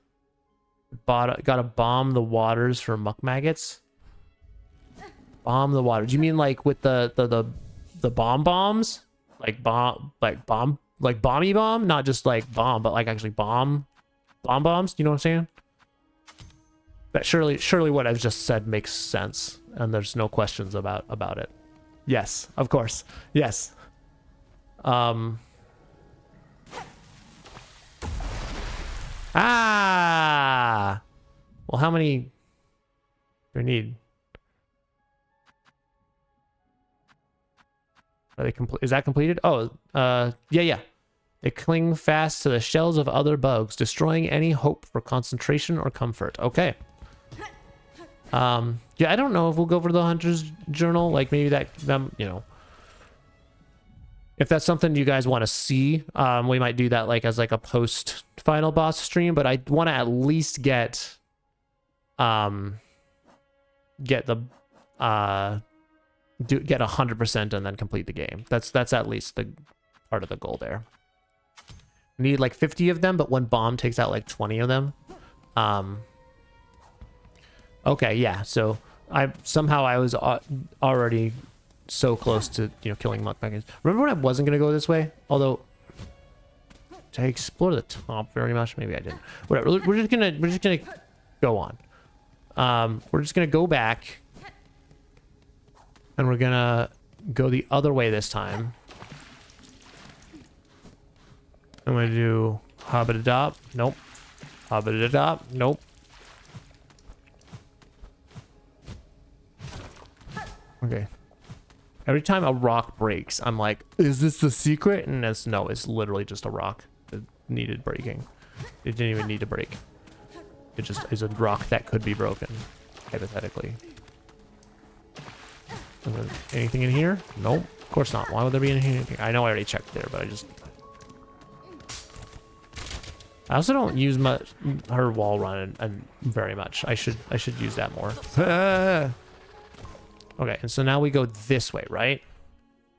S1: Gotta bomb the waters for muck maggots. Bomb the water. Do you mean like with the bombs? Like bomby bomb? Not just like bomb, but like actually bombs? You know what I'm saying? But surely what I've just said makes sense, and there's no questions about it. Yes, of course. Yes. Ah! Well, how many do we need? Are they complete? Is that completed? Oh, yeah. They cling fast to the shells of other bugs, destroying any hope for concentration or comfort. Okay. Yeah, I don't know if we'll go for the Hunter's Journal. Like maybe you know, if that's something you guys want to see, we might do that like as like a post final boss stream. But I want to at least get the get 100% and then complete the game. That's at least the part of the goal there. Need like 50 of them, but one bomb takes out like 20 of them. Okay, yeah. So I was already so close to, you know, killing muck maggots. Remember when I wasn't gonna go this way? Although, did I explore the top very much? Maybe I didn't. Whatever. We're just gonna go on. We're just gonna go back, and we're gonna go the other way this time. I'm gonna do Hobbit-a-dop. Nope. Hobbit-a-dop. Nope. Okay. Every time a rock breaks, I'm like, is this the secret? And no, it's literally just a rock that needed breaking. It didn't even need to break. It just is a rock that could be broken, hypothetically. Anything in here? Nope. Of course not. Why would there be anything? I know I already checked there, but I also don't use her wall run and very much. I should use that more. Okay, and so now we go this way, right?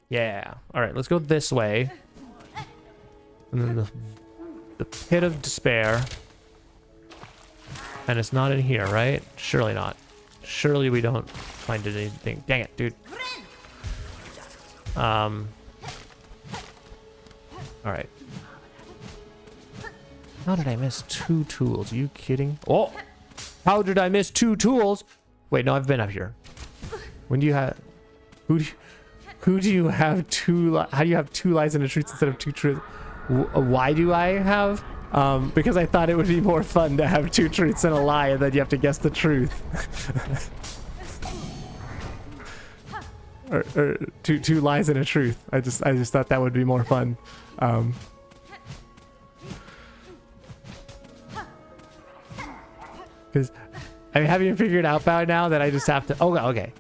S1: Yeah. All right, let's go this way. And then the pit of despair. And it's not in here, right? Surely not. Surely we don't find anything. Dang it, dude. All right. How did I miss 2 tools? Are you kidding? Oh! How did I miss 2 tools? Wait, no, I've been up here. When do you have... Who do you have 2... How do you have 2 lies and a truth instead of 2 truths? Why do I have... because I thought it would be more fun to have 2 truths and a lie, and then you have to guess the truth. or two lies and a truth. I just thought that would be more fun. Because I mean, have you figured out by now that I just have to... Oh, okay.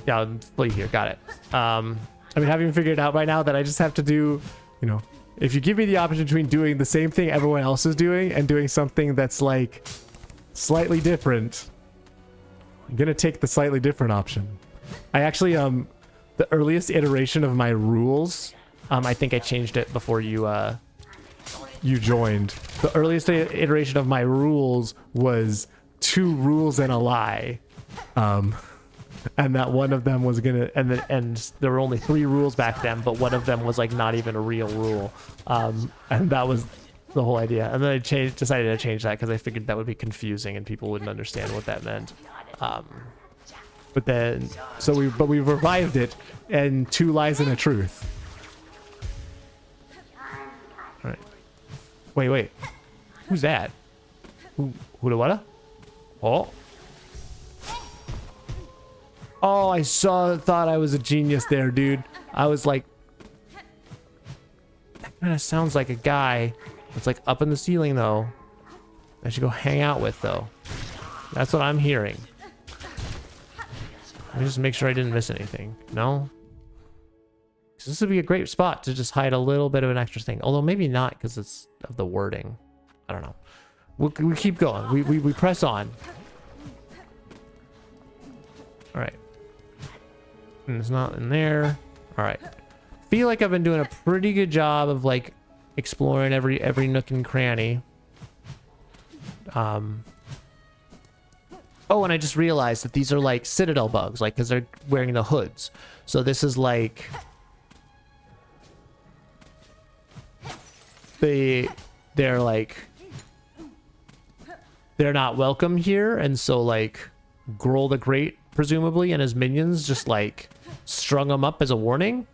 S1: Yeah, I'll flee here. Got it. I mean, have you figured out by now that I just have to do, you know, if you give me the option between doing the same thing everyone else is doing and doing something that's like slightly different, I'm gonna take the slightly different option. I actually, the earliest iteration of my rules, I think I changed it before you joined. The earliest iteration of my rules was 2 rules and a lie. And that one of them was gonna, and there were only 3 rules back then, but one of them was like not even a real rule. And that was the whole idea. And then I decided to change that because I figured that would be confusing and people wouldn't understand what that meant. But then, we revived it, and 2 lies and a truth. All right. Wait. Who's that? Who the what? Oh. Oh, thought I was a genius there, dude. I was like, that kind of sounds like a guy that's like up in the ceiling though. I should go hang out with though. That's what I'm hearing. Let me just make sure I didn't miss anything. No? This would be a great spot to just hide a little bit of an extra thing. Although maybe not because it's of the wording. I don't know. We keep going. We press on. All right. And it's not in there. All right. Feel like I've been doing a pretty good job of like exploring every nook and cranny. Oh, and I just realized that these are like Citadel bugs, like because they're wearing the hoods. So this is like they're like they're not welcome here, and so like Grohl the Great presumably and his minions just like strung them up as a warning.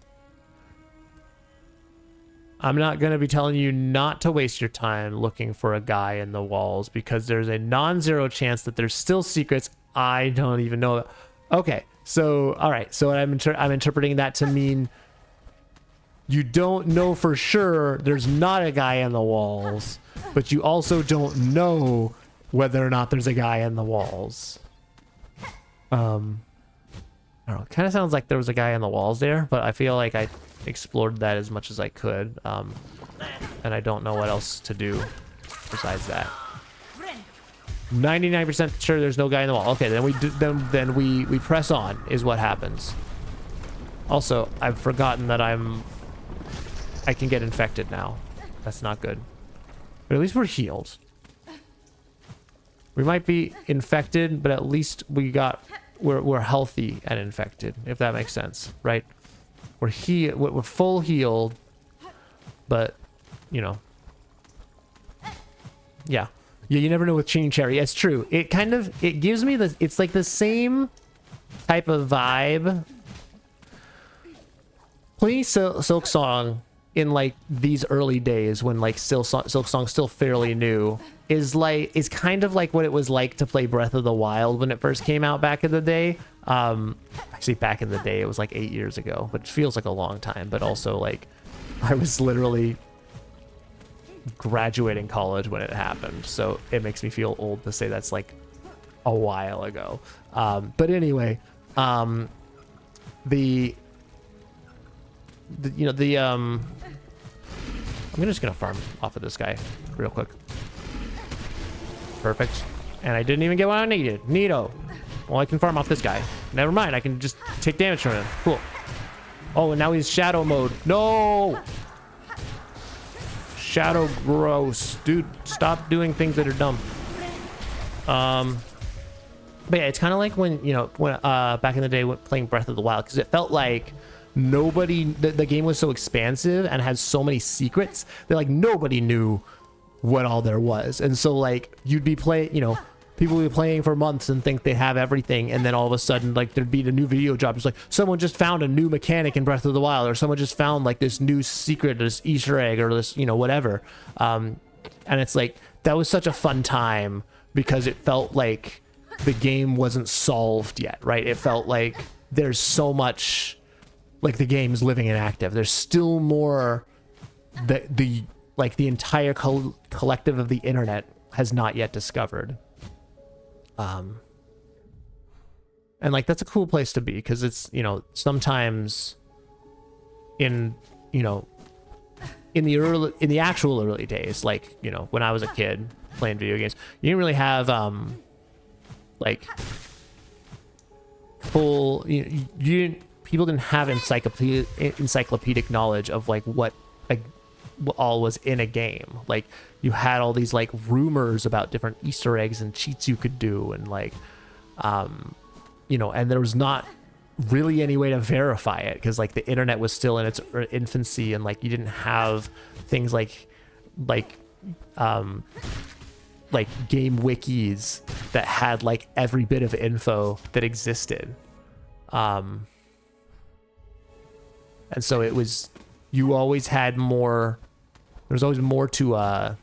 S1: I'm not going to be telling you not to waste your time looking for a guy in the walls because there's a non-zero chance that there's still secrets I don't even know. Okay, so all right, so I'm interpreting that to mean you don't know for sure there's not a guy in the walls, but you also don't know whether or not there's a guy in the walls. I don't know. It kind of sounds like there was a guy in the walls there, but I feel like I explored that as much as I could, and I don't know what else to do besides that. 99% sure there's no guy in the wall. Okay, then we press on is what happens. Also, I've forgotten that I can get infected now. That's not good. But at least we're healed. We might be infected, but at least we're healthy and infected, if that makes sense, right? We're full healed, but you know, yeah, you never know with Chain Cherry. It's true. It gives me it's like the same type of vibe. Playing Silksong in like these early days when like Silksong's still fairly new is kind of like what it was like to play Breath of the Wild when it first came out back in the day. Actually back in the day it was like 8 years ago, but it feels like a long time. But also like I was literally graduating college when it happened, so it makes me feel old to say that's like a while ago. But anyway, I'm just gonna farm off of this guy real quick. Perfect. And I didn't even get what I needed. Neato. Well, I can farm off this guy. Never mind, I can just take damage from him. Cool. Oh, and now he's shadow mode. No! Shadow gross. Dude, stop doing things that are dumb. But yeah, it's kind of like when back in the day when playing Breath of the Wild, because it felt like the game was so expansive and had so many secrets that like nobody knew what all there was. And so like you'd be people would be playing for months and think they have everything, and then all of a sudden like there'd be a new video drop. It's like someone just found a new mechanic in Breath of the Wild, or someone just found like this new secret, this Easter egg, or this whatever. And it's like that was such a fun time because it felt like the game wasn't solved yet, right? It felt like there's so much, like the game's living and active. There's still more that the entire collective of the internet has not yet discovered. And like that's a cool place to be, because it's sometimes in the actual early days, like when I was a kid playing video games, you didn't really have like full people didn't have encyclopedic knowledge of like what all was in a game. Like you had all these like rumors about different Easter eggs and cheats you could do, and like and there was not really any way to verify it because like the internet was still in its infancy, and like you didn't have things like game wikis that had like every bit of info that existed. And so it was, you always had more, there was always more to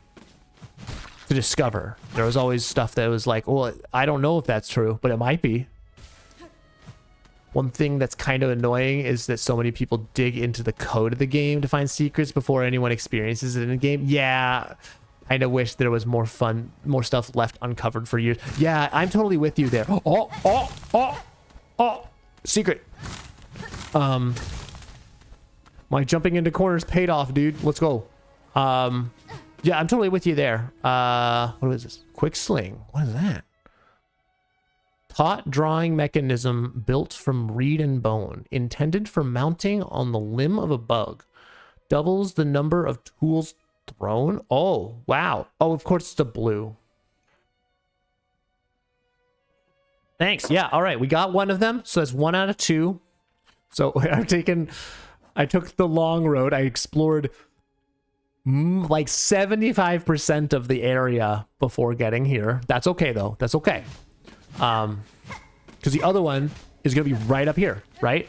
S1: discover. There was always stuff that was like, well, I don't know if that's true, but it might be. One thing that's kind of annoying is that so many people dig into the code of the game to find secrets before anyone experiences it in the game. Yeah, I kind of wish there was more fun, more stuff left uncovered for years. Yeah, I'm totally with you there. Oh, secret. My jumping into corners paid off, dude. Let's go. Yeah, I'm totally with you there. What is this? Quick sling. What is that? Taut drawing mechanism built from reed and bone, intended for mounting on the limb of a bug. Doubles the number of tools thrown. Oh, wow. Oh, of course it's a blue. Thanks. Yeah, all right. We got one of them. So that's 1 out of 2. So I took the long road. I explored like 75% of the area before getting here. That's okay though. That's okay. Because the other one is gonna be right up here, right?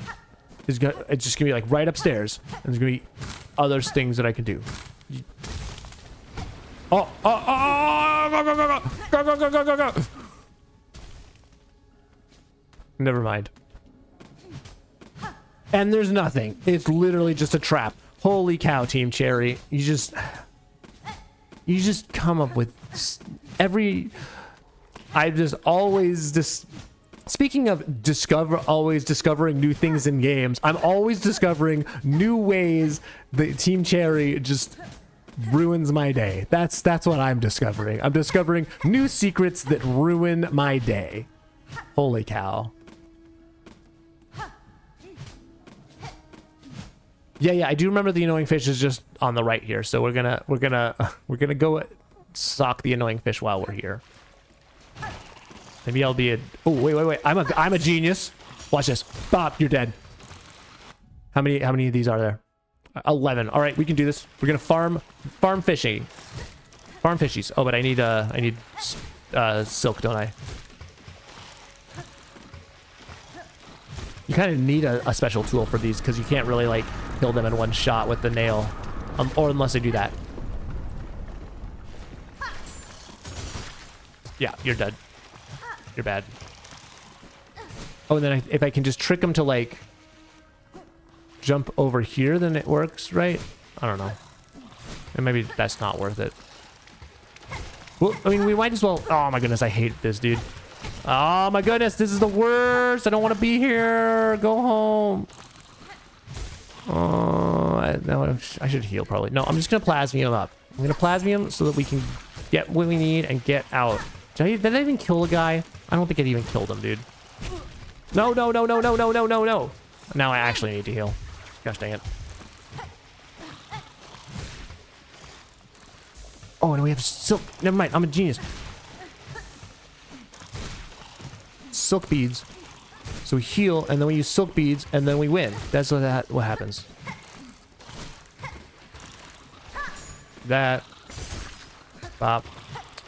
S1: It's just gonna be like right upstairs, and there's gonna be other things that I can do. Oh, go. Never mind. And there's nothing. It's literally just a trap. Holy cow, Team Cherry. You just come up with speaking of always discovering new things in games, I'm always discovering new ways that Team Cherry just ruins my day. That's what I'm discovering. I'm discovering new secrets that ruin my day. Holy cow. Yeah, I do remember the annoying fish is just on the right here. So we're gonna go sock the annoying fish while we're here. Maybe I'll be a... Oh, wait. I'm a genius. Watch this. Bop, you're dead. How many of these are there? 11. All right, we can do this. We're gonna farm fishing. Farm fishies. Oh, but I need silk, don't I? You kind of need a special tool for these because you can't really like kill them in one shot with the nail, or unless I do that. Yeah, you're dead. You're bad. Oh, and then if I can just trick them to like jump over here, then it works, right? I don't know. And maybe that's not worth it. Well, I mean, we might as well... Oh my goodness, I hate this, dude. Oh my goodness, this is the worst. I don't want to be here. Go home. Oh, no, I should heal probably. No, I'm just going to plasmium up. I'm going to plasmium so that we can get what we need and get out. Did I even kill a guy? I don't think I even killed him, dude. No. Now I actually need to heal. Gosh dang it. Oh, and we have silk. Never mind, I'm a genius. Silk beads. So we heal, and then we use silk beads, and then we win. That's what happens. That. Bop.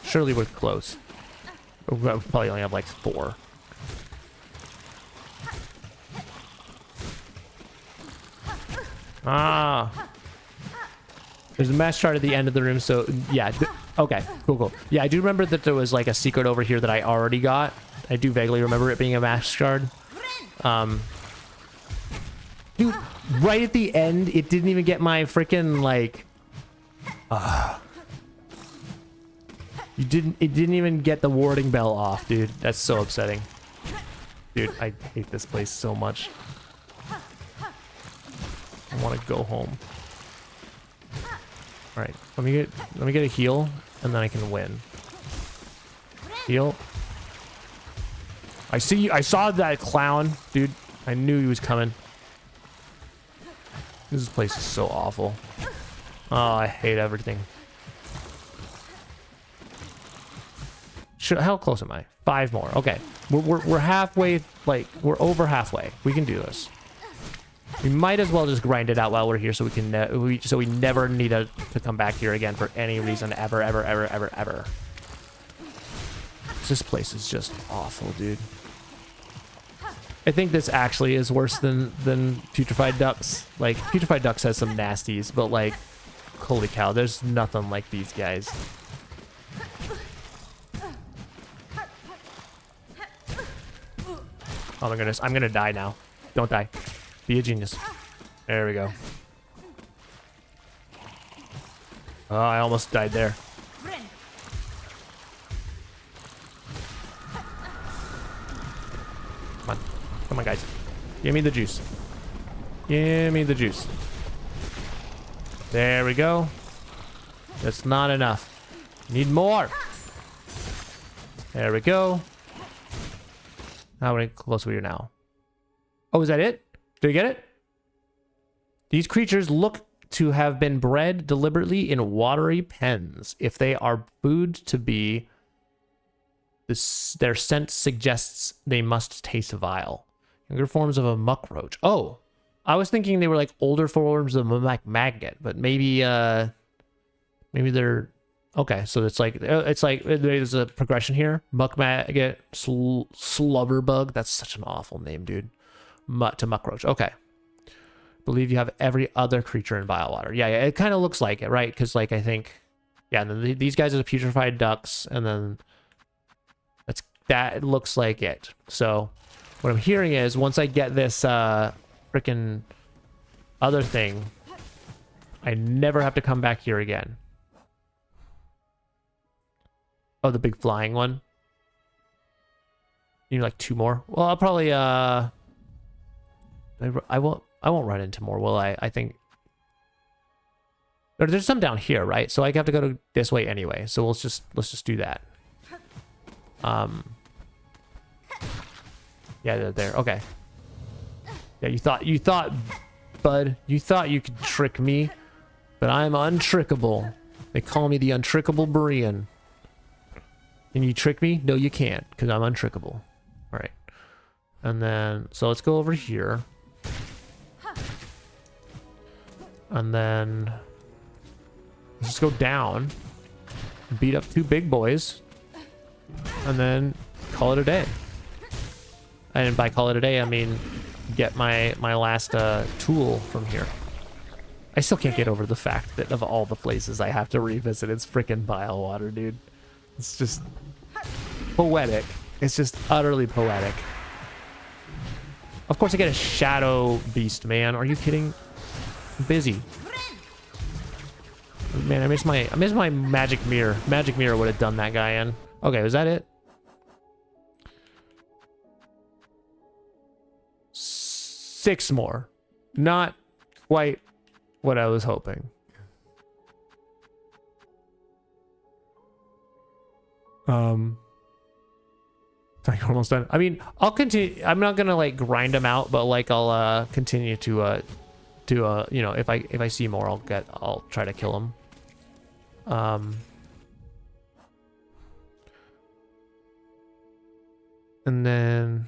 S1: Surely we're close. We'll probably only have like 4. Ah. There's a mass shard at the end of the room, so yeah. Okay, cool. Yeah, I do remember that there was like a secret over here that I already got. I do vaguely remember it being a mass shard. Dude, right at the end, it didn't even get my freaking like... It didn't even get the warding bell off, dude. That's so upsetting. Dude, I hate this place so much. I want to go home. All right, let me get a heal, and then I can win. Heal. I see you. I saw that clown, dude. I knew he was coming. This place is so awful. Oh, I hate everything. How close am I? 5 more. Okay, we're halfway. Like we're over halfway. We can do this. We might as well just grind it out while we're here, so we can so we never need to come back here again for any reason ever. This place is just awful, dude. I think this actually is worse than Putrefied Ducks. Like Putrefied Ducks has some nasties, but like, holy cow, there's nothing like these guys. Oh my goodness, I'm gonna die now. Don't die. Be a genius. There we go. Oh, I almost died there. Come on. Come on, guys. Give me the juice. Give me the juice. There we go. That's not enough. Need more. There we go. How many close are we now? Oh, is that it? Did we get it? These creatures look to have been bred deliberately in watery pens. If they are food to be, their scent suggests they must taste vile. Younger forms of a muck roach. Oh, I was thinking they were like older forms of a maggot, but maybe maybe they're okay. So it's like there's a progression here. Muck maggot, slubber bug. That's such an awful name, dude. To muck roach. Okay. Believe you have every other creature in biowater. Yeah, it kind of looks like it, right? Because like I think, yeah. And then these guys are the putrefied ducks, and then that looks like it. So what I'm hearing is once I get this freaking other thing, I never have to come back here again. Oh, the big flying one. You need like 2 more. Well, I'll probably I won't run into more, will I? I think there's some down here, right? So I have to go this way anyway. So let's just do that. Yeah, they're there. Okay. Yeah, you thought, bud, you thought you could trick me, but I'm untrickable. They call me the untrickable Berean. Can you trick me? No, you can't, because I'm untrickable. All right. And then, so let's go over here. And then let's just go down, beat up 2 big boys, and then call it a day. And by call it a day, I mean get my last tool from here. I still can't get over the fact that of all the places I have to revisit, it's freaking Bilewater, dude. It's just poetic. It's just utterly poetic. Of course I get a shadow beast, man. Are you kidding? I'm busy. Man, I miss my magic mirror. Magic mirror would have done that guy in. Okay, was that it? 6 more. Not quite what I was hoping. Like almost done. I mean, I'll continue. I'm not gonna like grind them out, but like I'll continue to you know, if I see more, I'll try to kill them. And then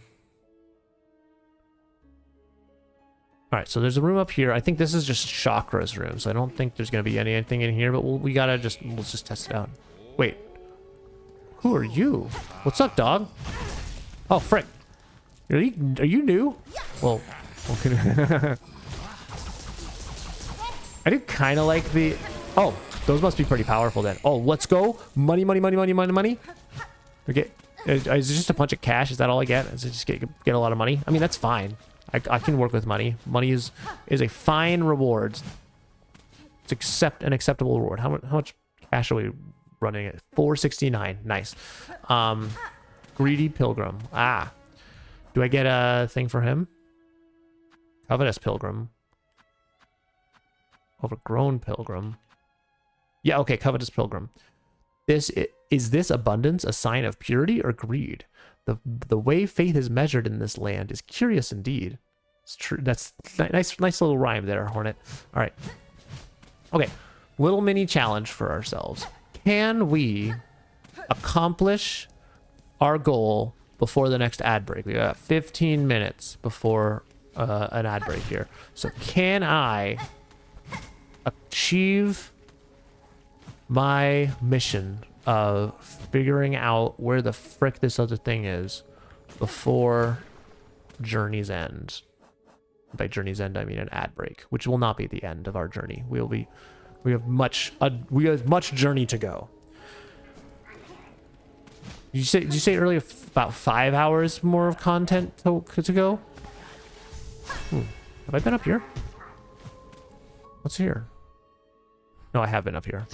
S1: all right, so there's a room up here. I think this is just Chakra's room, so I don't think there's gonna be anything in here, but let's just test it out. Wait, who are you? What's up, dog? Oh, frick. Are you new? Well, okay. I do kind of like the... Oh, those must be pretty powerful then. Oh, let's go. Money, money, money, money, money, money. Okay. Is it just a bunch of cash? Is that all I get? Is it just get a lot of money? I mean, that's fine. I can work with money. Money is a fine reward. It's an acceptable reward. How much cash are we running at? 469. Nice. Greedy Pilgrim. Ah. Do I get a thing for him? Covetous Pilgrim. Overgrown Pilgrim. Yeah, okay, Covetous Pilgrim. Is this abundance a sign of purity or greed? The way faith is measured in this land is curious indeed. It's true. That's nice little rhyme there, Hornet. All right. Okay, little mini challenge for ourselves. Can we accomplish our goal before the next ad break? We got 15 minutes before an ad break here. So can I achieve my mission of figuring out where the frick this other thing is before Journey's End? By Journey's End, I mean an ad break, which will not be the end of our journey. We have much journey to go. Did you say earlier about 5 hours more of content to go? Have I been up here? What's here? No, I have been up here.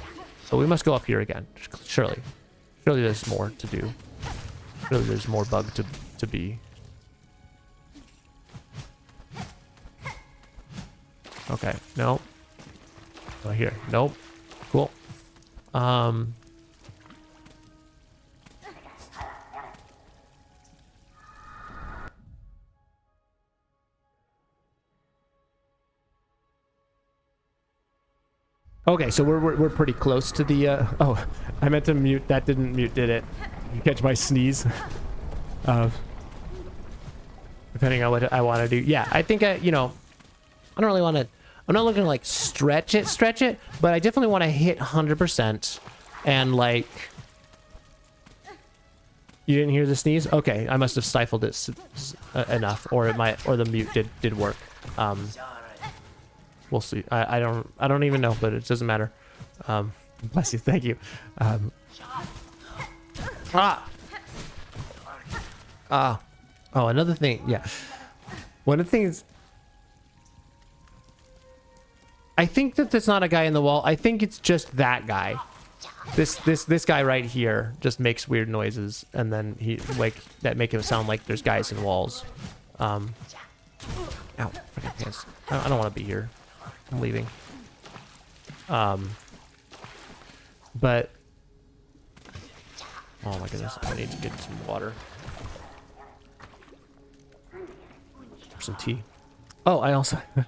S1: So we must go up here again. Surely. Surely there's more to do. Surely there's more bug to be. Okay, no. Not here. Nope. Cool. Okay, so we're pretty close to the oh, I meant to mute. That didn't mute, did it? You catch my sneeze? Depending on what I want to do. Yeah, I think I don't really want to. I'm not looking to like stretch it, but I definitely want to hit 100% and like. You didn't hear the sneeze? Okay, I must have stifled it enough, or the mute did work. We'll see. I don't even know, but it doesn't matter. Bless you. Thank you. Oh, another thing. Yeah. One of the things. I think that there's not a guy in the wall. I think it's just that guy. This guy right here just makes weird noises, and then he that make him sound like there's guys in walls. Ow, freaking pants. I don't want to be here. I'm leaving. But oh my goodness, I need to get some water. Or some tea. Oh, I also I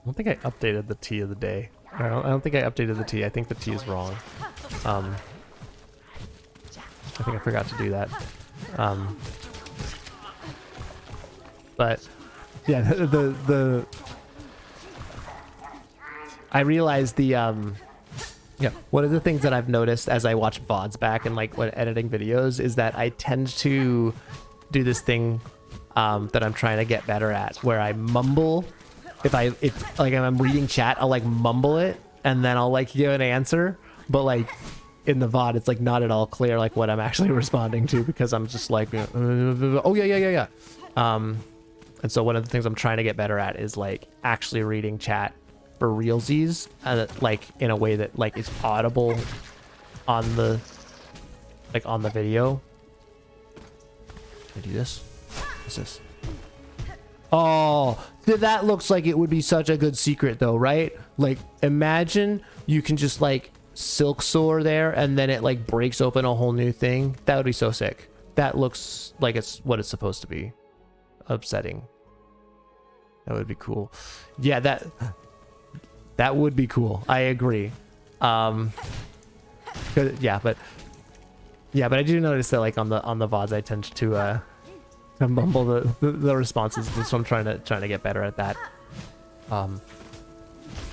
S1: don't think I updated the tea of the day. I don't think I updated the tea. I think the tea is wrong. I think I forgot to do that. But yeah, the I realized one of the things that I've noticed as I watch VODs back and like when editing videos is that I tend to do this thing that I'm trying to get better at, where I mumble. If like I'm reading chat, I'll like mumble it and then I'll like give an answer, but like in the VOD it's like not at all clear like what I'm actually responding to, because I'm just like oh yeah. And so one of the things I'm trying to get better at is like actually reading chat for realsies, like in a way that like is audible on the video. Can I do this? What's this? Oh, that looks like it would be such a good secret though, right? Like imagine you can just like Silksong there and then it like breaks open a whole new thing. That would be so sick. That looks like it's what it's supposed to be. Upsetting. That would be cool. Yeah, that would be cool. I agree. But I do notice that like on the VODs I tend to mumble the responses, so I'm trying to get better at that.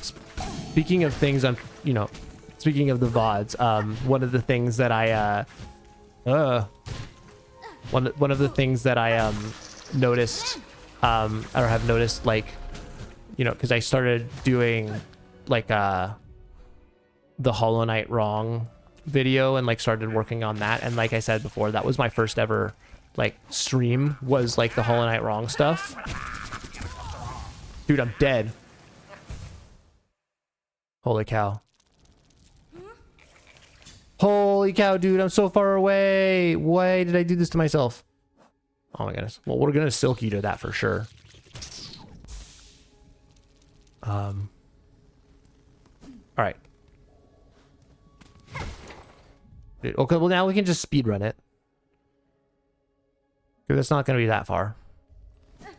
S1: Speaking of things, speaking of the VODs, one of the things that I one of the things that I noticed or have noticed, like, because I started doing like the Hollow Knight Wrong video and like started working on that, and like I said before, that was my first ever like stream, was like the Hollow Knight Wrong stuff. Dude, I'm dead. Holy cow. Holy cow, dude, I'm so far away. Why did I do this to myself? Oh my goodness. Well, we're gonna Silk Eater that for sure. All right. Dude, okay, well now we can just speed run it. Dude, that's not gonna be that far.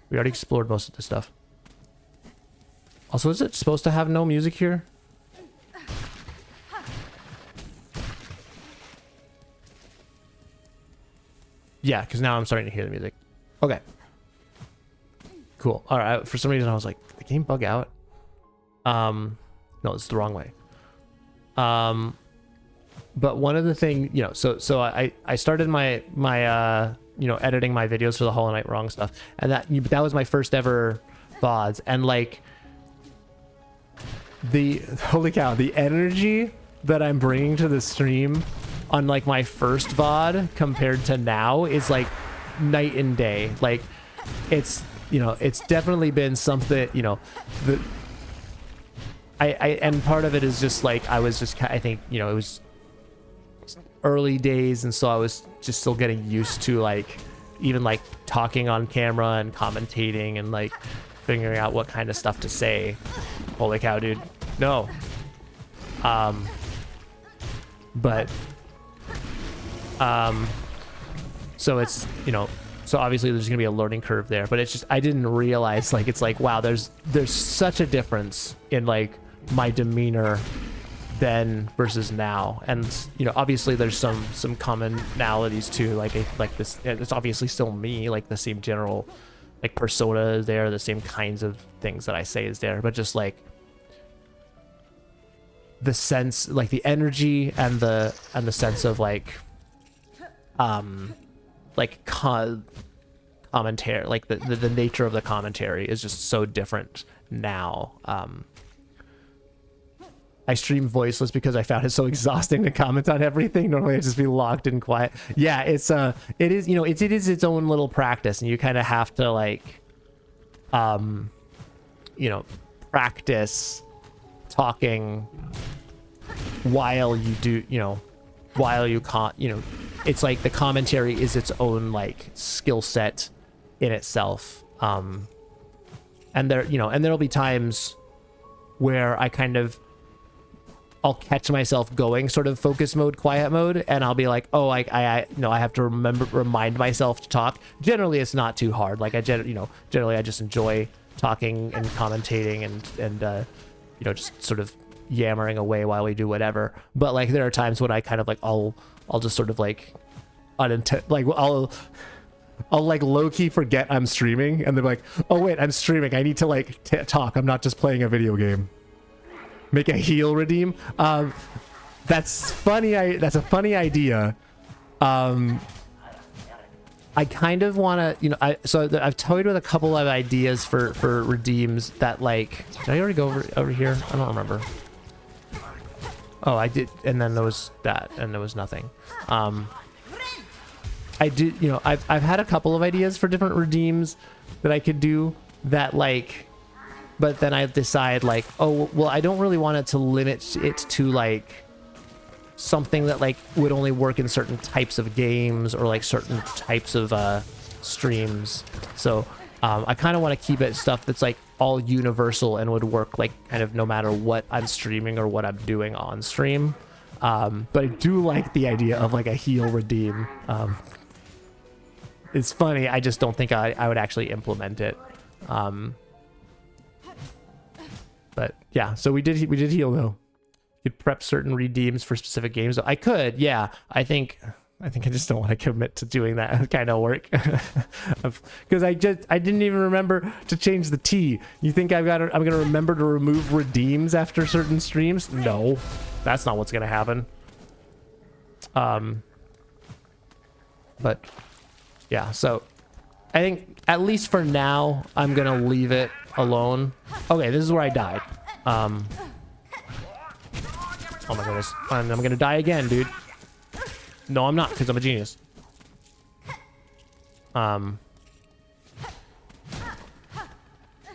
S1: We already explored most of the stuff. Also, is it supposed to have no music here? Yeah, because now I'm starting to hear the music. Okay. Cool. All right. For some reason, I was like, did the game bug out? No, it's the wrong way. But one of the things, so I started my editing my videos for the Hollow Knight Wrong stuff, and that was my first ever VODs, and like holy cow, the energy that I'm bringing to the stream on like my first VOD compared to now is like night and day. Like it's you know, it's definitely been something, you know, the and part of it is just like I was just, I think, you know, it was early days, and so I was just still getting used to like even like talking on camera and commentating and like figuring out what kind of stuff to say. Holy cow, dude. No. But so it's, you know, so obviously there's gonna be a learning curve there, but it's just I didn't realize, like, it's like, wow, there's such a difference in like my demeanor then versus now. And you know, obviously there's some commonalities too, like this, it's obviously still me, like the same general like persona is there, the same kinds of things that I say is there, but just like the sense, like the energy and the sense of like commentary, like the nature of the commentary is just so different now. I stream voiceless because I found it so exhausting to comment on everything. Normally I'd just be locked in quiet. Yeah, it is, you know, it is its own little practice, and you kind of have to like, you know, practice talking while you do, you know, while you you know, it's like the commentary is its own like skill set in itself. And there, you know, and there'll be times where I kind of, I'll catch myself going sort of focus mode, quiet mode, and I'll be like, oh, I you know, I have to remind myself to talk. Generally, it's not too hard. Like you know, generally I just enjoy talking and commentating and you know, just sort of yammering away while we do whatever. But like there are times when I kind of like I'll just sort of like like I'll like low-key forget I'm streaming, and they're like, oh wait, I'm streaming, I need to like talk, I'm not just playing a video game. Make a heal redeem. That's funny. That's a funny idea. I kind of want to, you know, I've toyed with a couple of ideas for redeems that, like, did I already go over here? I don't remember. Oh, I did, and then there was that, and there was nothing. I did, you know, I've had a couple of ideas for different redeems that I could do that, like, but then I decide like, oh, well, I don't really want it to limit it to like something that like would only work in certain types of games or like certain types of streams. So I kind of want to keep it stuff that's like all universal and would work like kind of no matter what I'm streaming or what I'm doing on stream. But I do like the idea of like a heal redeem. It's funny, I just don't think I would actually implement it. But yeah, so we did heal though. You could prep certain redeems for specific games. I could, yeah. I think I just don't want to commit to doing that kind of work because I didn't even remember to change the T. You think I'm gonna remember to remove redeems after certain streams? No, that's not what's gonna happen. But yeah, so I think at least for now I'm gonna leave it alone. Okay, this is where I died. Oh my goodness, I'm gonna die again, dude. No, I'm not, because I'm a genius. And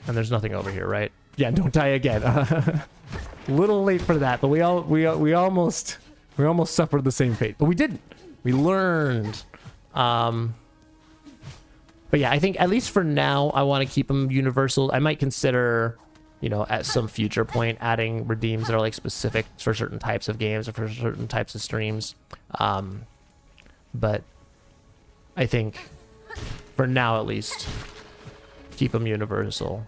S1: there's nothing over here, right? Yeah, don't die again. A little late for that, but we almost suffered the same fate, but we didn't. We learned. But yeah, I think at least for now, I want to keep them universal. I might consider, you know, at some future point, adding redeems that are like specific for certain types of games or for certain types of streams. But I think for now, at least, keep them universal.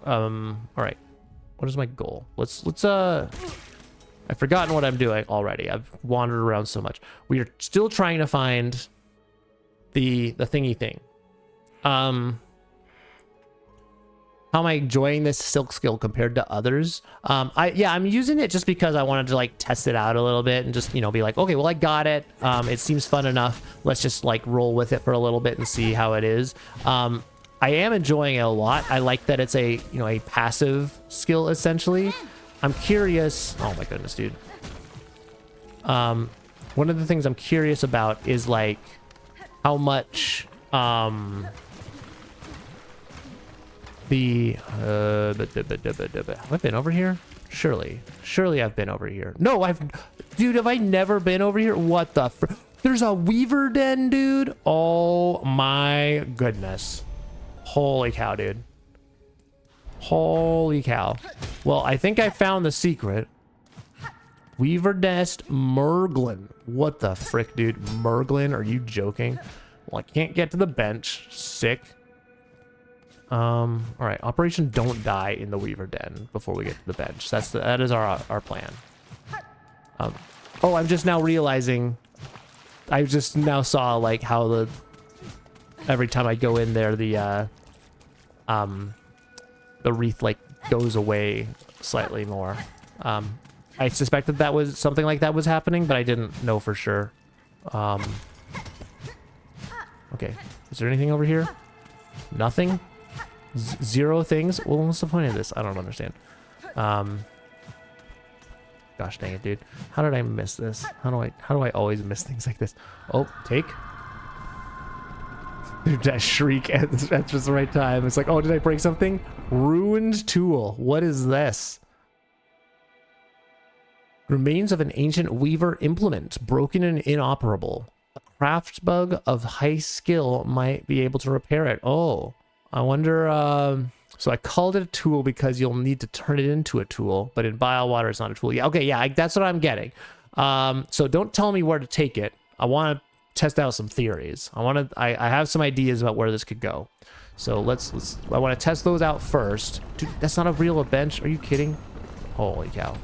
S1: All right, what is my goal? Let's I've forgotten what I'm doing already. I've wandered around so much. We are still trying to find the thingy thing. How am I enjoying this silk skill compared to others? I'm using it just because I wanted to like test it out a little bit and just, you know, be like, okay, well, I got it. It seems fun enough. Let's just like roll with it for a little bit and see how it is. I am enjoying it a lot. I like that it's a, you know, a passive skill essentially. I'm curious. Oh my goodness, dude. One of the things I'm curious about is like how much, the have I been over here? Surely I've been over here. No, dude, have I never been over here? What the there's a weaver den, dude. Oh my goodness. Holy cow, dude. Holy cow. Well, I think I found the secret. Weaver nest Merglin. What the frick, dude? Merglin? Are you joking? Well, I can't get to the bench. Sick. All right. Operation Don't Die in the Weaver Den before we get to the bench. That is our plan. Oh, I'm just now realizing. I just now saw like how every time I go in there, the wreath like goes away slightly more. I suspected that was something like that was happening, but I didn't know for sure. Okay, is there anything over here? Nothing? Zero things? Well, what's the point of this? I don't understand. Gosh dang it, dude. How did I miss this? How do I always miss things like this? Oh, take. Dude, that shriek at just the right time. It's like, oh, did I break something? Ruined tool. What is this? Remains of an ancient weaver implement, broken and inoperable. A craft bug of high skill might be able to repair it. Oh, I wonder. So I called it a tool because you'll need to turn it into a tool, but in bile water, it's not a tool. Yeah, okay, yeah, that's what I'm getting. So don't tell me where to take it. I want to test out some theories. I have some ideas about where this could go. So I want to test those out first. Dude, that's not a real bench. Are you kidding? Holy cow.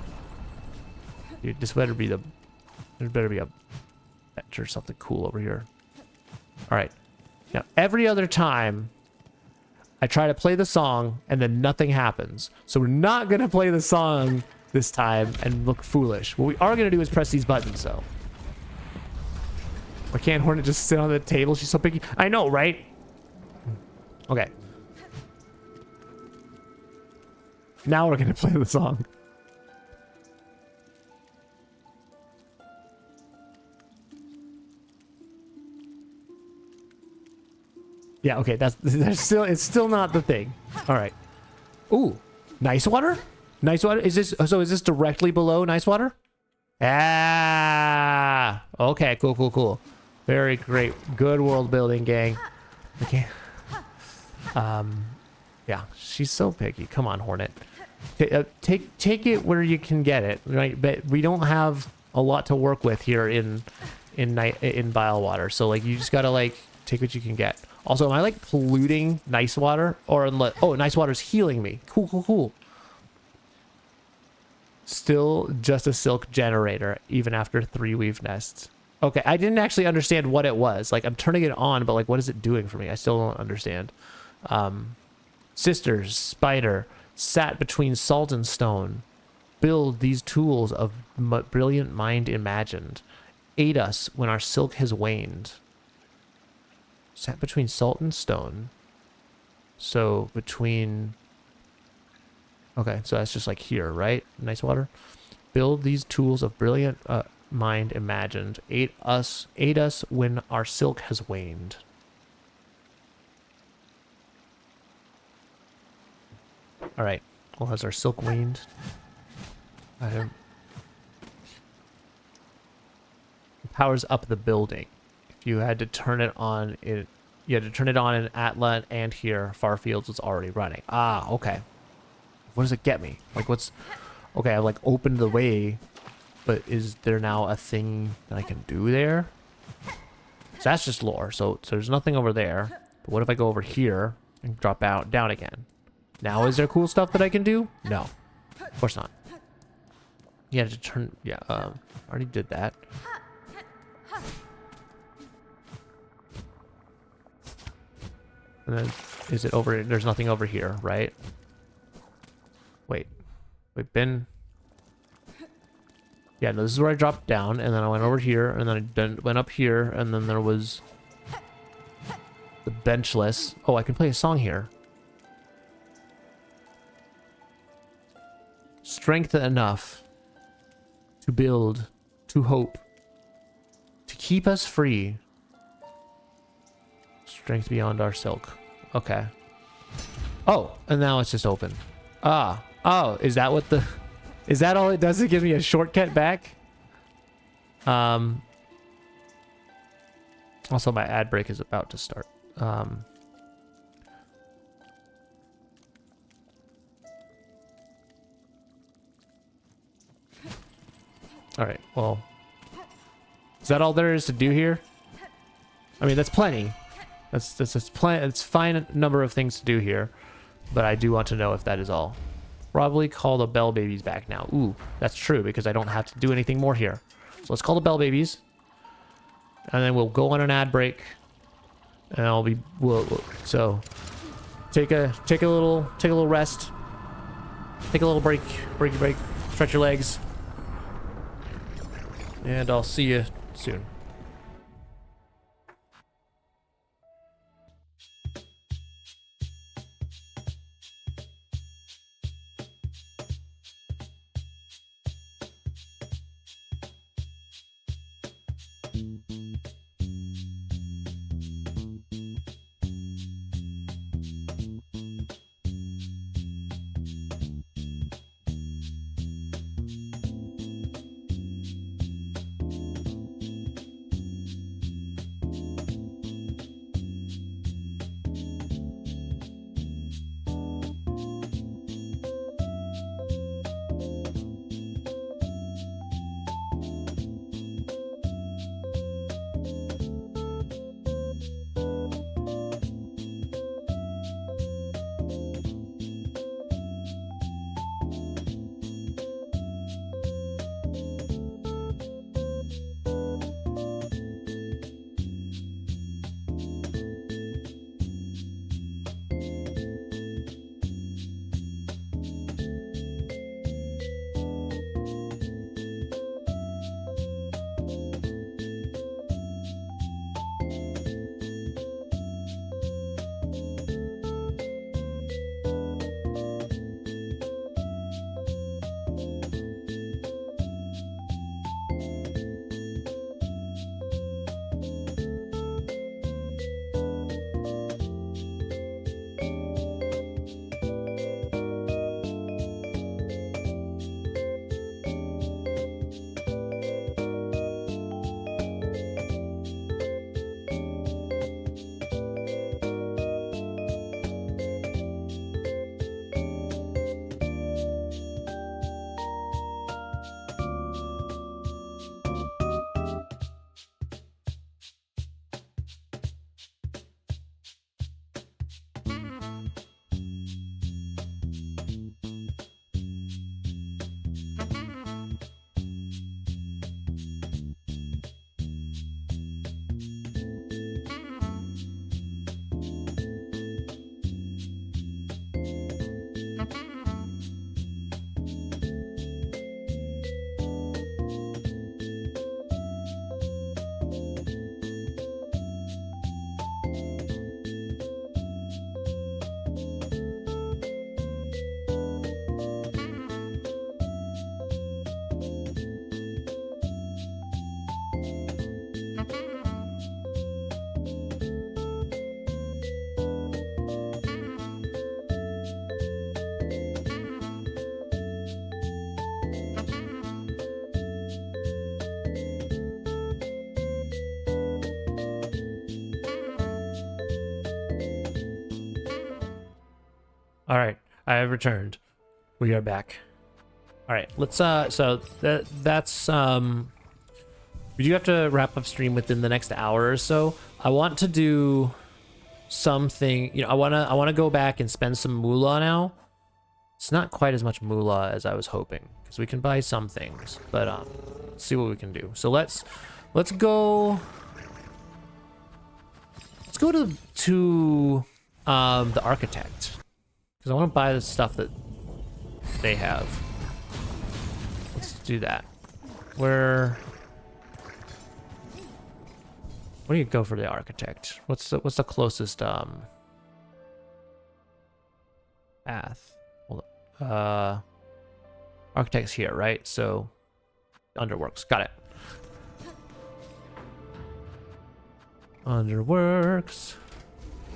S1: Dude, there better be a bench or something cool over here. All right. Now, every other time I try to play the song and then nothing happens. So we're not going to play the song this time and look foolish. What we are going to do is press these buttons, though. Why can't Hornet just sit on the table? She's so picky. I know, right? Okay. Now we're going to play the song. Yeah, okay, it's still not the thing. All right. Ooh, nice water? Nice water? Is this directly below nice water? Ah, okay, cool. Very great. Good world building, gang. Okay. Yeah, she's so picky. Come on, Hornet. Take it where you can get it, right? But we don't have a lot to work with here in bile water. So like you just got to like take what you can get. Also, am I like polluting nice water or unless nice water's healing me? Cool. Still just a silk generator even after 3 weave nests. Okay, I didn't actually understand what it was. Like I'm turning it on, but like what is it doing for me? I still don't understand. Sisters, spider, sat between salt and stone. Build these tools of brilliant mind imagined. Aid us when our silk has waned. Sat between salt and stone. So between... Okay, so that's just like here, right? Nice water. Build these tools of brilliant mind imagined. Aid us when our silk has waned. All right. Well, has our silk waned? Powers up the building. If you had to turn it on, you had to turn it on in Atla and here. Farfields was already running. Ah, okay. What does it get me? Like, what's... Okay, I like opened the way, but is there now a thing that I can do there? So that's just lore. So there's nothing over there. But what if I go over here and drop down again? Now is there cool stuff that I can do? No, of course not. You had to turn... Yeah, already did that. And then, is it over? There's nothing over here, right? Wait, Ben. Yeah, no, this is where I dropped down, and then I went over here, and then I went up here, and then there was the benchless. Oh, I can play a song here. Strength enough to build, to hope, to keep us free. Strength beyond our silk. Okay. Oh, and now it's just open. Ah. Oh, is that what the... Is that all it does? It gives me a shortcut back? Also, my ad break is about to start. All right, well... Is that all there is to do here? I mean, that's plenty. It's fine number of things to do here. But I do want to know if that is all. Probably call the Bell Babies back now. Ooh, that's true, because I don't have to do anything more here. So let's call the Bell Babies. And then we'll go on an ad break. And I'll be... so... Take a little rest. Take a little break. Break. Stretch your legs. And I'll see you soon. All right, I have returned. We are back. All right, let's so that's we do have to wrap up stream within the next hour or so. I want to do something, you know, I want to go back and spend some moolah now. It's not quite as much moolah as I was hoping, because we can buy some things, but let's see what we can do. So let's go to the architect, because I want to buy the stuff that they have. Let's do that. Where do you go for the architect? What's the closest path? Hold on. Architect's here, right? So Underworks, got it. Underworks.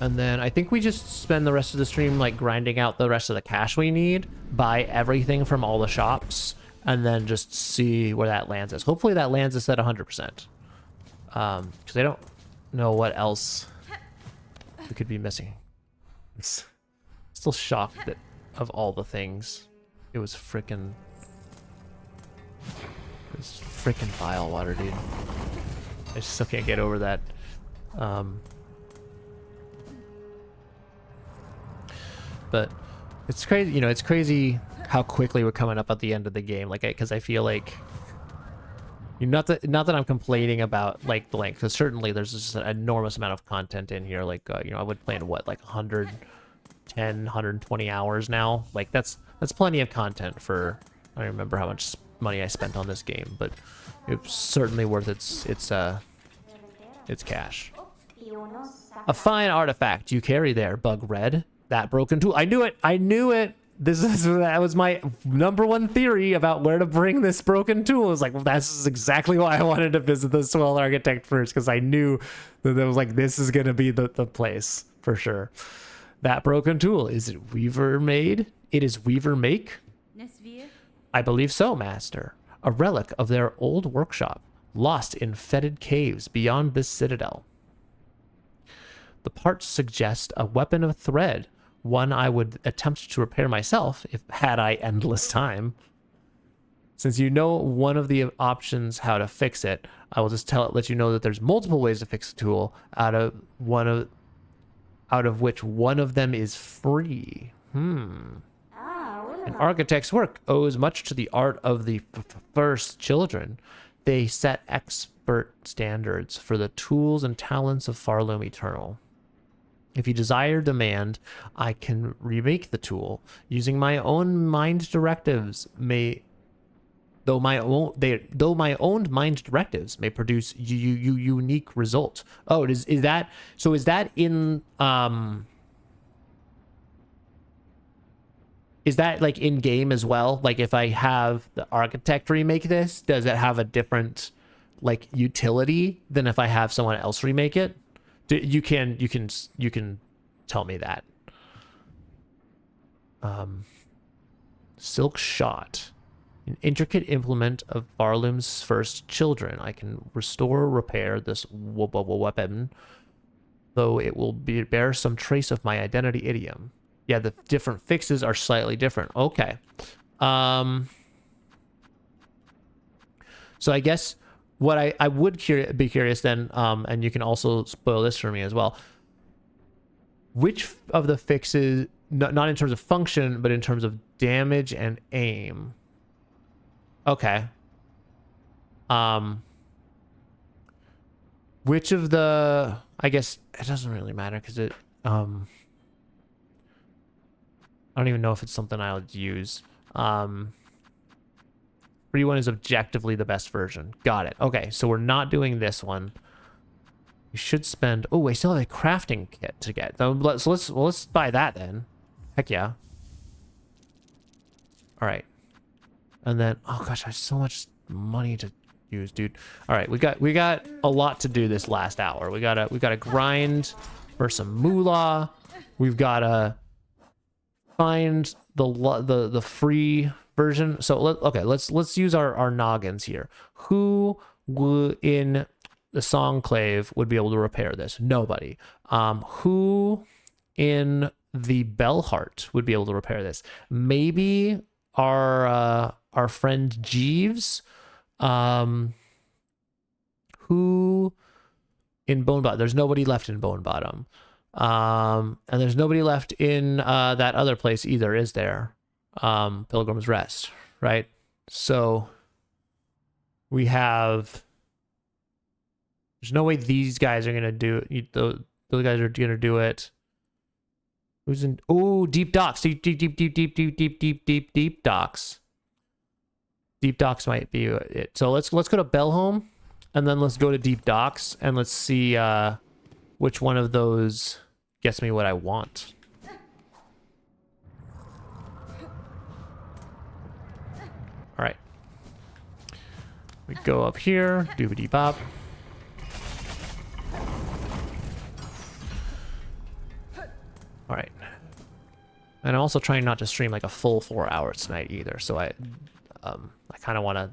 S1: And then I think we just spend the rest of the stream like grinding out the rest of the cash we need, buy everything from all the shops, and then just see where that lands us. Hopefully that lands us at 100%. Because I don't know what else we could be missing. It's still shocked that of all the things, it was frickin' bile water, dude. I still can't get over that. But it's crazy, you know, it's crazy how quickly we're coming up at the end of the game. Like, because I feel like, not that I'm complaining about like the length, because certainly there's just an enormous amount of content in here. Like, you know, I would play in what, like 110, 120 hours now. Like that's plenty of content for. I don't remember how much money I spent on this game, but it's certainly worth its cash. A fine artifact you carry there, Bug Red. That broken tool. I knew it. I knew it. That was my #1 theory about where to bring this broken tool. It was like, well, that's exactly why I wanted to visit the Swell Architect first, because I knew that it was like, this is gonna be the place for sure. That broken tool, is it Weaver made? It is Weaver make? I believe so, Master. A relic of their old workshop, lost in fetid caves beyond this citadel. The parts suggest a weapon of thread, one I would attempt to repair myself if had I endless time. Since you know one of the options how to fix it, I will just let you know that there's multiple ways to fix a tool, out of which one of them is free. An architect's work owes much to the art of the first children. They set expert standards for the tools and talents of Farloom Eternal. If you desire demand, I can remake the tool using my own mind directives. Though my own mind directives may produce unique results. Oh, is that in is that like in game as well? Like if I have the architect remake this, does it have a different like utility than if I have someone else remake it? You can tell me that. Silk Shot, an intricate implement of Farloom's first children. I can restore or repair this weapon, though it will bear some trace of my identity idiom. Yeah, the different fixes are slightly different. Okay. So I guess what I would be curious then, and you can also spoil this for me as well. Which of the fixes, not in terms of function, but in terms of damage and aim? Okay. Which of the, I guess it doesn't really matter because it, I don't even know if it's something I would use. Free one is objectively the best version. Got it. Okay, so we're not doing this one. We should spend. Oh, I still have a crafting kit to get. So let's buy that then. Heck yeah. All right. And then, oh gosh, I have so much money to use, dude. All right, we got a lot to do this last hour. We gotta grind for some moolah. We've gotta find the free version. So let's use our noggins here. Who in the Songclave would be able to repair this? Nobody. Who in the Bellheart would be able to repair this? Maybe our friend Jeeves. Who in Bone Bottom? There's nobody left in Bone Bottom. And there's nobody left in that other place either, is there? Pilgrim's Rest, right? So we have, there's no way these guys are gonna do it. Those guys are gonna do it. Who's in? Oh, Deep Docks. Deep Docks. Deep Docks might be it. So let's go to Bellholm, and then let's go to Deep Docks, and let's see which one of those gets me what I want. All right. We go up here, doobity bop. All right. And I'm also trying not to stream like a full 4 hours tonight either. So I kind of want to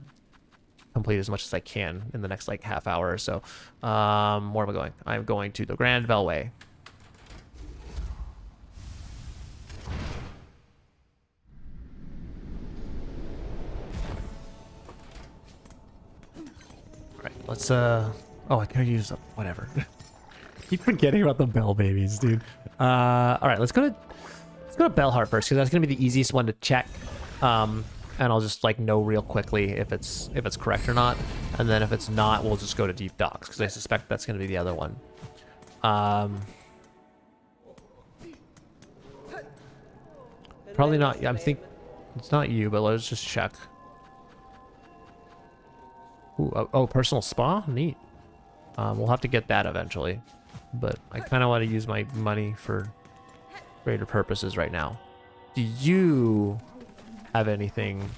S1: complete as much as I can in the next like half hour or so. Where am I going? I'm going to the Grand Bellway. All right, let's oh, I could use whatever. Keep forgetting about the bell babies, dude. All right, let's go to Bellheart first because that's gonna be the easiest one to check. And I'll just like know real quickly if it's correct or not, and then if it's not, we'll just go to Deep Docks because I suspect that's gonna be the other one. Probably not. I think it's not you, but let's just check. Ooh, oh, personal spa, neat. We'll have to get that eventually, but I kind of want to use my money for greater purposes right now. Do you have anything?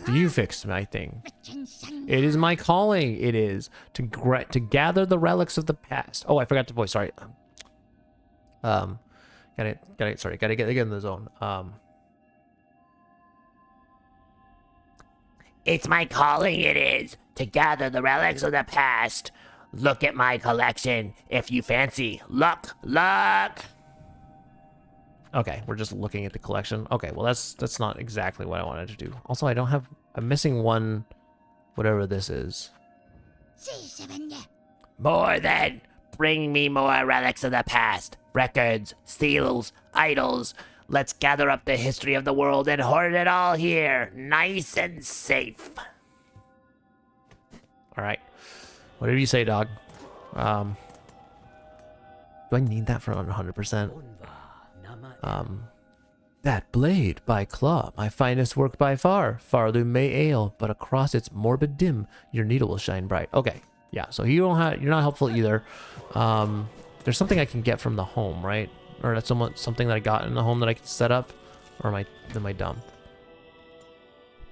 S1: Do you fix my thing? It is my calling. It is to gather the relics of the past. Oh, I forgot to voice. Sorry. Sorry, gotta get in the zone.
S2: It's my calling, it is, to gather the relics of the past. Look at my collection, if you fancy. Look, look!
S1: Okay, we're just looking at the collection. Okay, well that's not exactly what I wanted to do. Also, I'm missing one, whatever this is.
S2: More than, bring me more relics of the past. Records, seals, idols. Let's gather up the history of the world and hoard it all here, nice and safe.
S1: All right, whatever you say, dog. Do I need that for 100%? That blade by Claw, my finest work by far. Farloom may ail, but across its morbid dim, your needle will shine bright. Okay, yeah. So you're not helpful either. There's something I can get from the home, right? Or that's something that I got in the home that I can set up, or am I dumb?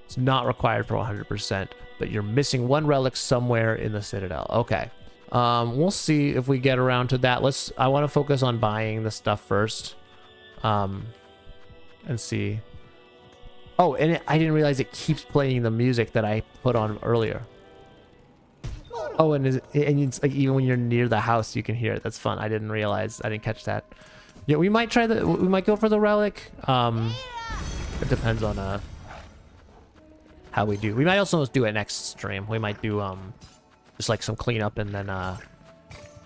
S1: It's not required for 100%, but you're missing one relic somewhere in the Citadel. Okay, we'll see if we get around to that. I want to focus on buying the stuff first, and see. Oh, and I didn't realize it keeps playing the music that I put on earlier. Oh, and it's like even when you're near the house, you can hear it. That's fun. I didn't catch that. Yeah, we might go for the relic. It depends on how we do. We might also do it next stream. We might do just like some cleanup and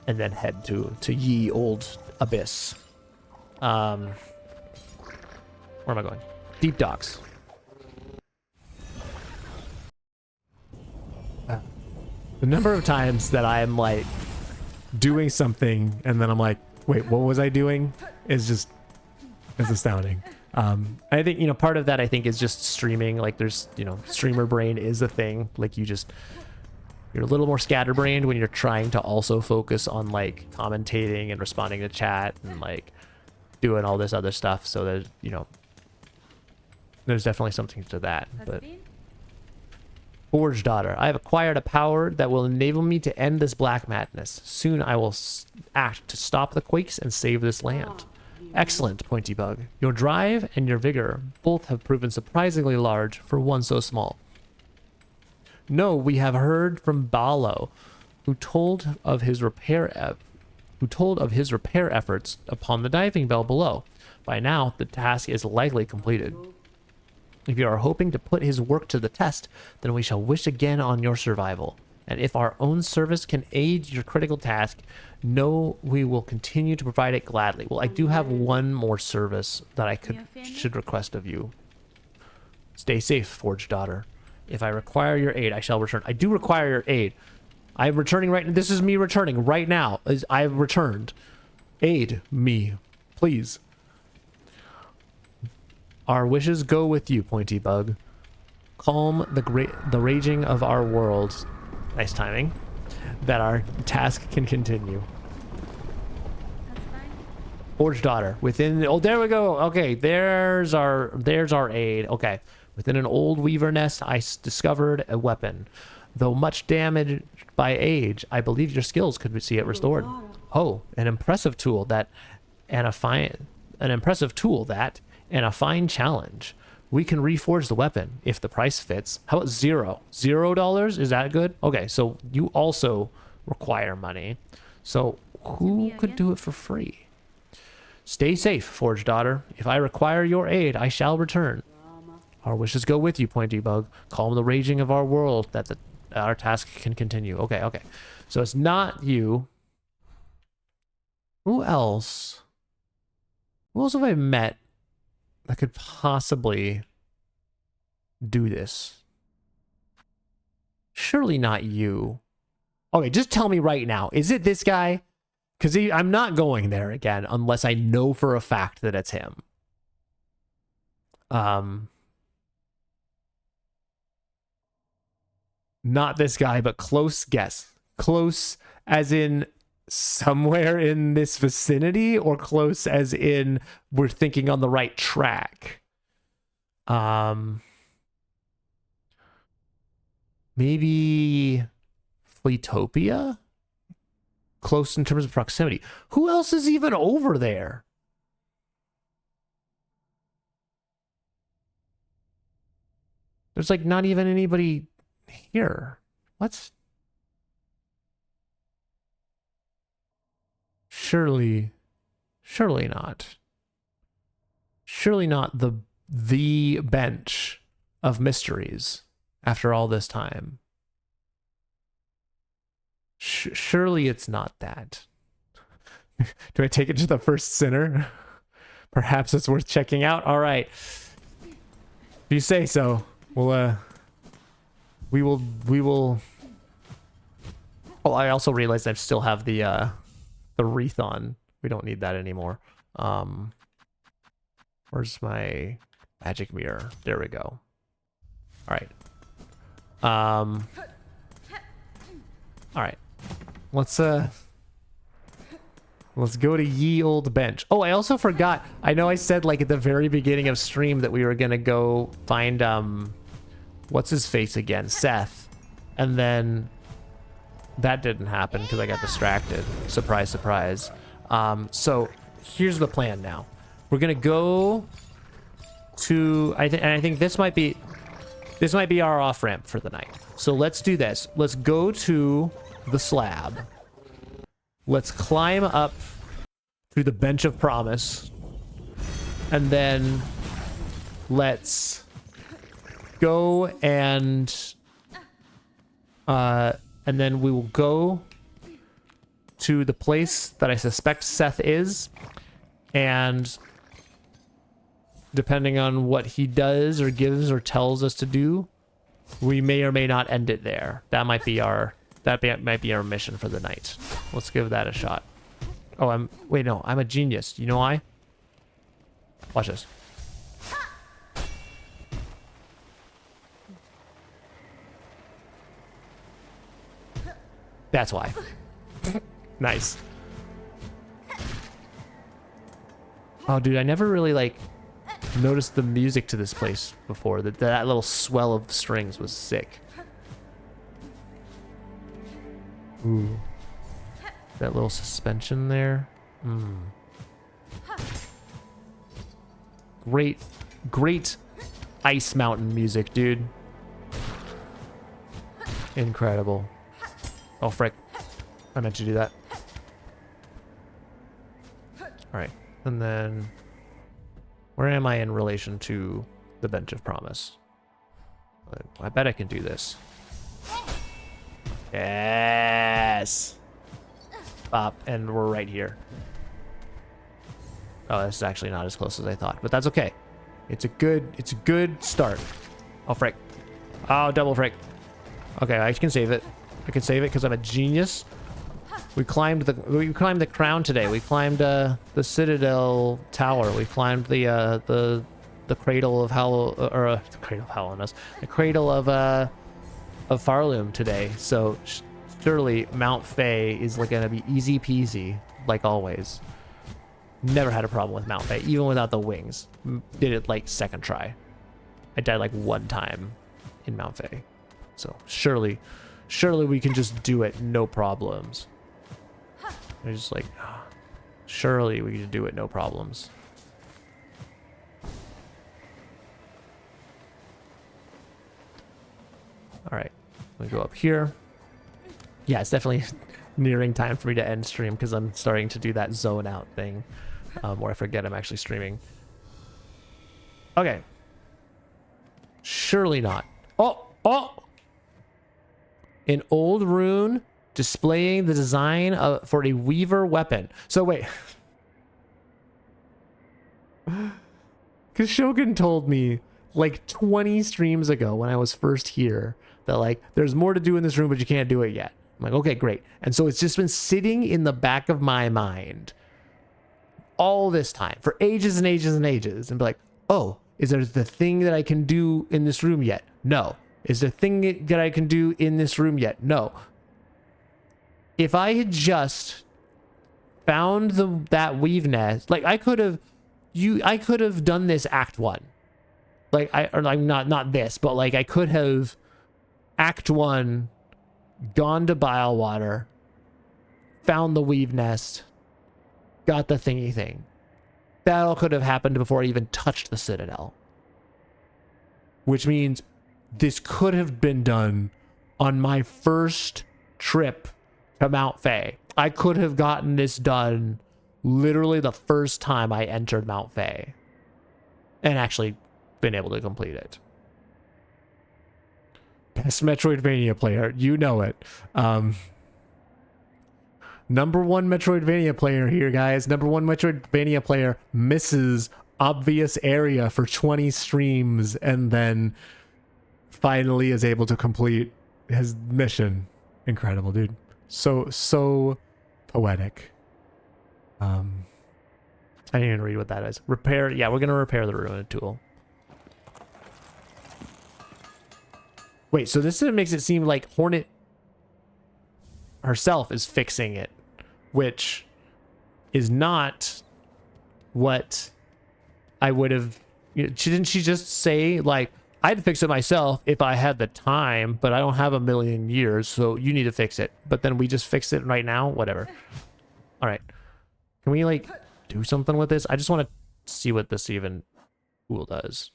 S1: then head to ye old abyss. Where am I going? Deep Docks. The number of times that I'm like doing something and then I'm like, wait, what was I doing? Is astounding. I think, you know, part of that I think is just streaming. Like there's, you know, streamer brain is a thing. Like you're a little more scatterbrained when you're trying to also focus on like commentating and responding to chat and like doing all this other stuff. So there's, you know, there's definitely something to that. But Forge Daughter, I have acquired a power that will enable me to end this black madness. Soon I will act to stop the quakes and save this land. Excellent, Pointy Bug. Your drive and your vigor both have proven surprisingly large for one so small. No, we have heard from Balo, who told of his repair efforts upon the diving bell below. By now, the task is likely completed. If you are hoping to put his work to the test, then we shall wish again on your survival. And if our own service can aid your critical task, know we will continue to provide it gladly. Well, I do have one more service that I should request of you. Stay safe, Forge Daughter. If I require your aid, I shall return. I do require your aid. I'm returning right now. This is me returning right now. I've returned. Aid me, please. Our wishes go with you, Pointy Bug. Calm the raging of our world. Nice timing. That our task can continue.
S3: That's fine.
S1: Forge Daughter. Within... Oh, there we go. Okay, there's our aid. Okay. Within an old weaver nest, I discovered a weapon. Though much damaged by age, I believe your skills could see it restored. Oh, an impressive tool that an impressive tool, that, and a fine challenge. We can reforge the weapon if the price fits. How about $0? Is that good? Okay, so you also require money. So who could do it for free? Stay safe, Forge Daughter. If I require your aid, I shall return. Our wishes go with you, Pointy Bug. Calm the raging of our world that our task can continue. Okay, okay. So it's not you. Who else? Who else have I met that could possibly do this? Surely not you. Okay, just tell me right now. Is it this guy? Because I'm not going there again unless I know for a fact that it's him. Not this guy, but close guess. Close as in somewhere in this vicinity, or close as in we're thinking on the right track? Maybe Fleetopia? Close in terms of proximity. Who else is even over there? There's like not even anybody here. What? Surely not. Surely not the bench of mysteries after all this time. Surely it's not that. Do I take it to the first sinner? Perhaps it's worth checking out. All right. If you say so. Well, we will. Oh, I also realized I still have the wreath on. We don't need that anymore. Where's my magic mirror? There we go. All right. All right. Let's go to ye old bench. Oh, I also forgot. I know I said like at the very beginning of stream that we were gonna go find what's his face again? Seth. And then that didn't happen because I got distracted. Surprise, surprise. So here's the plan now. We're gonna go to I think this might be our off-ramp for the night. So let's do this. Let's go to the slab. Let's climb up through the bench of promise. And then let's go and then we will go to the place that I suspect Seth is, and depending on what he does or gives or tells us to do, we may or may not end it there. That might be our mission for the night. Let's give that a shot. Oh, I'm a genius. You know why? Watch this. That's why. Nice. Oh, dude, I never really like noticed the music to this place before. That little swell of strings was sick. Ooh. That little suspension there. Great Ice Mountain music, dude. Incredible. Oh, frick. I meant to do that. Alright. And then where am I in relation to the Bench of Promise? I bet I can do this. Yes! Up, and we're right here. Oh, this is actually not as close as I thought, but that's okay. It's a good start. Oh, frick. Oh, double frick. Okay, I can save it. I can save it because I'm a genius. We climbed the crown today. We climbed the Citadel Tower. We climbed the Cradle of Hell, or the Cradle of Hallowness, the Cradle of Farloom today. So surely Mount Fae is like gonna be easy peasy, like always. Never had a problem with Mount Fae, even without the wings. Did it like second try. I died like one time in Mount Fae. So surely we can just do it, no problems. I just like, surely we can do it, no problems. We go up here. Yeah, it's definitely nearing time for me to end stream because I'm starting to do that zone out thing where I forget I'm actually streaming. Okay. Surely not. Oh, oh! An old rune displaying the design for a weaver weapon. So wait. Because Shogun told me like 20 streams ago when I was first here that like there's more to do in this room, but you can't do it yet. I'm like, okay, great. And so it's just been sitting in the back of my mind all this time for ages and ages and ages, and be like, oh, is there the thing that I can do in this room yet? No. Is there a thing that I can do in this room yet? No. If I had just found that weave nest, like I could have done this act 1. Like not this, but like I could have act 1 gone to Bilewater, found the weave nest, got the thingy thing. That all could have happened before I even touched the Citadel. Which means this could have been done on my first trip to Mount Faye. I could have gotten this done literally the first time I entered Mount Faye and actually been able to complete it. Best Metroidvania player, you know it. Number 1 Metroidvania player here, guys. Number 1 Metroidvania player misses obvious area for 20 streams and then finally is able to complete his mission. Incredible, dude. So poetic. I didn't even read what that is. Repair. Yeah, we're gonna repair the ruined tool. Wait, so this makes it seem like Hornet herself is fixing it, which is not what I would have. Didn't she just say like, I'd fix it myself if I had the time, but I don't have a million years, so you need to fix it. But then we just fix it right now. Whatever. All right. Can we like do something with this? I just want to see what this even tool does.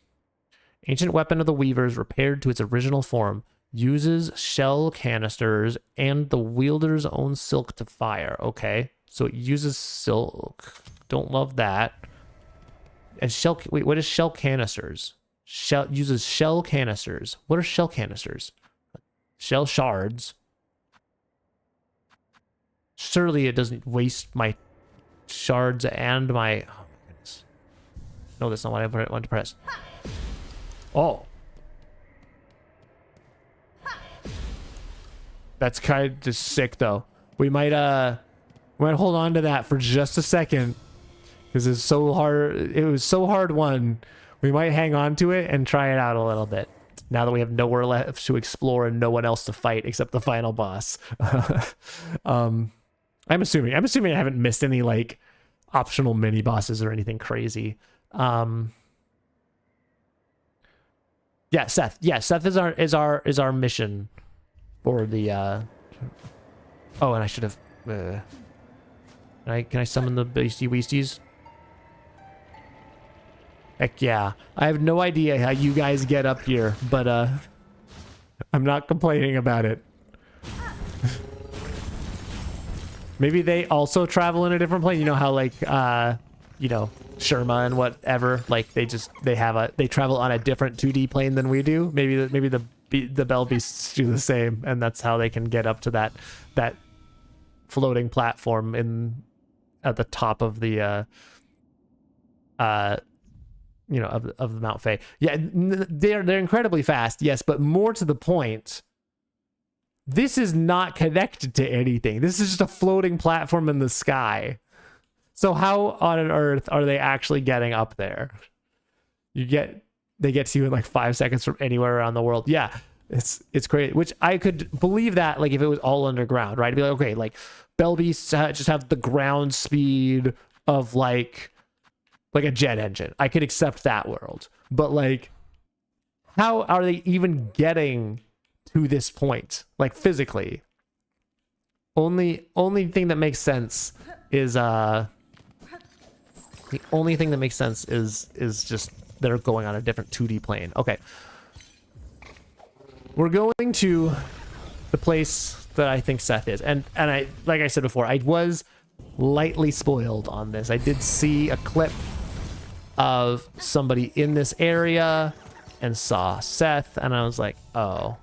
S1: Ancient weapon of the Weavers, repaired to its original form, uses shell canisters and the wielder's own silk to fire. Okay, so it uses silk. Don't love that. And shell. Wait, what is shell canisters? Uses shell canisters. What are shell canisters? Shell shards. Surely it doesn't waste my shards and my. Oh my goodness. No, that's not what I want to press. Oh. That's kind of sick though. We might hold on to that for just a second because it's so hard. It was so hard won. We might hang on to it and try it out a little bit now that we have nowhere left to explore and no one else to fight except the final boss. I'm assuming I haven't missed any like optional mini bosses or anything crazy. Yeah, Seth. Yeah, Seth is our mission for the oh, and I should have can I summon the beastie weasties? Heck yeah. I have no idea how you guys get up here, but I'm not complaining about it. Maybe they also travel in a different plane. You know how like you know, Sherma and whatever, like they travel on a different 2D plane than we do. Maybe the Bell Beasts do the same, and that's how they can get up to that floating platform at the top of the you know, of the Mount Faye. Yeah, they're incredibly fast, yes, but more to the point, this is not connected to anything. This is just a floating platform in the sky. So how on earth are they actually getting up there? They get to you in like 5 seconds from anywhere around the world. Yeah, it's crazy. Which I could believe that like if it was all underground, right? I'd be like, okay, like Bell Beasts just have the ground speed of like a jet engine. I could accept that world. But like, how are they even getting to this point? Like physically. Only thing that makes sense is the only thing that makes sense is just they're going on a different 2D plane. Okay. We're going to the place that I think Seth is. And I, like I said before, I was lightly spoiled on this. I did see a clip of somebody in this area and saw Seth, and I was like, oh,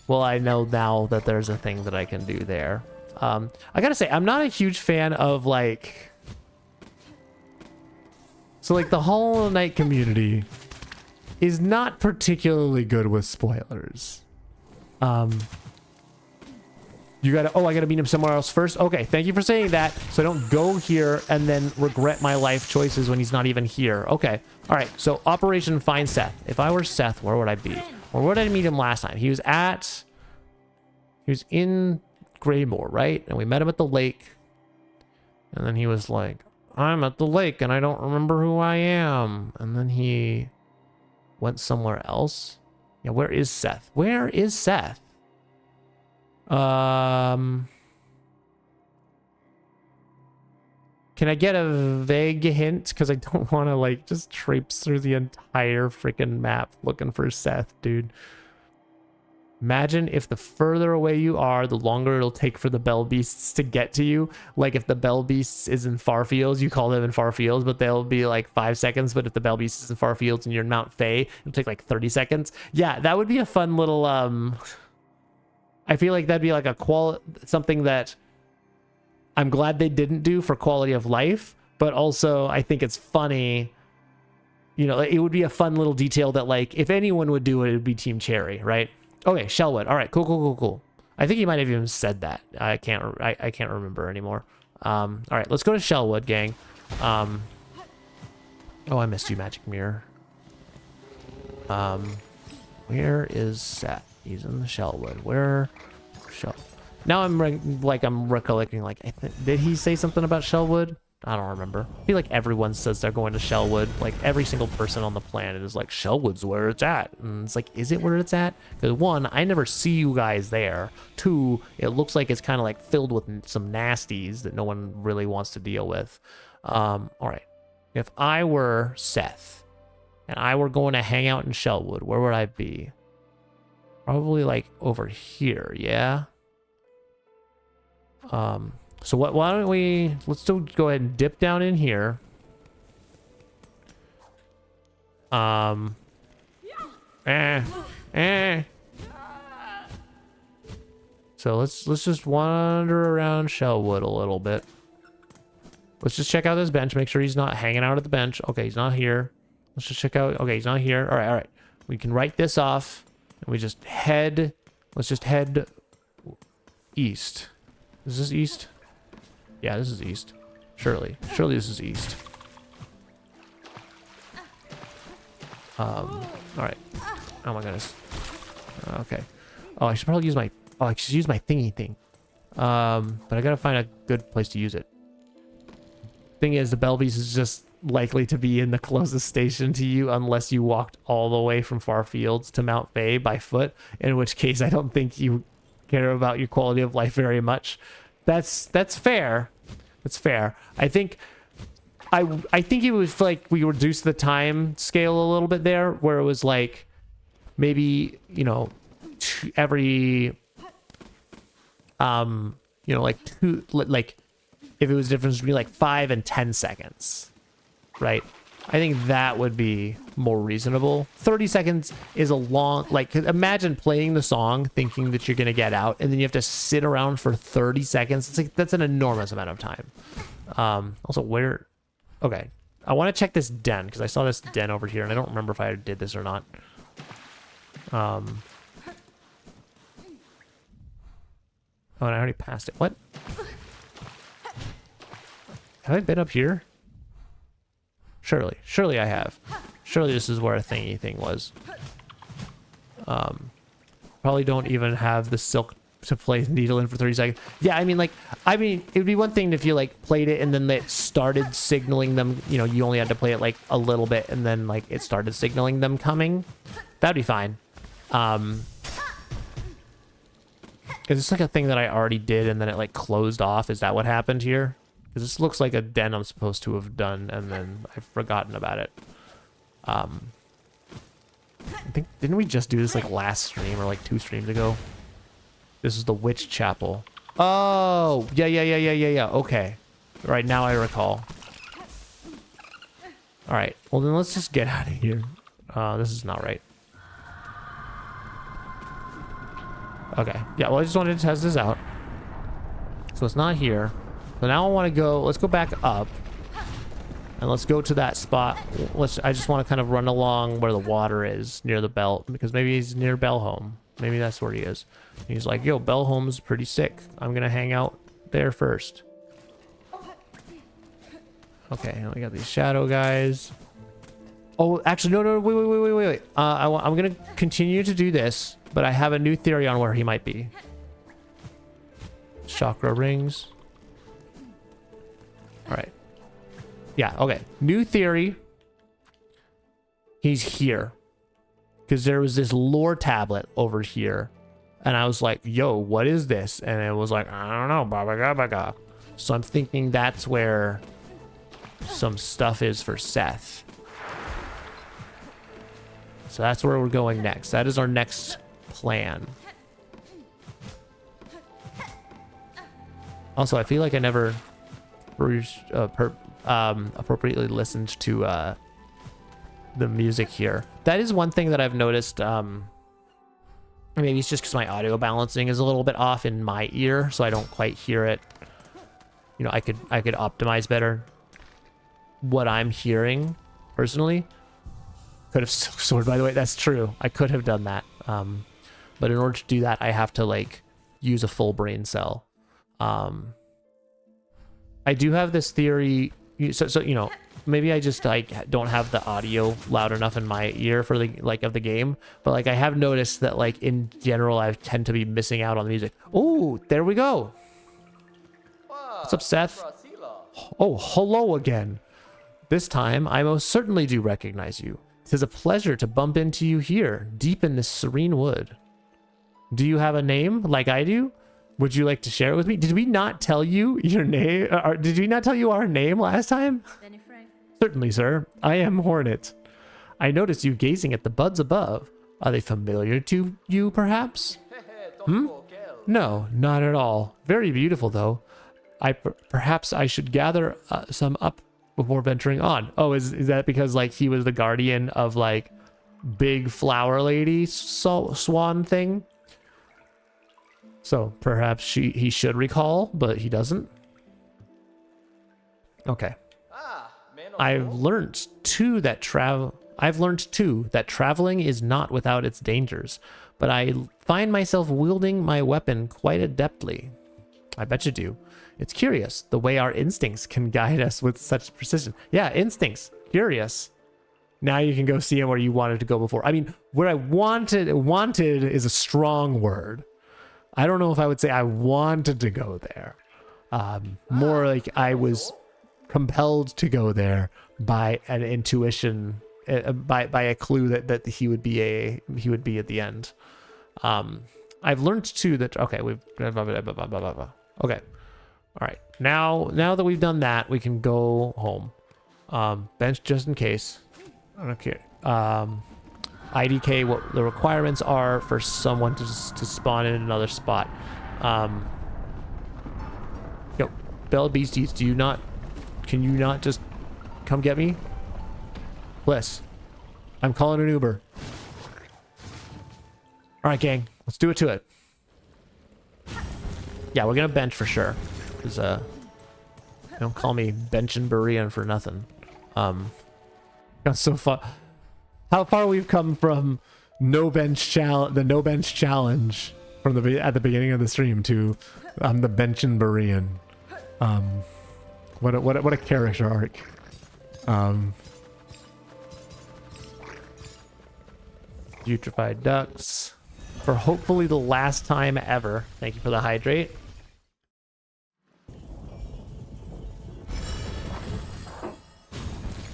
S1: well, I know now that there's a thing that I can do there. I gotta say, I'm not a huge fan of like, so like the Hollow Knight community is not particularly good with spoilers. You gotta, oh, I gotta meet him somewhere else first. Okay, thank you for saying that, so I don't go here and then regret my life choices when he's not even here. Okay, all right, so Operation Find Seth. If I were Seth, where would I be? Or where did I meet him last time? He was in Greymore, right? And we met him at the lake. And then he was like, I'm at the lake and I don't remember who I am. And then he went somewhere else. Yeah, where is Seth? Where is Seth? Can I get a vague hint? Because I don't want to like just traipse through the entire freaking map looking for Seth, dude. Imagine if the further away you are, the longer it'll take for the Bell Beasts to get to you. Like if the Bell Beasts is in Far Fields, you call them in Far Fields, but they'll be like 5 seconds. But if the Bell Beast is in Far Fields and you're in Mount Faye, it'll take like 30 seconds. Yeah, that would be a fun little, I feel like that'd be like something that I'm glad they didn't do for quality of life, but also I think it's funny. You know, it would be a fun little detail that like, if anyone would do it, it would be Team Cherry, right? Okay, Shellwood. All right, cool. I think he might have even said that. I can't remember anymore. All right, let's go to Shellwood, gang. Oh, I missed you, Magic Mirror. Where is Seth? He's in the Shellwood. Where? Now I'm recollecting. Like, did he say something about Shellwood? I don't remember. I feel like everyone says they're going to Shellwood. Like every single person on the planet is like, Shellwood's where it's at. And it's like, is it where it's at? Because one, I never see you guys there. Two, it looks like it's kind of like filled with some nasties that no one really wants to deal with. All right. If I were Seth and I were going to hang out in Shellwood, where would I be? Probably like over here, yeah? So why don't let's still go ahead and dip down in here. So let's just wander around Shellwood a little bit. Let's just check out this bench, make sure he's not hanging out at the bench. Okay, he's not here. Let's just check out, okay, he's not here. All right. We can write this off and we just let's just head east. Is this east? Yeah, this is east. Surely this is east. All right. Oh my goodness. Okay. Oh, I should probably use my thingy thing. But I gotta find a good place to use it. Thing is, the Bell Beast is just likely to be in the closest station to you unless you walked all the way from Far Fields to Mount Faye by foot, in which case I don't think you care about your quality of life very much. That's fair. That's fair. I think it was like we reduced the time scale a little bit there, where it was like maybe, you know, every like two, like if it was difference between like 5 and 10 seconds, right? I think that would be more reasonable. 30 seconds is a long, like, imagine playing the song thinking that you're going to get out, and then you have to sit around for 30 seconds. It's like, that's an enormous amount of time. Also, okay. I want to check this den, because I saw this den over here, and I don't remember if I did this or not. Oh, and I already passed it. What? Have I been up here? Surely I have. Surely this is where a thingy thing was. Probably don't even have the silk to play the needle in for 30 seconds. Yeah, I mean, it would be one thing if you like played it and then it started signaling them, you know, you only had to play it like a little bit and then like it started signaling them coming. That'd be fine. Is this like a thing that I already did and then it like closed off? Is that what happened here? Because this looks like a den I'm supposed to have done, and then I've forgotten about it. I think, didn't we just do this like last stream or like 2 streams ago? This is the witch chapel. Oh, yeah. Okay. Right now I recall. All right. Well, then let's just get out of here. This is not right. Okay. Yeah, well, I just wanted to test this out. So it's not here. So now I want to go... Let's go back up. And let's go to that spot. I just want to kind of run along where the water is, near the bell. Because maybe he's near Bellhome. Maybe that's where he is. He's like, yo, Bellhome's pretty sick. I'm going to hang out there first. Okay, we got these shadow guys. Oh, actually, no, wait. I'm going to continue to do this, but I have a new theory on where he might be. Chakra rings. All right. Yeah, okay. New theory. He's here. Because there was this lore tablet over here. And I was like, yo, what is this? And it was like, I don't know. Baga. So I'm thinking that's where some stuff is for Seth. So that's where we're going next. That is our next plan. Also, I feel like I never appropriately listened to the music here. That is one thing that I've noticed. Maybe it's just because my audio balancing is a little bit off in my ear, so I don't quite hear it. You know, I could optimize better what I'm hearing personally. Could have Silksong, by the way. That's true. I could have done that. But in order to do that, I have to like use a full brain cell. I do have this theory. So you know, maybe I just like don't have the audio loud enough in my ear for the of the game. But like I have noticed that like in general, I tend to be missing out on the music. Oh, there we go. What's up, Seth? Oh, hello again. This time, I most certainly do recognize you. It is a pleasure to bump into you here, deep in this serene wood. Do you have a name like I do? Would you like to share it with me? Did we not tell you your name? Did we not tell you our name last time? Certainly, sir. I am Hornet. I notice you gazing at the buds above. Are they familiar to you, perhaps? No, not at all. Very beautiful, though. Perhaps I should gather some up before venturing on. Oh, is that because like he was the guardian of like big flower lady swan thing? So perhaps he should recall, but he doesn't. Okay. I've learned too that traveling is not without its dangers, but I find myself wielding my weapon quite adeptly. I bet you do. It's curious the way our instincts can guide us with such precision. Yeah, instincts. Curious. Now you can go see him where you wanted to go before. I mean, where I wanted is a strong word. I don't know if I would say I wanted to go there. More like I was compelled to go there by an intuition, by a clue that he would be at the end. I've learned too that okay, we've okay. All right, now that we've done that, we can go home. Bench just in case. Okay. IDK, what the requirements are for someone to spawn in another spot. Yo, Bella Beasties, can you not just come get me? Bliss, I'm calling an Uber. All right, gang, let's do it to it. Yeah, we're gonna bench for sure. Cause don't call me GoodBerean for nothing. Got so far. How far we've come from the no bench challenge from at the beginning of the stream to the GoodBerean. What a character arc. Putrefied ducks for hopefully the last time ever. Thank you for the hydrate.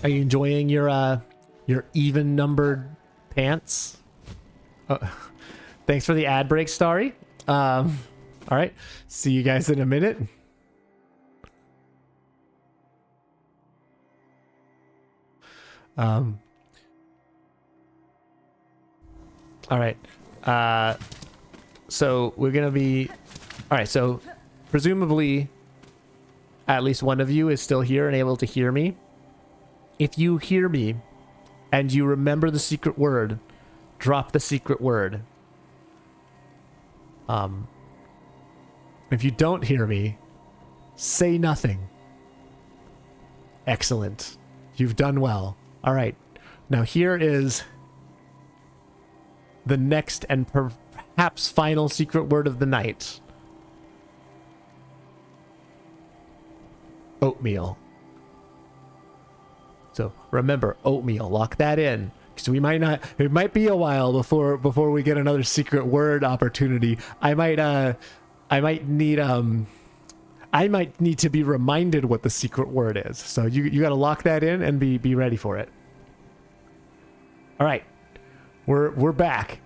S1: Are you enjoying your even numbered pants? Thanks for the ad break, Starry. All right, see you guys in a minute. All right. So we're gonna be... All right, so presumably at least one of you is still here and able to hear me. If you hear me and you remember the secret word, drop the secret word. If you don't hear me, say nothing. Excellent. You've done well. All right. Now here is the next and perhaps final secret word of the night. Oatmeal. So remember, oatmeal. Lock that in, because we might not. It might be a while before we get another secret word opportunity. I might need to be reminded what the secret word is. So you got to lock that in and be ready for it. All right, we're back,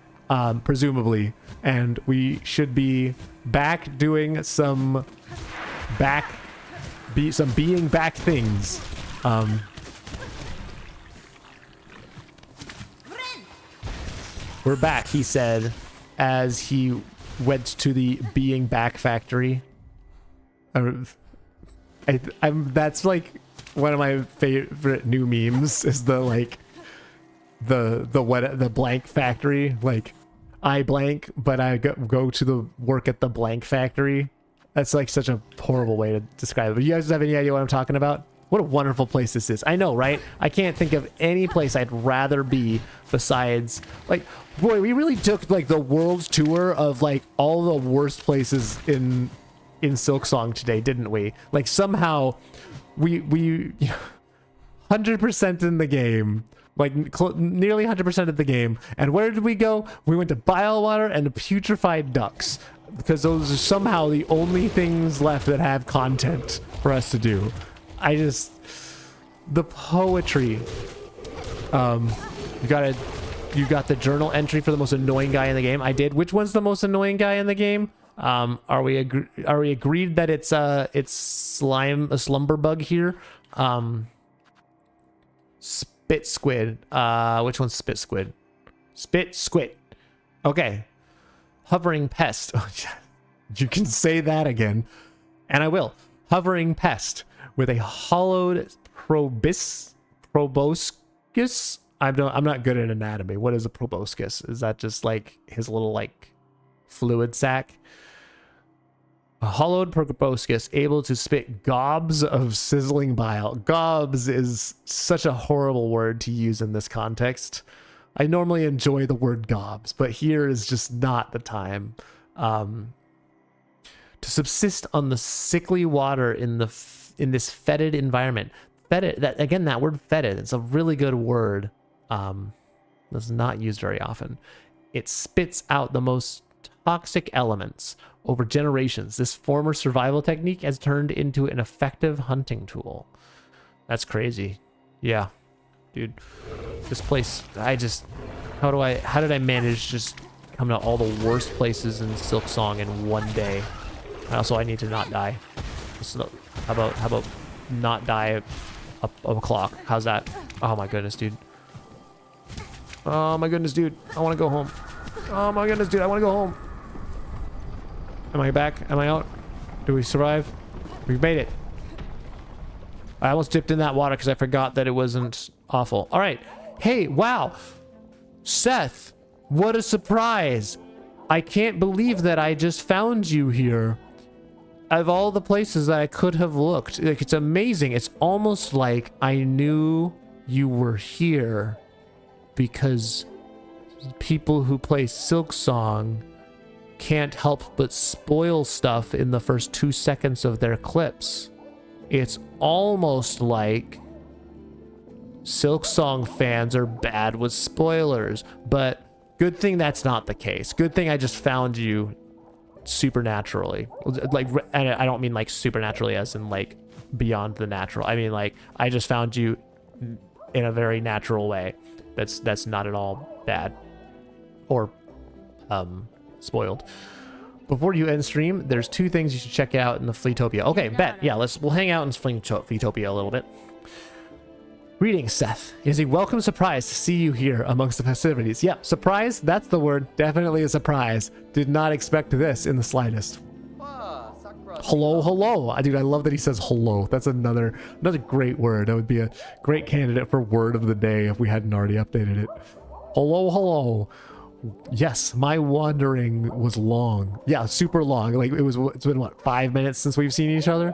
S1: presumably, and we should be back doing some being back things. We're back, he said, as he went to the being back factory. That's like one of my favorite new memes is the blank factory. Like, I blank, but I go to the work at the blank factory. That's like such a horrible way to describe it. But you guys have any idea what I'm talking about? What a wonderful place this is. I know, right? I can't think of any place I'd rather be besides, like, boy, we really took like the world tour of like all the worst places in Silksong today, didn't we? Like, somehow we 100% in the game, like nearly 100% of the game. And where did we go? We went to Bilewater and the putrefied ducks, because those are somehow the only things left that have content for us to do. The poetry. You got the journal entry for the most annoying guy in the game. I did. Which one's the most annoying guy in the game? Are we agreed that it's a slumber bug here? Spit squid. Which one's spit squid? Spit squid. Okay. Hovering pest. You can say that again, and I will. Hovering pest with a hollowed proboscis. I'm not good at anatomy. What is a proboscis? Is that just like his little like fluid sac? A hollowed proboscis able to spit gobs of sizzling bile. Gobs is such a horrible word to use in this context. I normally enjoy the word gobs, but here is just not the time. To subsist on the sickly water in this fetid environment. Fetid, that word fetid, it's a really good word. That's not used very often. It spits out the most toxic elements over generations. This former survival technique has turned into an effective hunting tool. That's crazy. Yeah, dude, this place, how did I manage to just come to all the worst places in Silksong in one day? Also, I need to not die. So, how about not die up a clock? How's that? Oh my goodness, dude. Oh my goodness, dude. I want to go home. Oh my goodness, dude. I want to go home. Am I back? Am I out? Do we survive? We made it. I almost dipped in that water because I forgot that it wasn't awful. All right. Hey, wow. Seth, what a surprise. I can't believe that I just found you here. Out of all the places that I could have looked, like, it's amazing. It's almost like I knew you were here because people who play Silksong can't help but spoil stuff in the first 2 seconds of their clips. It's almost like Silksong fans are bad with spoilers, but good thing that's not the case. Good thing I just found you supernaturally. Like, and I don't mean like supernaturally as in like beyond the natural. I mean like I just found you in a very natural way. That's not at all bad or spoiled. Before you end stream, there's 2 things you should check out in the Fleetopia. Okay, bet. Yeah, we'll hang out in Fleetopia a little bit. Greetings, Seth. It is a welcome surprise to see you here amongst the festivities. Yep, surprise, that's the word. Definitely a surprise. Did not expect this in the slightest. Hello, hello. Dude, I love that he says hello. That's another great word. That would be a great candidate for word of the day if we hadn't already updated it. Hello, hello. Yes, my wandering was long. Yeah, super long. Like it's been what, 5 minutes since we've seen each other?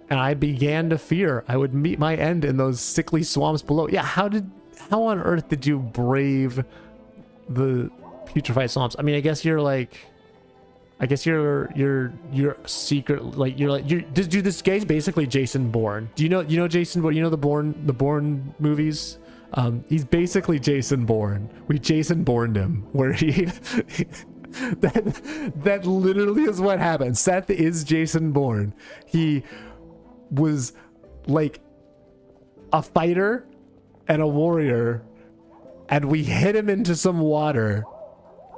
S1: And I began to fear I would meet my end in those sickly swamps below. Yeah, how on earth did you brave the putrefied swamps? I mean, I guess you're secret, like dude, this guy's basically Jason Bourne. Do you know Jason Bourne? You know the Bourne movies? He's basically Jason Bourne. We Jason Bourned him, where he that literally is what happened. Seth is Jason Bourne. He was like a fighter and a warrior, and we hit him into some water,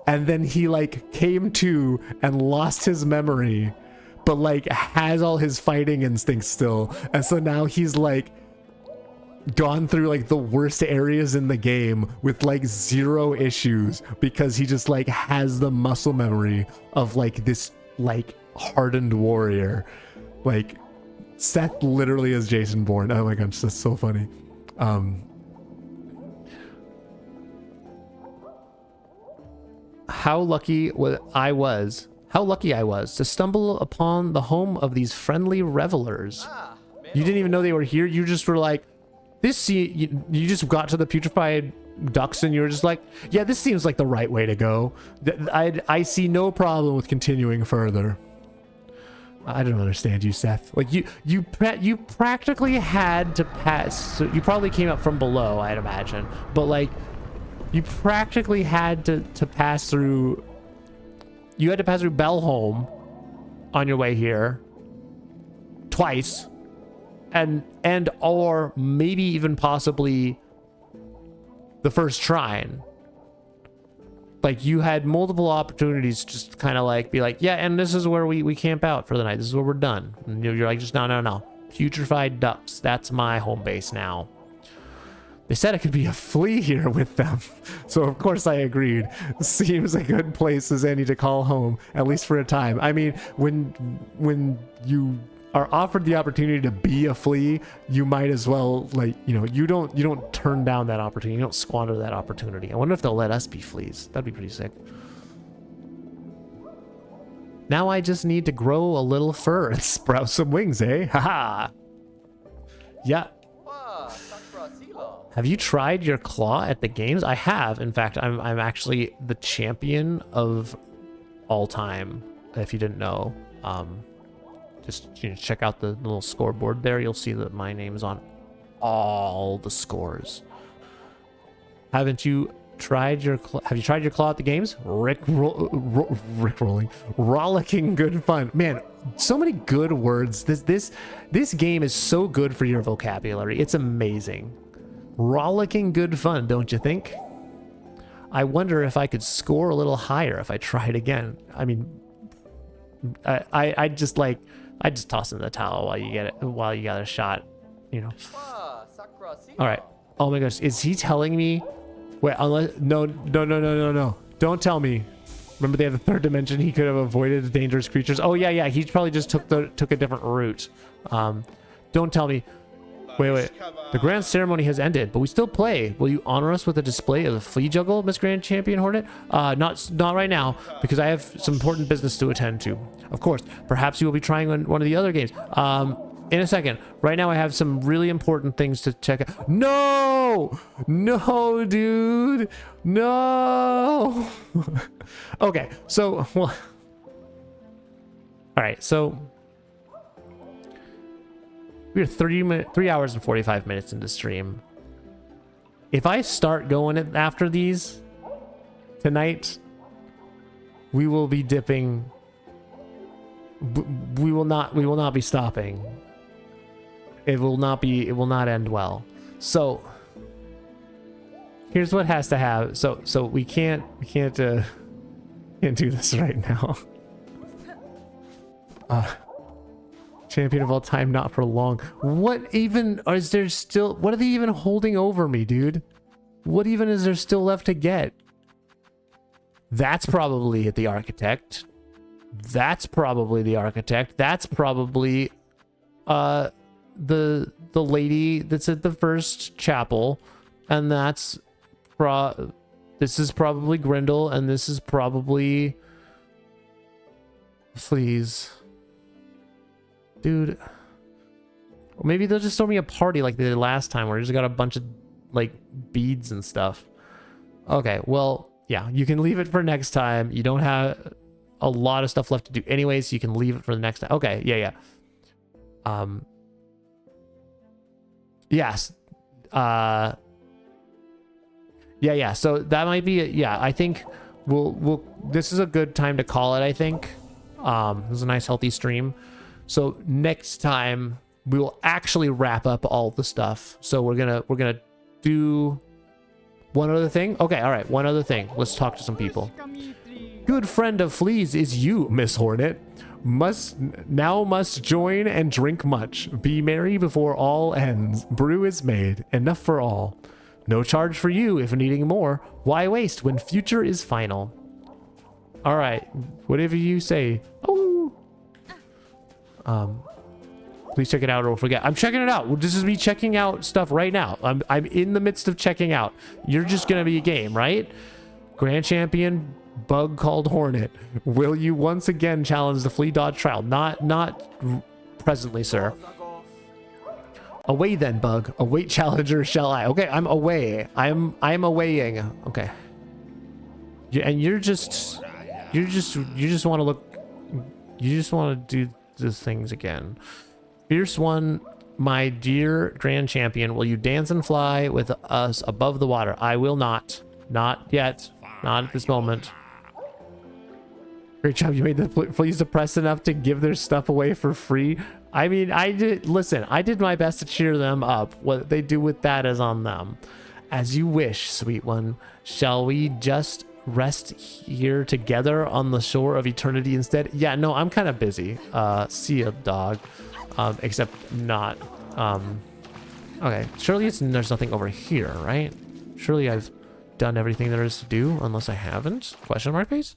S1: and then he like came to and lost his memory, but like has all his fighting instincts still. And so now he's like gone through like the worst areas in the game with like 0 issues because he just like has the muscle memory of like this like hardened warrior. Like Seth literally is Jason Bourne. Oh my gosh, that's so funny. How lucky I was to stumble upon the home of these friendly revelers. You didn't even know they were here. You just were like, you just got to the putrefied ducks and you were just like, yeah, this seems like the right way to go. I see no problem with continuing further. I don't understand you, Seth. Like you practically had to pass. So you probably came up from below, I'd imagine. But like, you practically had to pass through. You had to pass through Bellholm on your way here twice, and or maybe even possibly the first shrine. Like you had multiple opportunities just to kind of like be like, yeah, and this is where we camp out for the night. This is where we're done. And you're like, just no. Putrefied ducks. That's my home base now. They said it could be a flea here with them. So of course I agreed. Seems a good place as any to call home, at least for a time. I mean, when you are offered the opportunity to be a flea, you might as well, like, you don't turn down that opportunity. You don't squander that opportunity. I wonder if they'll let us be fleas. That'd be pretty sick. Now I just need to grow a little fur and sprout some wings, eh? Haha. Yeah. Have you tried your claw at the games? I have. In fact, I'm actually the champion of all time. If you didn't know, just check out the little scoreboard there. You'll see that my name is on all the scores. Have you tried your claw at the games? Rolling, rollicking good fun. Man, so many good words. This game is so good for your vocabulary. It's amazing. Rollicking good fun, don't you think? I wonder if I could score a little higher if I tried again. I mean, I just toss in the towel while you got a shot, All right. Oh my gosh, is he telling me? Wait, no. Don't tell me. Remember they have the third dimension. He could have avoided dangerous creatures. Oh yeah. He probably just took a different route. Don't tell me. Wait. The grand ceremony has ended, but we still play. Will you honor us with a display of the flea juggle, Miss Grand Champion Hornet? Not right now, because I have some important business to attend to. Of course, perhaps you will be trying on one of the other games. In a second. Right now I have some really important things to check out. No, dude. No. Okay, so, well, all right, so we're 3 hours and 45 minutes into stream. If I start going after these tonight, we will be dipping. We will not be stopping. It will not end well. So here's what has to happen. So we can't do this right now. Champion of all time, not for long. What even is there still? What are they even holding over me, dude? What even is there still left to get? That's probably the architect. That's probably the architect. That's probably the lady that's at the first chapel, and that's this is probably Grendel, and this is probably, please, dude. Or maybe they'll just throw me a party like they did last time, where I just got a bunch of like beads and stuff. Okay, well, yeah, you can leave it for next time. You don't have a lot of stuff left to do anyway, so you can leave it for the next time. Okay, yeah. Yes. Yeah. So that might be it. Yeah, I think we'll this is a good time to call it, I think. This is a nice healthy stream. So next time we will actually wrap up all the stuff. So we're gonna do one other thing. Okay, all right, one other thing. Let's talk to some people. Good friend of Flea's is you, Miss Hornet. Must join and drink much. Be merry before all ends. Brew is made, enough for all. No charge for you if needing more. Why waste when future is final? All right, whatever you say. Oh. Please check it out or we'll forget. I'm checking it out. This is me checking out stuff right now. I'm in the midst of checking out. You're just gonna be a game, right? Grand Champion bug called Hornet. Will you once again challenge the Flea Dodge trial? Not presently, sir. Away then, bug. Await challenger shall I. Okay, I'm away. I'm awaying. Okay. And you just want to look. You just want to do the things again. Fierce one, my dear Grand Champion, will you dance and fly with us above the water? I will not. Not yet. Not at this moment. Great job. You made the fleas depressed enough to give their stuff away for free. I mean, I did my best to cheer them up. What they do with that is on them. As you wish, sweet one. Shall we just rest here together on the shore of eternity instead? Yeah, no, I'm kind of busy. See ya, dog. Except not. Okay, surely there's nothing over here, right? Surely I've done everything there is to do, unless I haven't? Question mark, please?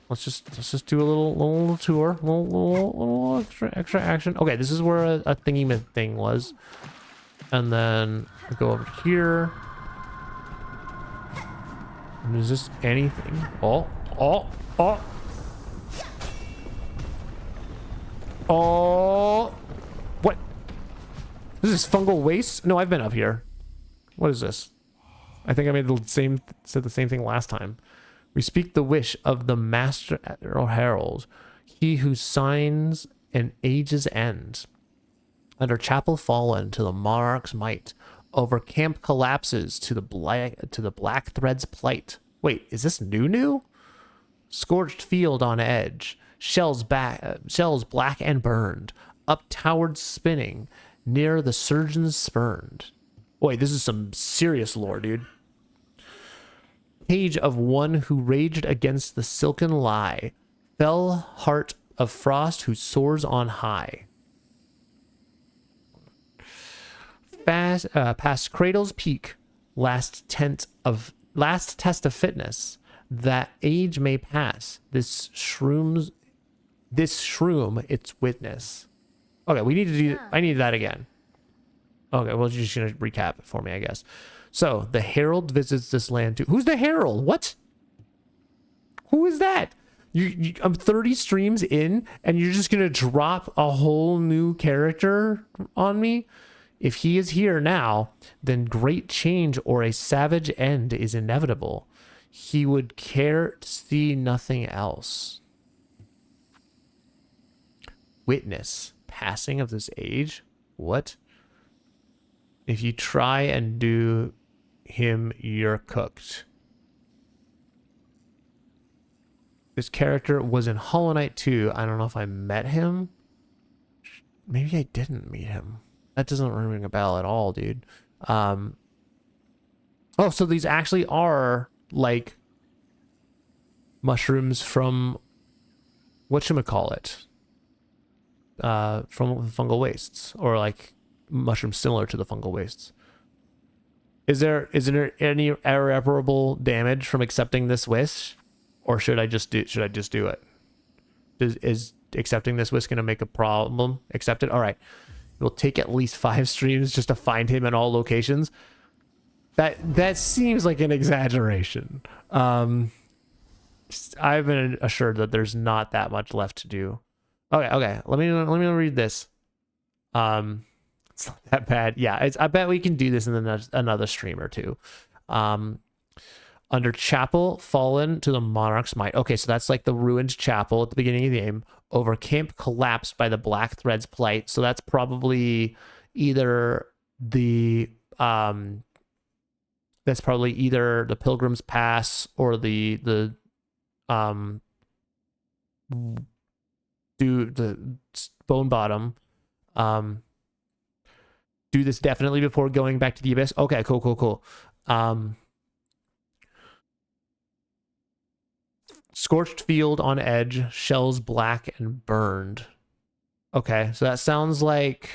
S1: Let's just do a little tour, little extra action. Okay, this is where a thingy thing was, and then we go over here. And is this anything? Oh! What? This is fungal waste? No, I've been up here. What is this? I think I said the same thing last time. We speak the wish of the master or herald, he who signs an age's end. Under chapel fallen to the monarch's might, over camp collapses to the black thread's plight. Wait, is this new? Scorched field on edge, shells black and burned, up towered spinning, near the surgeons spurned. Wait, this is some serious lore, dude. Page of one who raged against the silken lie, fell heart of frost who soars on high. Past cradle's peak, last test of fitness, that age may pass. This shroom its witness. Okay, we need to do. I need that again. Okay, well, you're just gonna recap it for me, I guess. So the herald visits this land too. Who's the herald? What? Who is that? I'm 30 streams in, and you're just gonna drop a whole new character on me? If he is here now, then great change or a savage end is inevitable. He would care to see nothing else. Witness passing of this age? What? If you try and do him, you're cooked. This character was in Hollow Knight 2. I don't know if I met him. Maybe I didn't meet him. That doesn't ring a bell at all, dude. Oh, so these actually are like mushrooms from whatchamacallit. from fungal wastes, or like mushrooms similar to the fungal wastes. Is there any irreparable damage from accepting this wish, or should I just do it? Is accepting this wish gonna make a problem? Accept it. All right. It will take at least 5 streams just to find him in all locations. That seems like an exaggeration. I've been assured that there's not that much left to do. Okay. Let me read this. It's not that bad. Yeah, I bet we can do this in another stream or two. Under chapel, fallen to the monarch's might. Okay, so that's like the ruined chapel at the beginning of the game. Over camp, collapsed by the black thread's plight. So that's probably either the Pilgrim's Pass or the Bone Bottom. Do this definitely before going back to the abyss. Okay, cool. Scorched field on edge, shells black and burned. Okay, so that sounds like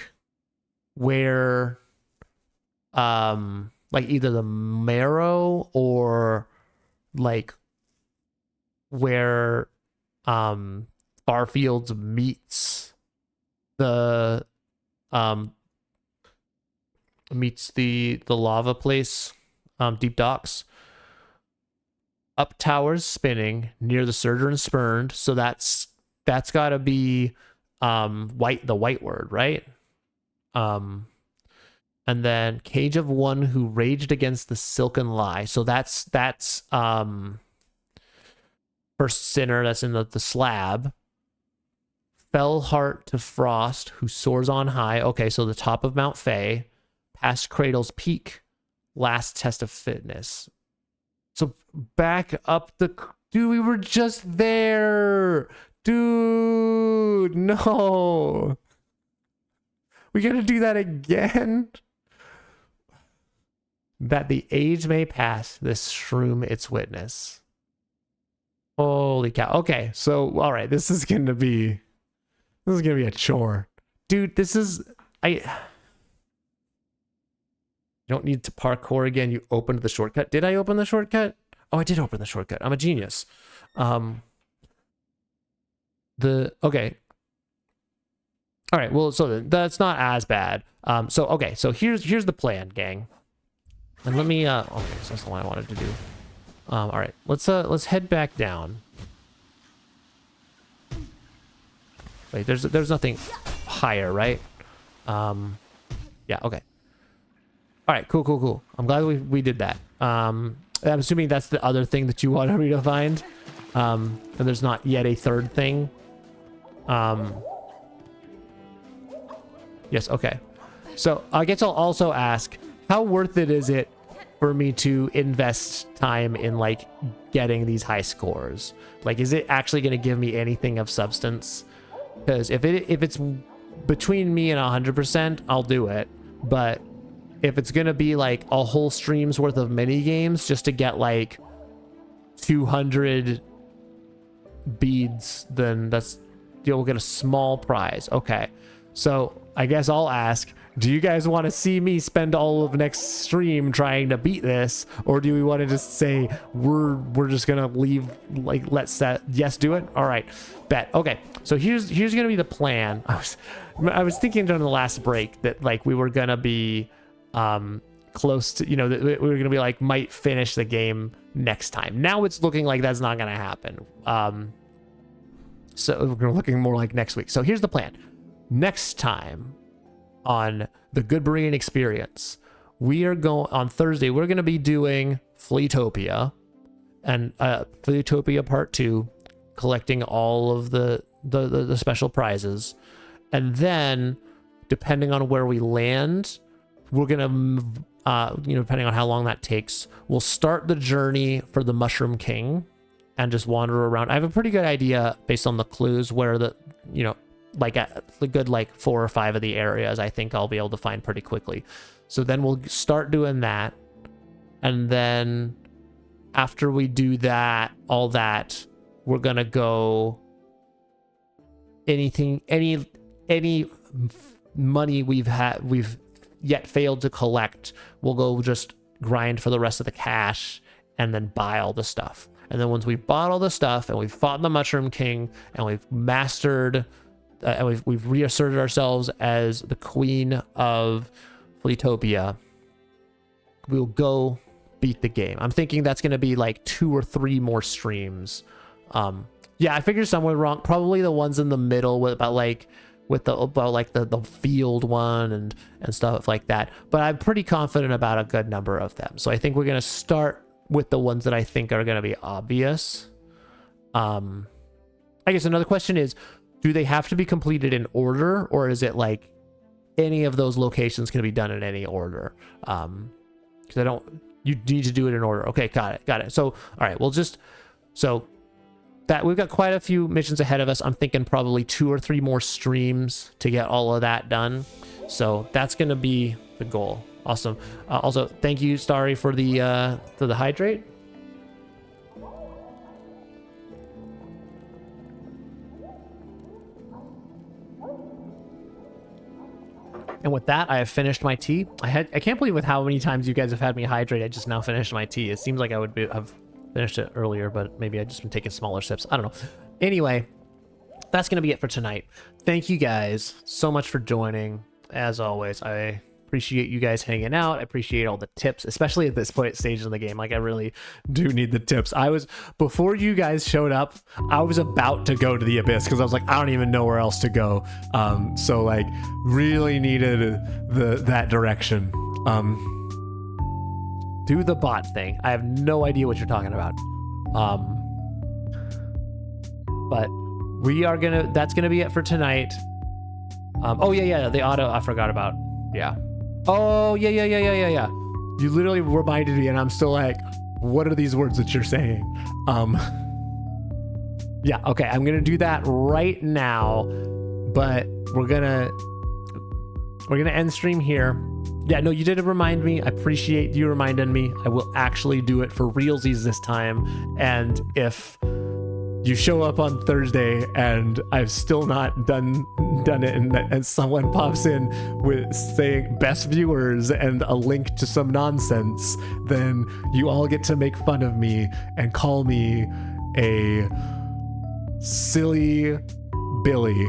S1: where like either the marrow or like where Farfields meets the lava place, Deep Docks. Up towers spinning near the surger and spurned. So that's gotta be the white word, right? And then cage of one who raged against the silken lie. So that's first sinner that's in the slab. Fell heart to frost who soars on high. Okay, so the top of Mount Fae, past Cradle's peak, last test of fitness. So back up dude, we were just there. Dude, no. We gotta do that again. That the age may pass, this shroom its witness. Holy cow. Okay, so all right, this is gonna be a chore. Dude, you don't need to parkour again. You opened the shortcut. Did I open the shortcut? Oh, I did open the shortcut. I'm a genius. Okay. All right. Well, so that's not as bad. So here's the plan, gang. And let me okay, so that's the one I wanted to do. All right. Let's head back down. Wait, there's nothing higher, right? Yeah, okay. All right, cool. I'm glad we did that. I'm assuming that's the other thing that you wanted me to find. And there's not yet a third thing. Yes, okay. So I guess I'll also ask, how worth it is it for me to invest time in like getting these high scores? Like, is it actually going to give me anything of substance? Because if it's between me and 100%, I'll do it. But if it's gonna be like a whole stream's worth of mini games just to get like 200 beads, then you'll get a small prize. Okay, so I guess I'll ask, do you guys want to see me spend all of next stream trying to beat this, or do we want to just say we're just gonna leave, like, yes, do it? All right, bet. Okay, so here's gonna be the plan. I was thinking during the last break that like we were gonna be close to, that we were gonna be like might finish the game next time. Now it's looking like that's not gonna happen. So we're looking more like next week. So here's the plan. Next time on the GoodBerean experience, on Thursday, we're going to be doing Fleetopia and Fleetopia Part 2, collecting all of the special prizes. And then, depending on where we land, we're going to, depending on how long that takes, we'll start the journey for the Mushroom King and just wander around. I have a pretty good idea based on the clues where like a good like 4 or 5 of the areas I think I'll be able to find pretty quickly. So then we'll start doing that. And then after we do that, we're gonna go any any money we've yet failed to collect, we'll go just grind for the rest of the cash and then buy all the stuff. And then once we've bought all the stuff and we've fought the Mushroom King and we've mastered and we've reasserted ourselves as the queen of Fleetopia, we'll go beat the game. I'm thinking that's going to be like 2 or 3 more streams. Yeah, I figured somewhere wrong. Probably the ones in the middle with the field one and stuff like that. But I'm pretty confident about a good number of them. So I think we're going to start with the ones that I think are going to be obvious. I guess another question is, do they have to be completed in order, or is it like any of those locations can be done in any order? Because you need to do it in order. Okay, got it. So, all right, so that we've got quite a few missions ahead of us. I'm thinking probably 2 or 3 more streams to get all of that done. So that's going to be the goal. Awesome. Also, thank you, Starry, for the hydrate. And with that, I have finished my tea. I can't believe with how many times you guys have had me hydrate, I just now finished my tea. It seems like I would have finished it earlier, but maybe I just been taking smaller sips. I don't know. Anyway, that's going to be it for tonight. Thank you guys so much for joining. As always, I appreciate you guys hanging out. I appreciate all the tips, especially at this stage in the game. Like, I really do need the tips. Before you guys showed up, I was about to go to the abyss because I was like, I don't even know where else to go. So like, really needed that direction. Do the bot thing. I have no idea what you're talking about. But that's gonna be it for tonight. Oh yeah, the auto I forgot about. Yeah. Oh yeah. You literally reminded me and I'm still like, what are these words that you're saying? Yeah, okay, I'm gonna do that right now, but we're gonna end stream here. Yeah, no, you did remind me. I appreciate you reminding me. I will actually do it for realsies this time. And if you show up on Thursday and I've still not done it, and someone pops in with saying best viewers and a link to some nonsense, then you all get to make fun of me and call me a silly Billy.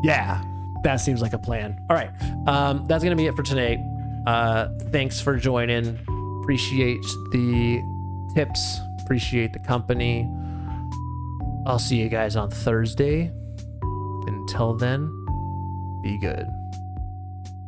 S1: Yeah. That seems like a plan. All right. That's going to be it for today. Thanks for joining. Appreciate the tips. Appreciate the company. I'll see you guys on Thursday. Until then, be good.